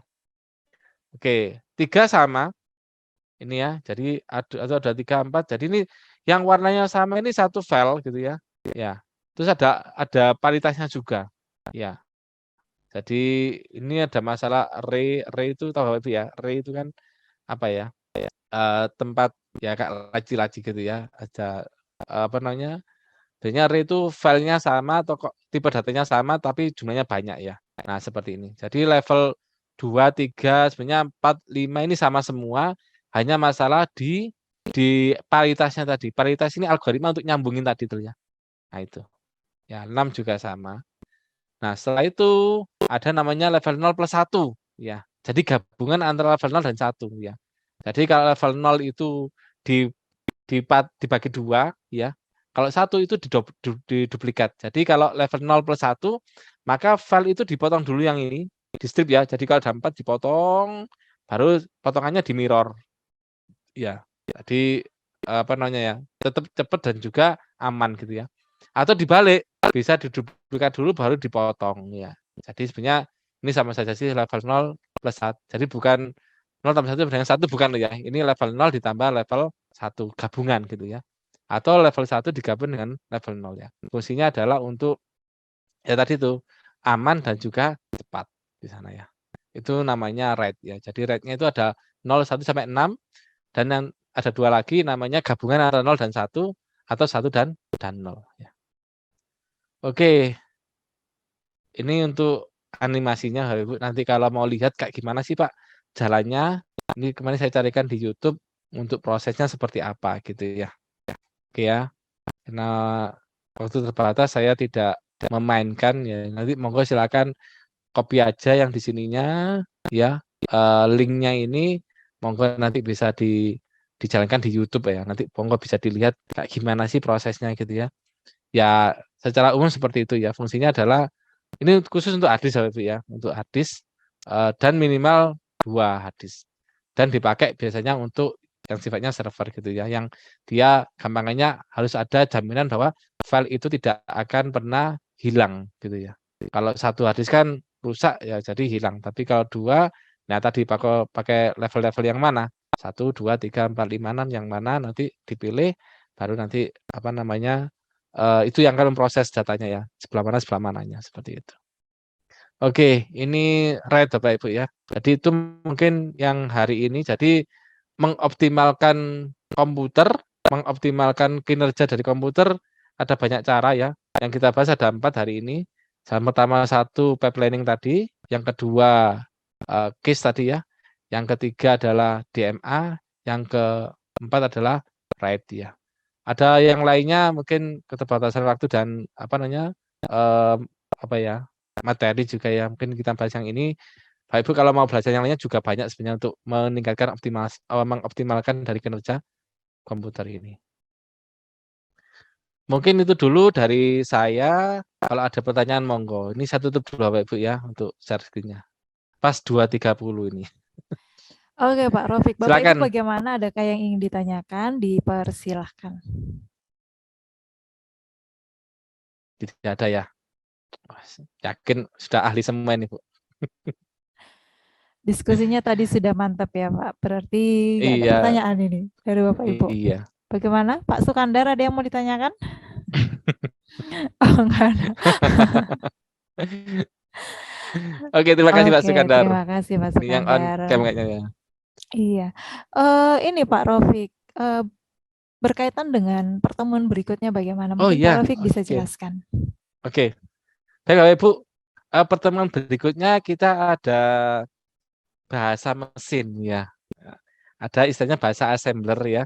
Oke, 3 sama. Ini ya, jadi ada 3, 4. Jadi ini yang warnanya sama ini satu file gitu ya. Ya. Terus ada paritasnya juga. Ya. Jadi ini ada masalah array itu tahu itu ya. Array itu kan apa ya? Tempat ya kayak laci-laci gitu ya. Ada biasanya array itu filenya sama atau tipe datanya sama tapi jumlahnya banyak ya. Nah, seperti ini. Jadi level 2, 3, sebenarnya 4, 5 ini sama semua, hanya masalah di paritasnya tadi. Paritas ini algoritma untuk nyambungin tadi tuh ya. Nah, itu. Ya, 6 juga sama. Nah, setelah itu ada namanya level 0+1 ya. Jadi gabungan antara level 0 dan 1 ya. Jadi kalau level 0 itu dibagi 2 ya. Kalau 1 itu diduplikat. Jadi kalau level 0 plus 1, maka file itu dipotong dulu yang ini, di strip ya. Jadi kalau ada 4 dipotong, baru potongannya di mirror. Ya. Jadi apa namanya ya? Tetap cepat dan juga aman gitu ya. Atau dibalik, bisa diduplikat dulu baru dipotong ya. Jadi sebenarnya ini sama saja sih level 0 plus 1. Jadi bukan 0 tambah 1 dengan 1 bukan loh ya. Ini level 0 ditambah level 1 gabungan gitu ya. Atau level 1 digabung dengan level 0 ya. Fungsinya adalah untuk ya tadi itu aman dan juga cepat di sana ya. Itu namanya RAID ya. Jadi RAID-nya itu ada 0, 1 sampai 6 dan yang ada 2 lagi namanya gabungan antara 0 dan 1 atau 1 dan 0 ya. Oke. Ini untuk animasinya Bapak Ibu. Nanti kalau mau lihat kayak gimana sih Pak jalannya, ini kemarin saya carikan di YouTube untuk prosesnya seperti apa gitu ya. Oke ya. Karena waktu terbatas saya tidak memainkan ya. Nanti monggo silakan copy aja yang di sininya ya. Linknya ini monggo nanti bisa dijalankan di YouTube ya. Nanti monggo bisa dilihat kayak gimana sih prosesnya gitu ya. Ya secara umum seperti itu ya. Fungsinya adalah ini khusus untuk harddisk Bapak Ibu ya. Untuk harddisk dan minimal 2 harddisk. Dan dipakai biasanya untuk yang sifatnya server gitu ya, yang dia gampangannya harus ada jaminan bahwa file itu tidak akan pernah hilang gitu ya. Kalau 1 harddisk kan rusak ya jadi hilang, tapi kalau 2, nah tadi pakai level-level yang mana? 1, 2, 3, 4, 5, 6 yang mana nanti dipilih, baru nanti apa namanya itu yang akan memproses datanya ya, sebelah mananya seperti itu. Oke, ini RAID Bapak Ibu ya. Jadi itu mungkin yang hari ini jadi mengoptimalkan komputer, mengoptimalkan kinerja dari komputer ada banyak cara ya. Yang kita bahas ada 4 hari ini. Yang pertama 1 pipelining tadi, yang kedua case tadi ya. Yang ketiga adalah DMA, yang keempat adalah RAID ya. Ada yang lainnya mungkin keterbatasan waktu dan apa namanya materi juga ya. Mungkin kita bahas yang ini. Bapak Ibu kalau mau belajar yang lainnya juga banyak sebenarnya untuk meningkatkan mengoptimalkan dari kinerja komputer ini. Mungkin itu dulu dari saya. Kalau ada pertanyaan monggo. Ini saya tutup dulu Bapak Ibu ya untuk share screen-nya. Pas 2.30 ini. Oke Pak Rafiq, Bapak Silakan. Ibu bagaimana? Adakah yang ingin ditanyakan? Dipersilahkan. Tidak ada ya. Yakin sudah ahli semua ini Bu. Diskusinya tadi sudah mantap ya Pak. Berarti nggak ada Iya. pertanyaan ini dari Bapak Ibu. Iya. Bagaimana Pak Sukandar, ada yang mau ditanyakan? Oh enggak ada. Oke, terima kasih Pak Oke, Sukandar. terima kasih Pak Ini yang on Sukandar. cam kayaknya ya. Iya. Ini Pak Rafiq, berkaitan dengan pertemuan berikutnya bagaimana? Oh Mungkin iya. Pak Rafiq bisa Oke. jelaskan. Oke. Baik Bapak Ibu, pertemuan berikutnya kita ada bahasa mesin ya. Ada istilahnya bahasa assembler ya.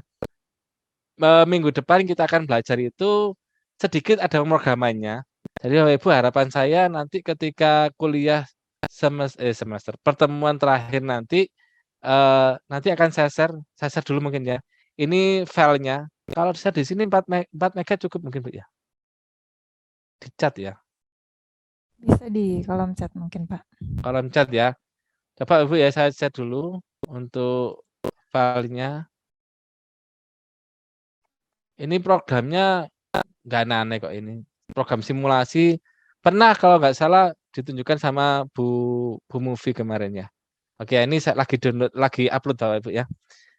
Minggu depan kita akan belajar itu sedikit ada pemrogramannya. Jadi Bapak Ibu harapan saya nanti ketika kuliah semester pertemuan terakhir nanti akan saya share dulu mungkin ya. Ini filenya. Kalau saya di sini 4 mega cukup mungkin Bu ya. Di chat ya. Bisa di kolom chat mungkin Pak. Kolom chat ya. Coba Ibu ya saya chat dulu untuk filenya. Ini programnya nggak aneh kok ini. Program simulasi pernah kalau nggak salah ditunjukkan sama Bu Movie kemarin ya. Oke, ini saya lagi download, lagi upload Bapak Ibu ya.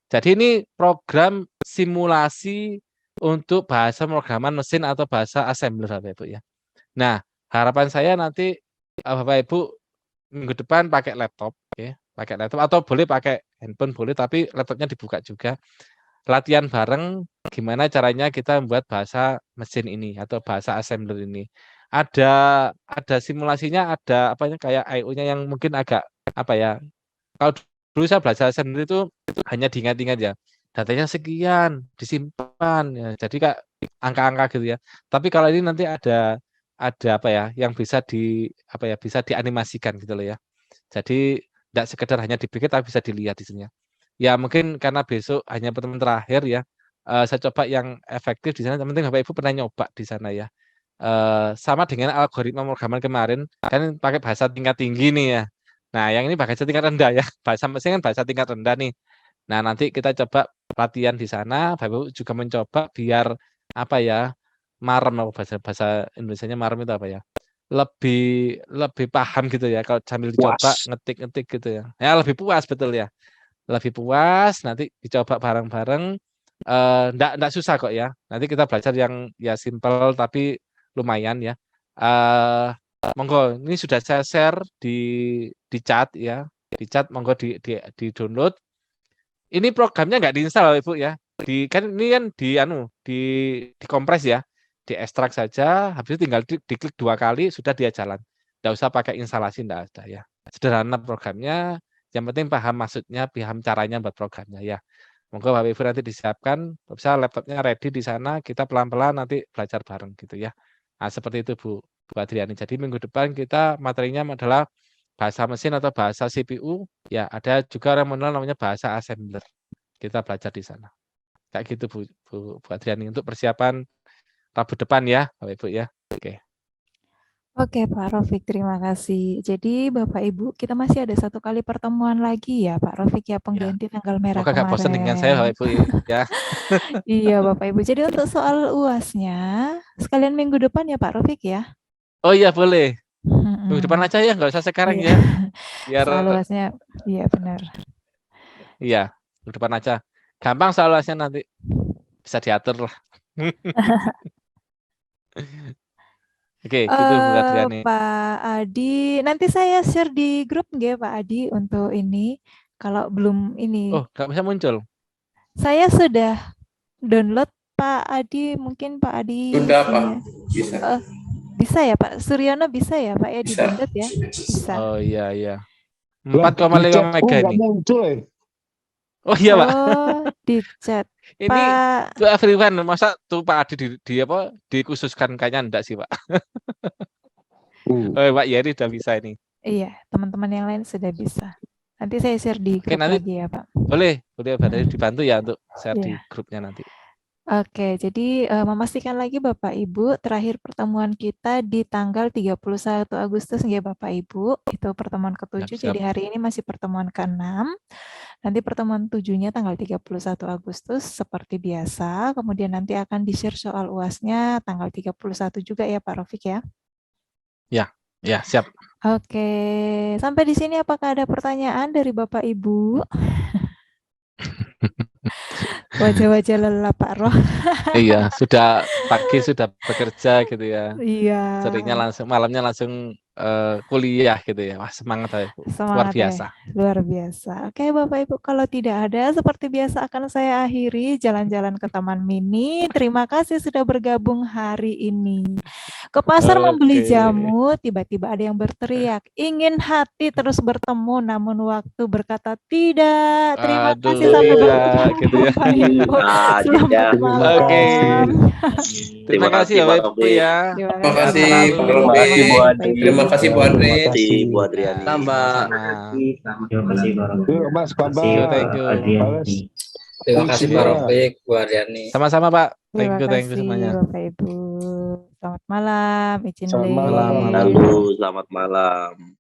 Jadi ini program simulasi untuk bahasa pemrograman mesin atau bahasa assembler Bapak Ibu ya. Nah, harapan saya nanti Bapak Ibu minggu depan pakai laptop, ya, pakai laptop atau boleh pakai handphone boleh, tapi laptopnya dibuka juga. Latihan bareng gimana caranya kita membuat bahasa mesin ini atau bahasa assembler ini. Ada simulasinya, ada apanya kayak I/O-nya yang mungkin agak apa ya. Kalau dulu saya belajar assembler itu hanya diingat-ingat ya. Datanya sekian, disimpan ya. Jadi kayak angka-angka gitu ya. Tapi kalau ini nanti ada apa ya yang bisa bisa dianimasikan gitu loh ya. Jadi tidak sekedar hanya dipikir tapi bisa dilihat di sini ya. Ya mungkin karena besok hanya pertemuan terakhir ya, saya coba yang efektif di sana, yang penting Bapak Ibu pernah nyoba di sana ya. Sama dengan algoritma pemrograman kemarin, kan pakai bahasa tingkat tinggi nih ya. Nah yang ini bahasa tingkat rendah ya, bahasa mesin kan bahasa tingkat rendah nih. Nah nanti kita coba latihan di sana, Bapak Ibu juga mencoba biar apa ya, marem bahasa Indonesianya marem itu apa ya? Lebih paham gitu ya kalau sambil dicoba Puas. ngetik-ngetik gitu ya. Ya lebih puas betul ya. Lebih puas nanti dicoba bareng-bareng, ndak susah kok ya. Nanti kita belajar yang ya simpel tapi lumayan ya. Monggo ini sudah saya share di chat ya, di chat monggo di-download. Ini programnya nggak diinstal Ibu ya. Kan ini kan dikompres ya, diekstrak saja, habis itu tinggal diklik 2 kali sudah dia jalan. Nggak usah pakai instalasi, nggak ada ya. Sederhana programnya, yang penting paham maksudnya, paham caranya buat programnya ya. Monggo Bapak Ibu nanti disiapkan, bisa laptopnya ready di sana, kita pelan-pelan nanti belajar bareng gitu ya. Nah seperti itu Bu Adriani. Jadi minggu depan kita materinya adalah bahasa mesin atau bahasa CPU, ya ada juga yang mengenal namanya bahasa assembler. Kita belajar di sana. Kayak gitu Bu Adriani untuk persiapan Rabu depan ya, Bapak Ibu ya. Oke. Oke Pak Rofik, terima kasih. Jadi Bapak Ibu, kita masih ada 1 kali pertemuan lagi ya Pak Rofik ya, pengganti tanggal merah Semoga nggak bosan dengan saya Bapak Ibu ya. Iya Bapak Ibu. Jadi untuk soal UASnya, sekalian minggu depan ya Pak Rofik ya. Oh iya boleh. Minggu depan aja ya, nggak usah sekarang Iya. ya. Biar Soal UASnya, iya benar. iya, minggu depan aja. Gampang soal UASnya nanti. Bisa diatur lah. Oke, gitu Bu Adriani. Pak Adi, nanti saya share di grup nggih Pak Adi untuk ini. Kalau belum ini. Oh, nggak bisa muncul. Saya sudah download Pak Adi, mungkin Pak Adi. Sudah Pak, bisa. Bisa ya Pak Suryono, bisa ya Pak ya di Bisa. download ya? Bisa. Oh iya. Lah, 4,5 di chatku mega nggak ini. muncul ya. Oh iya Pak. Oh, di chat. Ini Pak, tuh everyone, masa tuh Pak Adi di apa dikhususkan kayaknya enggak sih Pak. Oh Pak Yeri udah bisa ini. iya, teman-teman yang lain sudah bisa. Nanti saya share di Oke, grup nanti lagi ya Pak. boleh berarti dibantu ya untuk share di Iya. grupnya nanti. Oke, jadi memastikan lagi Bapak Ibu, terakhir pertemuan kita di tanggal 31 Agustus nggih Bapak Ibu. Itu pertemuan ke-7, Siap. jadi hari ini masih pertemuan ke-6. Nanti pertemuan 7-nya tanggal 31 Agustus seperti biasa. Kemudian nanti akan di-share soal UASnya tanggal 31 juga ya Pak Rofik ya. Ya, siap. Oke, sampai di sini apakah ada pertanyaan dari Bapak Ibu? Wajah-wajah lelah Pak Roh. Iya, sudah pagi sudah bekerja gitu ya. Iya. Seringnya malamnya langsung kuliah gitu ya. Wah, semangat ya, Bu. Luar Semangat ya, biasa. luar biasa. Oke Bapak Ibu, kalau tidak ada seperti biasa akan saya akhiri jalan-jalan ke Taman Mini. Terima kasih sudah bergabung hari ini. Ke pasar membeli Oke. jamu, tiba-tiba ada yang berteriak, ingin hati terus bertemu namun waktu berkata tidak. Terima Aduh, kasih sampai tidak bertemu gitu ya. Bapak Ibu. Nah, Selamat tidak. malam. Oke. Terima kasih ya Pak Bapak Ibu Rofik. ya. Terima kasih Selalu. Pak Rofik. Terima kasih Bu Adri. Terima kasih Bu Adriani. Sama. Terima kasih Pak Rofik. Yuk, Mas Bambang. Thank you. Balas. Terima kasih Pak Iya. Rofik, Bu Adriani. Sama-sama Pak. Terima Thank you kasih semuanya. Bapak Ibu. Selamat malam, izin Selamat live. malam. Lalu selamat malam.